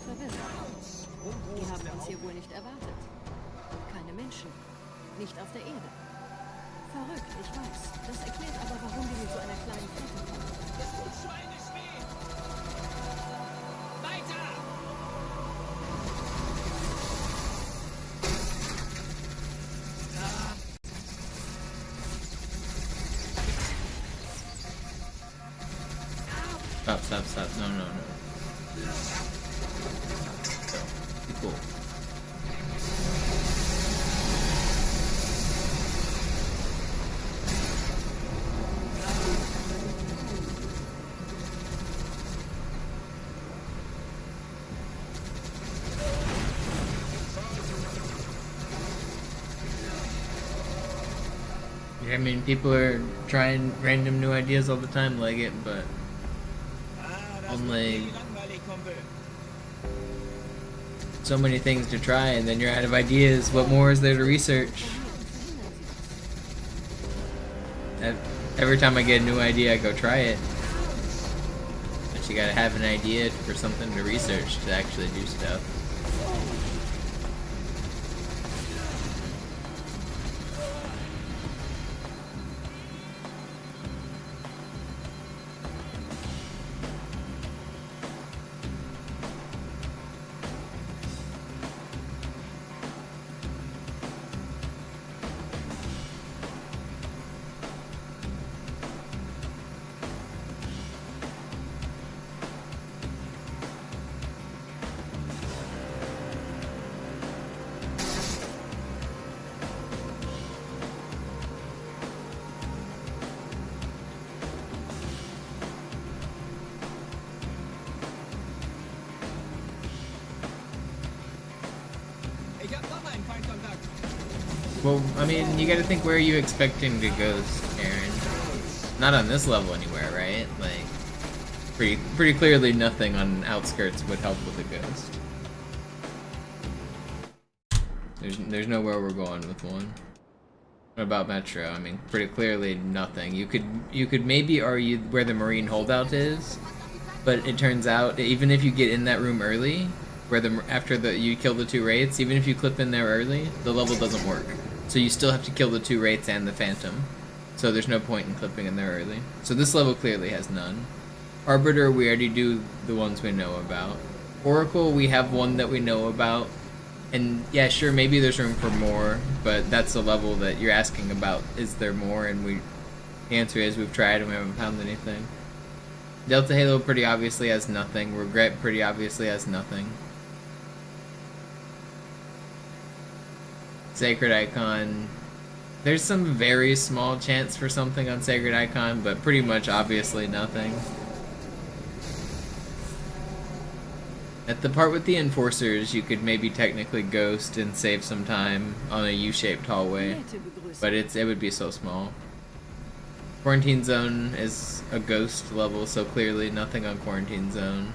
Verwirrt. Die haben uns hier wohl nicht erwartet. Keine Menschen. Nicht auf der Erde. Verrückt, ich weiß. Das erklärt aber, warum wir mit so einer kleinen Flotte kommen. Es tut schweineweh! Weiter! Stop, stop, stop. No, no, no. Be cool. Yeah, I mean, people are trying random new ideas all the time, like it, but only so many things to try, and then you're out of ideas. What more is there to research? Every time I get a new idea, I go try it. But you gotta have an idea for something to research to actually do stuff. Well, I mean, you gotta think, where are you expecting to ghost, Aaron? Not on this level anywhere, right? Like, pretty clearly nothing on outskirts would help with a ghost. There's nowhere we're going with one. What about Metro? I mean, pretty clearly nothing. You could maybe argue where the Marine holdout is, but it turns out, even if you get in that room early, after you kill the 2 wraiths, even if you clip in there early, the level doesn't work. So you still have to kill the 2 wraiths and the Phantom. So there's no point in clipping in there early. So this level clearly has none. Arbiter, we already do the ones we know about. Oracle, we have one that we know about. And yeah, sure, maybe there's room for more, but that's the level that you're asking about. Is there more? And the answer is we've tried and we haven't found anything. Delta Halo pretty obviously has nothing. Regret pretty obviously has nothing. Sacred Icon, there's some very small chance for something on Sacred Icon, but pretty much obviously nothing. At the part with the Enforcers, you could maybe technically ghost and save some time on a U-shaped hallway, but it would be so small. Quarantine Zone is a ghost level, so clearly nothing on Quarantine Zone.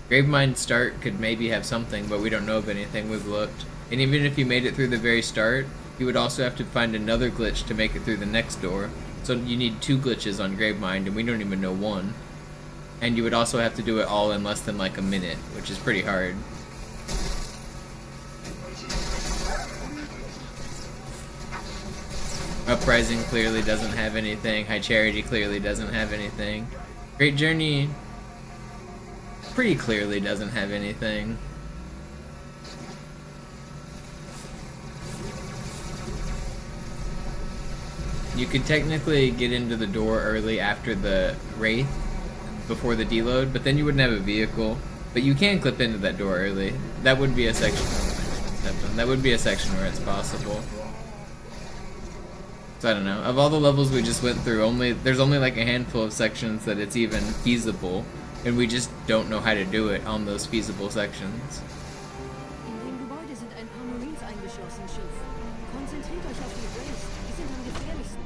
Gravemind Start could maybe have something, but we don't know of anything. We've looked. And even if you made it through the very start, you would also have to find another glitch to make it through the next door. So you need 2 glitches on Gravemind, and we don't even know 1. And you would also have to do it all in less than like a minute, which is pretty hard. Uprising clearly doesn't have anything. High Charity clearly doesn't have anything. Great Journey pretty clearly doesn't have anything. You could technically get into the door early after the Wraith, before the deload, but then you wouldn't have a vehicle. But you can clip into that door early. That would be a section. That would be a section where it's possible. So I don't know. Of all the levels we just went through, there's only like a handful of sections that it's even feasible, and we just don't know how to do it on those feasible sections. In dem Gebäude sind ein paar Marines eingeschlossen, Chief. Konzentriert euch auf die Wraiths. Die sind am gefährlichsten.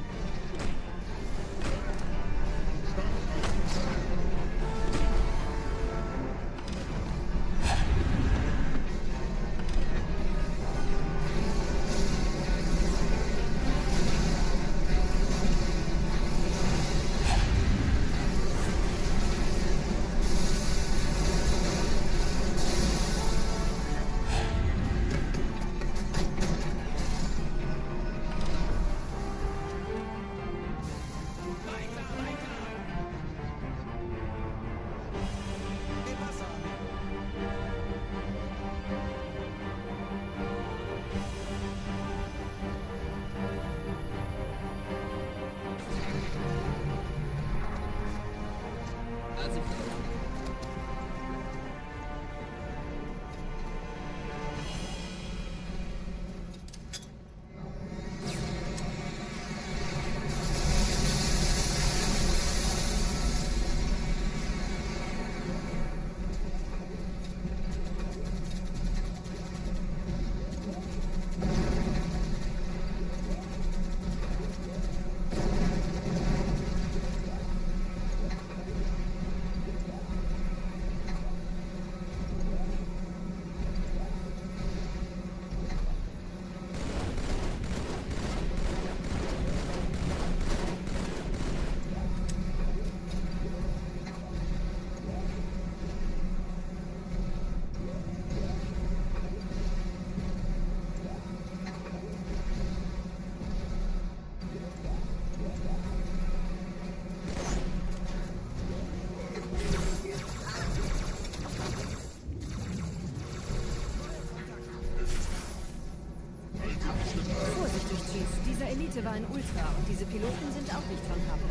Dieser Elite war ein Ultra und diese Piloten sind auch nicht von Pappe.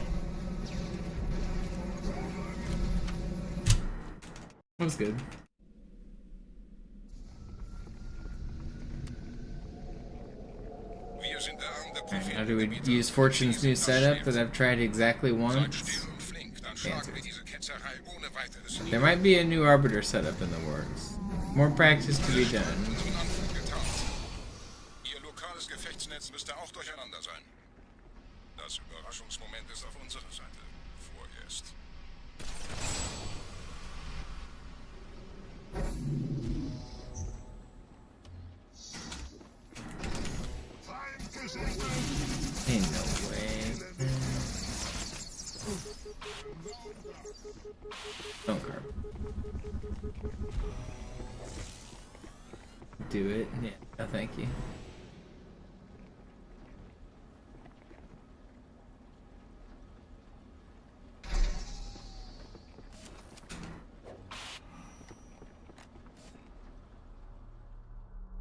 That was good. Alright, now do we use Fortune's new setup that I've tried exactly once? There might be a new Arbiter setup in the works. More practice to be done. Ihr lokales Gefechtsnetz müsste auch durcheinander sein. Das Überraschungsmoment ist auf unserer Seite. Vorerst. Ain't no way. Don't carve. Do it? Yeah. No, thank you.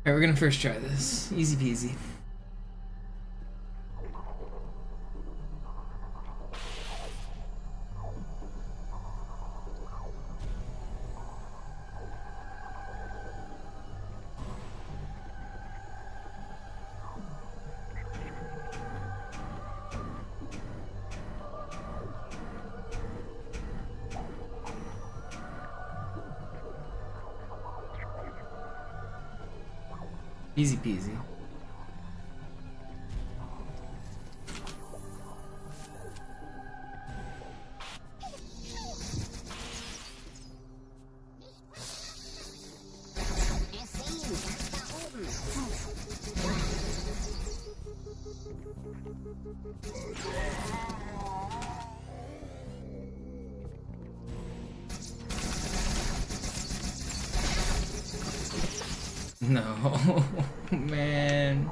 Alright, we're gonna first try this. Easy peasy. Easy peasy. No, man.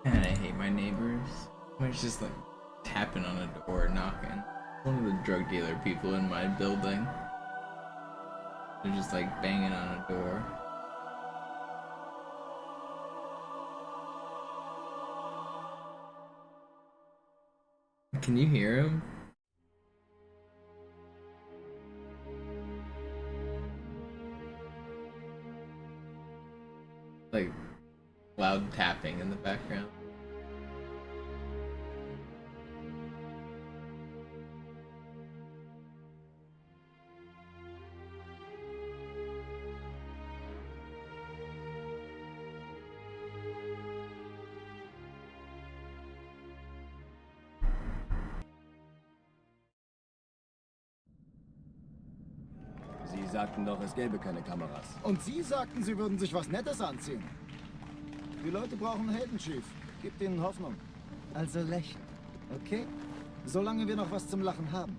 And I hate my neighbors. It's just like tapping on a door, knocking. One of the drug dealer people in my building. They're just like banging on a door. Can you hear him? Like loud tapping in the background. Sie sagten doch, es gäbe keine Kameras. Und Sie sagten, Sie würden sich was Nettes anziehen. Die Leute brauchen einen Helden, Chief. Gebt ihnen Hoffnung. Also lächeln, okay? Solange wir noch was zum Lachen haben.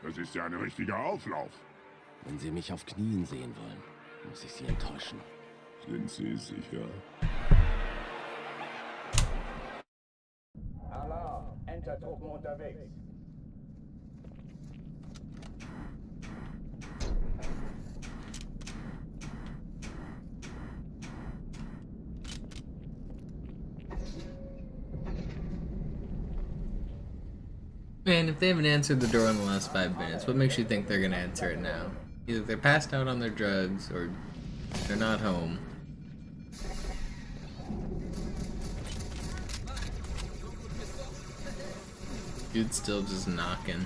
Das ist ja ein richtiger Auflauf. Wenn Sie mich auf Knien sehen wollen, muss ich Sie enttäuschen. Sind Sie sicher? Alarm! Entertruppen unterwegs. Man, if they haven't answered the door in the last 5 minutes, what makes you think they're gonna answer it now? Either they're passed out on their drugs, or they're not home. Dude's still just knocking.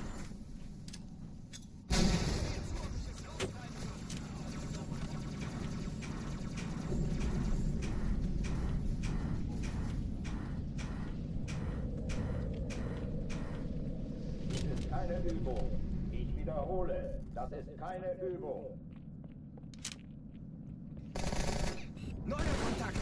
Keine Übung. Ich wiederhole, das ist keine Übung. Neuer Kontakt!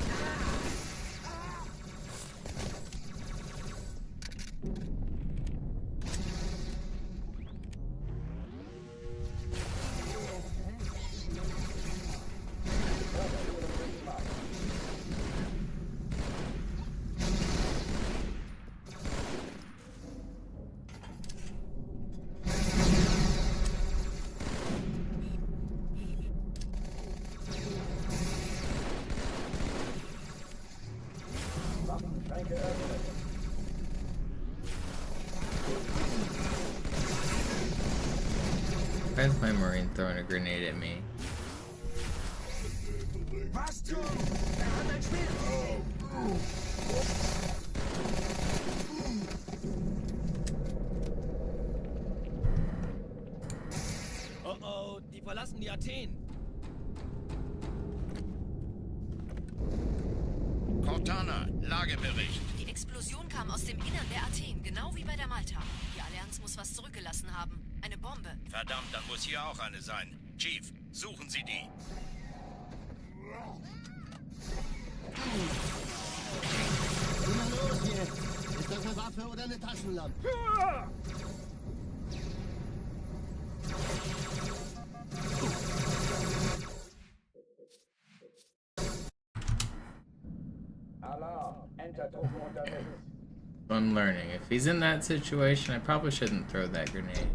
Why is my Marine throwing a grenade at me? Was tun? Hat ein Schwert! verlassen die Athen. Cortana, Lagebericht. Die Explosion kam aus dem Innern der Athen, genau wie bei der Malta. Die Allianz muss was zurückgelassen haben. Eine Bombe. Verdammt, dann muss hier auch eine sein. Chief, suchen Sie die. Na los jetzt! Ist das eine Waffe oder eine Taschenlampe? Alarm! Enter-Truppen unterwegs. I'm learning. If he's in that situation, I probably shouldn't throw that grenade.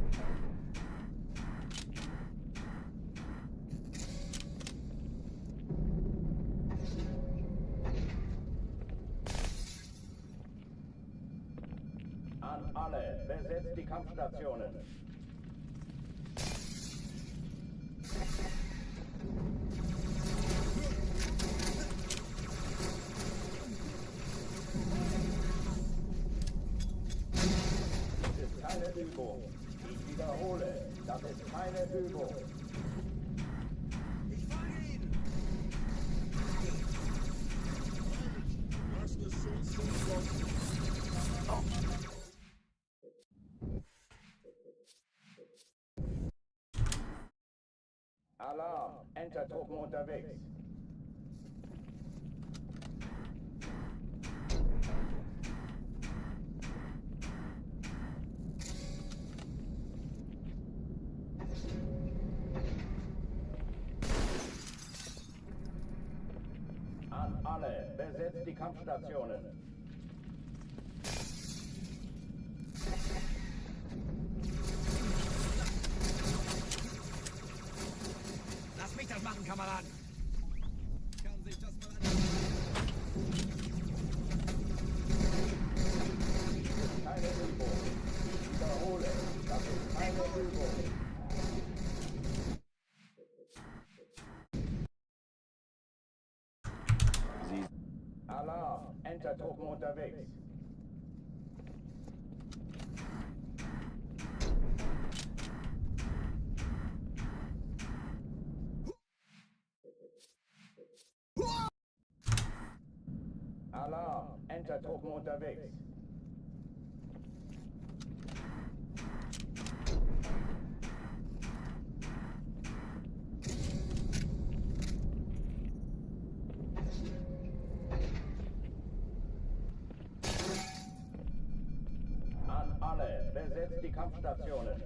An alle, besetzt die Kampfstationen. Das ist keine Übung. Ich wiederhole, das ist keine Übung. Ich fange ihn! Alarm! Enter-Truppen unterwegs. An alle, besetzt die Kampfstationen. Lass mich das machen, Kameraden. Kann sich das mal an. Keine Übung. Ich wiederhole, das ist keine Übung. Alarm! Enter-Truppen unterwegs. Alarm! Enter-Truppen unterwegs. An alle, besetzt die Kampfstationen.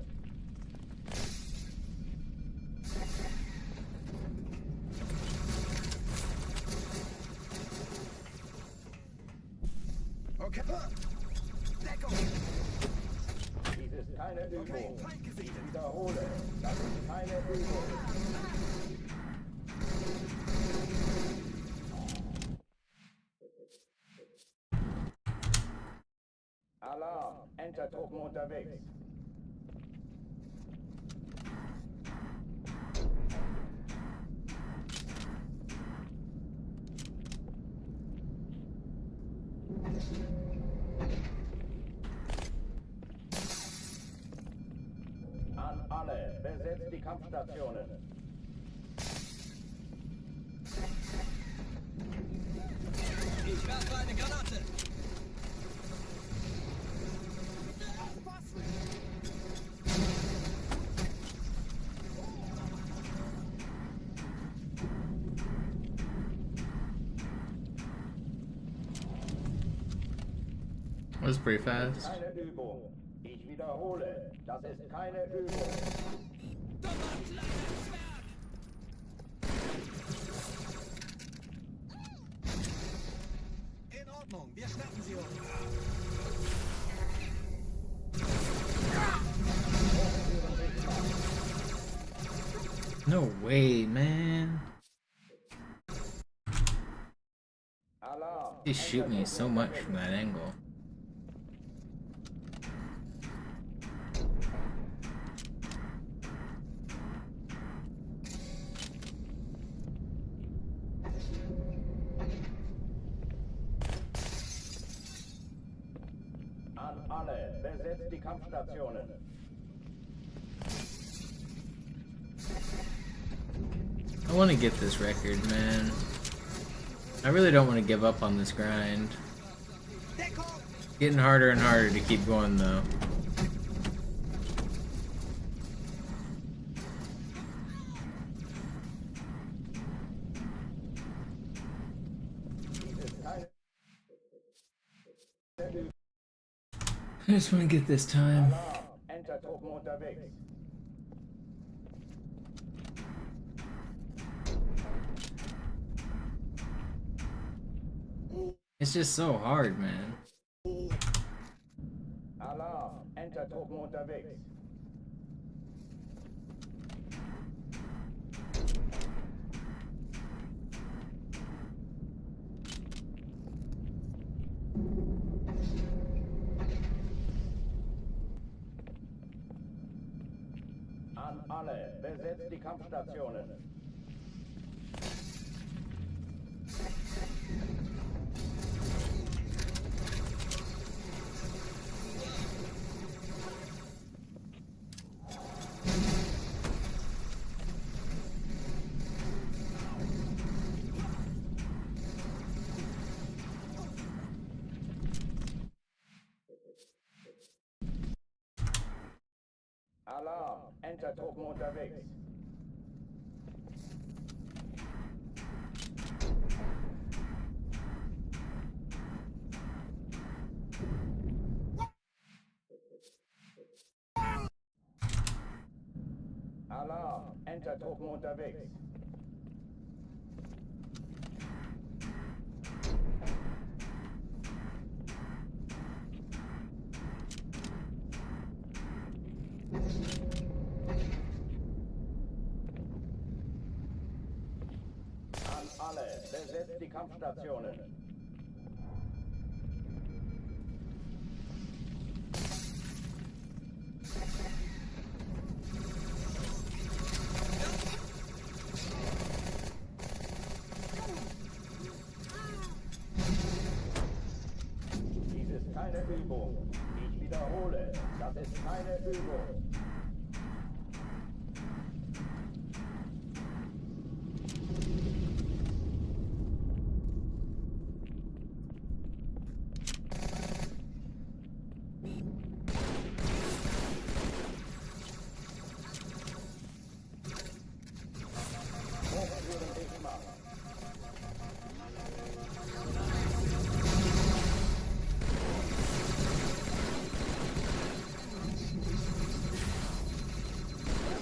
Okay. Deckung! Dies ist keine Übung. Okay, Feind Ich gesichtet. wiederhole, das ist keine Übung. Alarm! Enter-Truppen unterwegs. An alle, besetzt die Kampfstationen. Ich werfe eine Granate. That was pretty fast. Keine Übung. Ich wiederhole, das ist keine Übung. Dummer kleiner Zwerg! In Ordnung, wir schnappen sie uns. No way, man. Alarm! He shoot me so much from that angle. An alle, besetzt die Kampfstationen. I want to get this record, man. I really don't want to give up on this grind. Getting harder and harder to keep going, though. I just want to get this time. Enter-Truppen unterwegs. It's just so hard, man. Alarm, Enter-Truppen unterwegs. An alle, besetzt die Kampfstationen. Alarm, Enter-Truppen unterwegs. Alarm, Enter-Truppen unterwegs. An alle, besetzt die Kampfstationen. Dies ist keine Übung. Ich wiederhole, das ist keine Übung.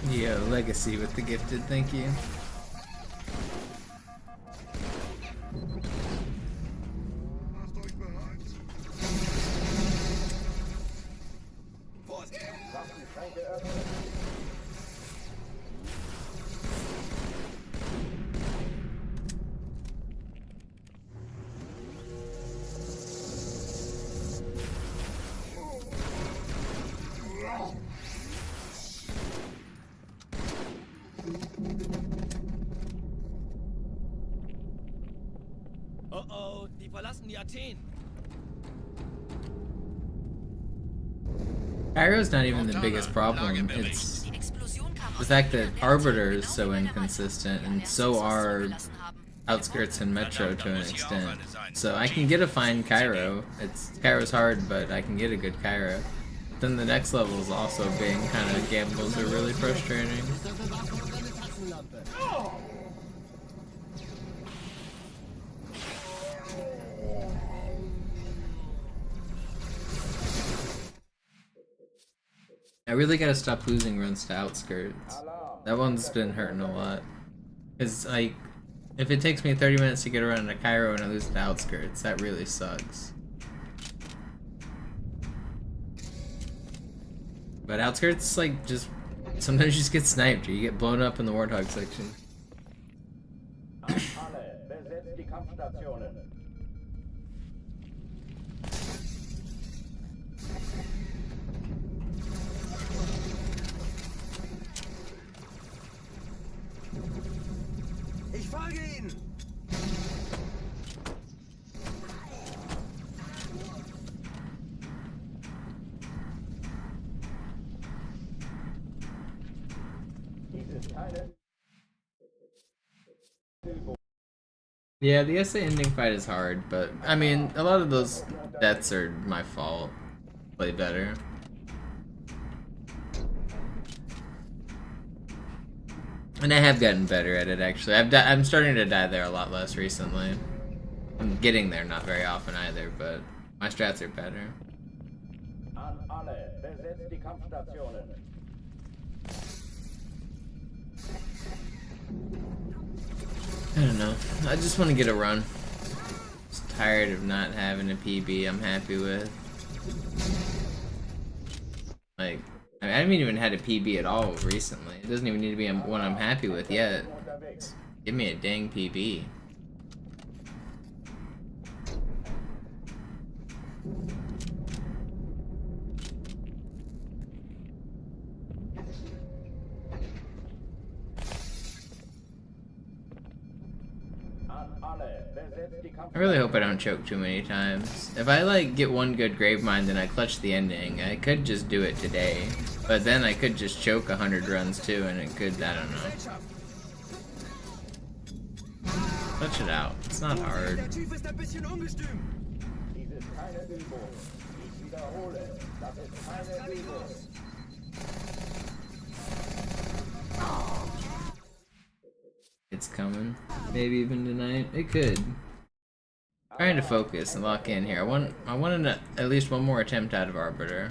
Yeah, legacy with the gifted, thank you. Oh oh, die verlassen die Athen. Cairo's not even the biggest problem. It's the fact that Arbiter is so inconsistent, and so are Outskirts and Metro to an extent. So I can get a fine Cairo. Cairo's hard, but I can get a good Cairo. Then the next levels also being kind of gambles are really frustrating. I really gotta stop losing runs to Outskirts. That one's been hurting a lot. Cause like, if it takes me 30 minutes to get around to Cairo and I lose to Outskirts, that really sucks. But Outskirts, like, just sometimes you just get sniped or you get blown up in the Warthog section. Ich folge Ihnen! Dies ist keine... Yeah, the essay ending fight is hard, but I mean, a lot of those deaths are my fault. Play better. And I have gotten better at it, actually. I'm starting to die there a lot less recently. I'm getting there not very often either, but my strats are better. An alle, besetzt die Kampfstationen. I don't know. I just want to get a run. Just tired of not having a PB I'm happy with. Like, I haven't even had a PB at all recently. It doesn't even need to be one I'm happy with yet. Just give me a dang PB. I really hope I don't choke too many times. If I like get one good grave mine, then I clutch the ending. I could just do it today, but then I could just choke 100 runs too, and it could, I don't know. Clutch it out. It's not hard. It's coming. Maybe even tonight. It could. Trying to focus and lock in here. I want at least one more attempt out of Arbiter.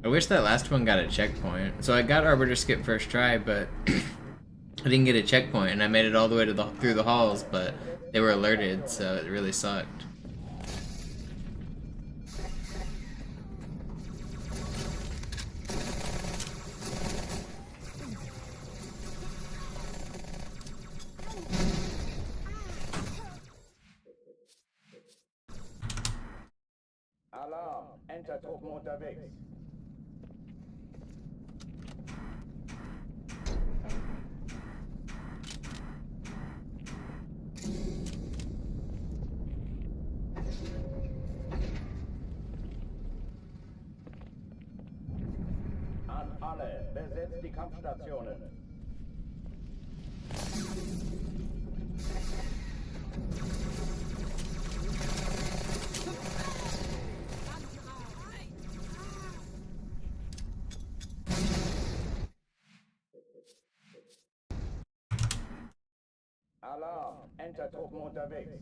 I wish that last one got a checkpoint. So I got Arbiter skip first try, but I didn't get a checkpoint, and I made it all the way to through the halls, but they were alerted, so it really sucked. Alarm, Entertruppen unterwegs. An alle, besetzt die Kampfstationen. Alarm, Entertruppen unterwegs.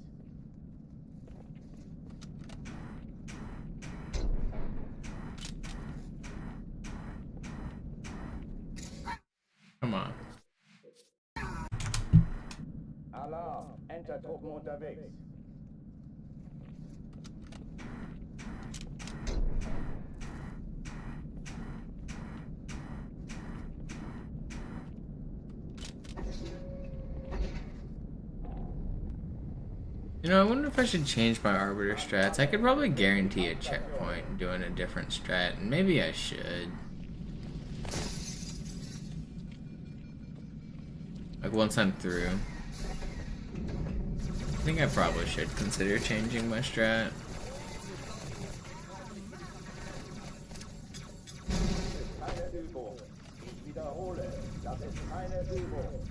Come on. Alarm, Entertruppen unterwegs. You know, I wonder if I should change my Arbiter strats. I could probably guarantee a checkpoint doing a different strat, and maybe I should. Like once I'm through. I think I probably should consider changing my strat. Keine Übung. Ich wiederhole, das ist keine Übung.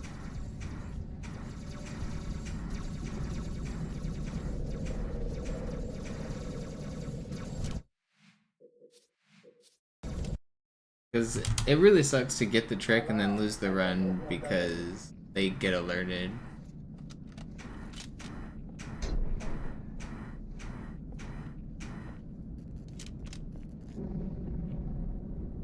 Because it really sucks to get the trick and then lose the run because they get alerted.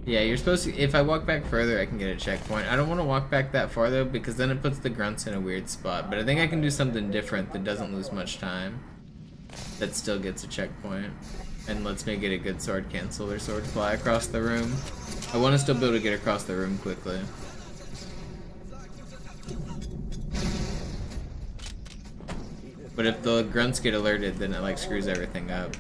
Yeah, you're supposed to, if I walk back further, I can get a checkpoint. I don't want to walk back that far though, because then it puts the grunts in a weird spot. But I think I can do something different that doesn't lose much time. That still gets a checkpoint. And lets me get a good sword cancel or sword fly across the room. I want to still be able to get across the room quickly. But if the grunts get alerted, then it like screws everything up.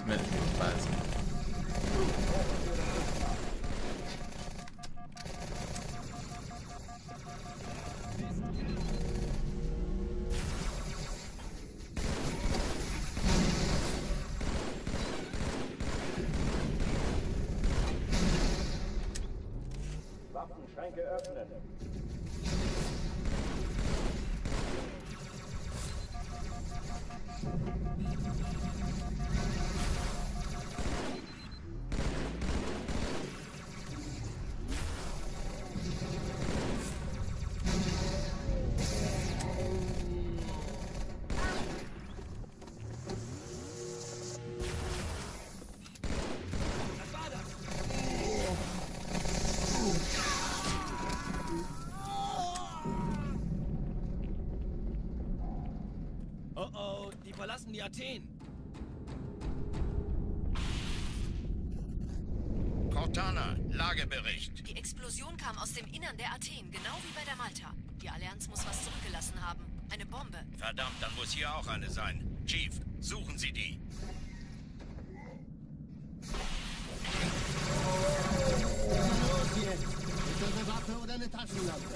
Meant to be plasma. Schränke öffnen. Oh oh, die verlassen die Athen. Cortana, Lagebericht. Die Explosion kam aus dem Innern der Athen, genau wie bei der Malta. Die Allianz muss was zurückgelassen haben. Eine Bombe. Verdammt, dann muss hier auch eine sein. Chief, suchen Sie die. Los jetzt! Ist das eine Waffe oder eine Taschenlampe?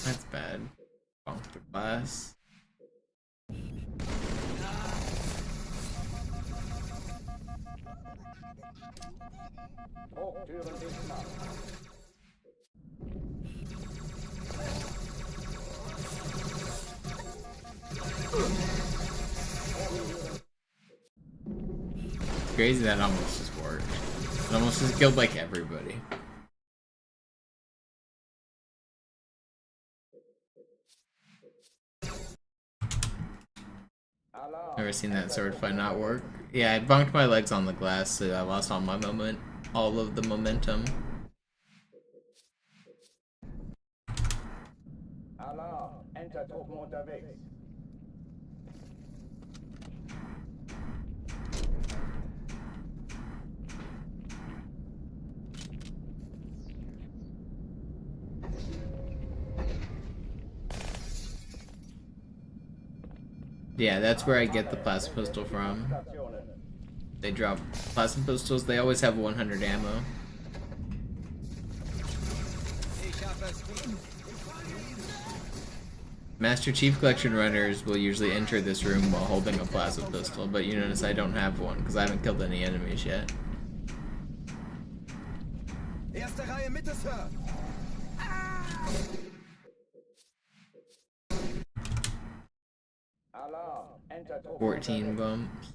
That's bad. Bonk the glass. Hochtüren dicht machen. Crazy that almost just worked. It almost just killed like everybody. Never seen that sword fight not work. Yeah, I bunked my legs on the glass, so I lost all my all of the momentum. Alarm! Entertruppen unterwegs. Yeah, that's where I get the plasma pistol from. They drop plasma pistols, they always have 100 ammo. Master Chief Collection runners will usually enter this room while holding a plasma pistol, but you notice I don't have one because I haven't killed any enemies yet. Erste Reihe Mitte, Sir. 14 bumps.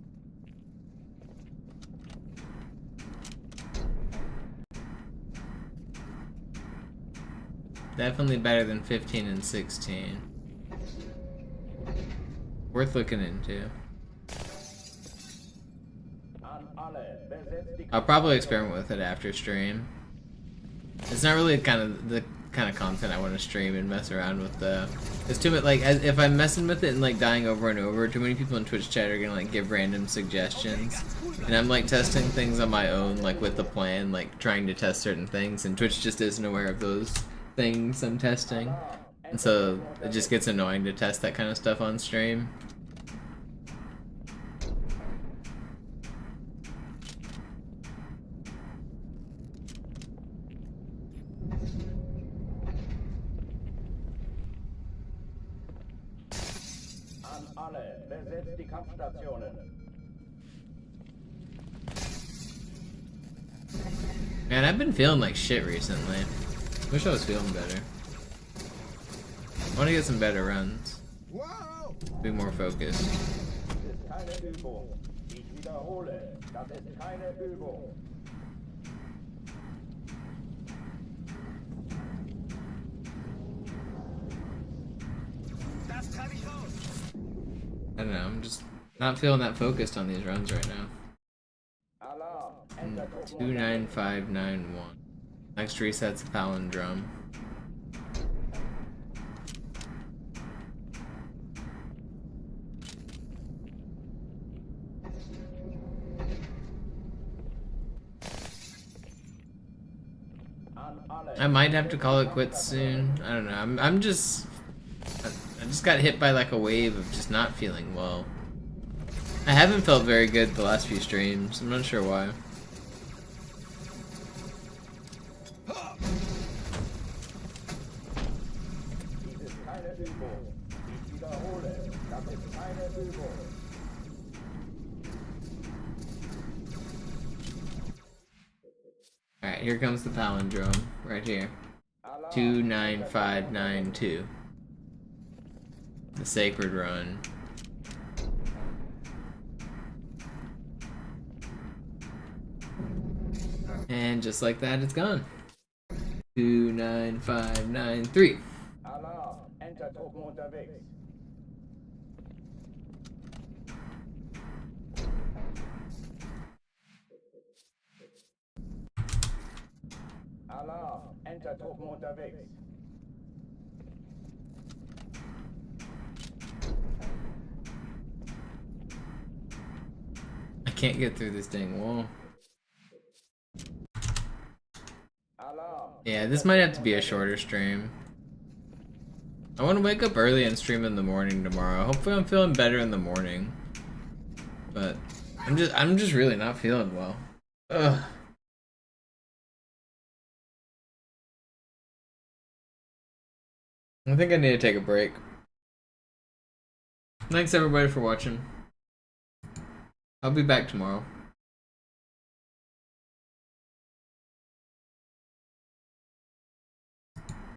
Definitely better than 15 and 16. Worth looking into. I'll probably experiment with it after stream. It's not really the kind of content I want to stream and mess around with though. It's too much, like, if I'm messing with it and like dying over and over, too many people in Twitch chat are gonna like give random suggestions. And I'm like testing things on my own, like with the plan, like trying to test certain things, and Twitch just isn't aware of those things I'm testing. And so it just gets annoying to test that kind of stuff on stream. Besetzt die Kampfstationen. Man, I've been feeling like shit recently. Wish I was feeling better. I want to get some better runs. Be more focused. Das ist keine Übung. Ich wiederhole, das ist keine Übung. Das treibe ich raus. I don't know, I'm just not feeling that focused on these runs right now. 29591. Next reset's a palindrome. I might have to call it quits soon. I don't know. I just got hit by like a wave of just not feeling well. I haven't felt very good the last few streams. I'm not sure why. Dies ist keine Übung. Ich wiederhole, das ist keine Übung. Alright, here comes the palindrome. Right here. 29592. The sacred run. And just like that, it's gone. 29593. Alarm, Entertruppen unterwegs. Alarm, Entertruppen unterwegs. I can't get through this dang wall. Yeah, this might have to be a shorter stream. I want to wake up early and stream in the morning tomorrow. Hopefully I'm feeling better in the morning. But I'm just really not feeling well. Ugh. I think I need to take a break. Thanks everybody for watching. I'll be back tomorrow.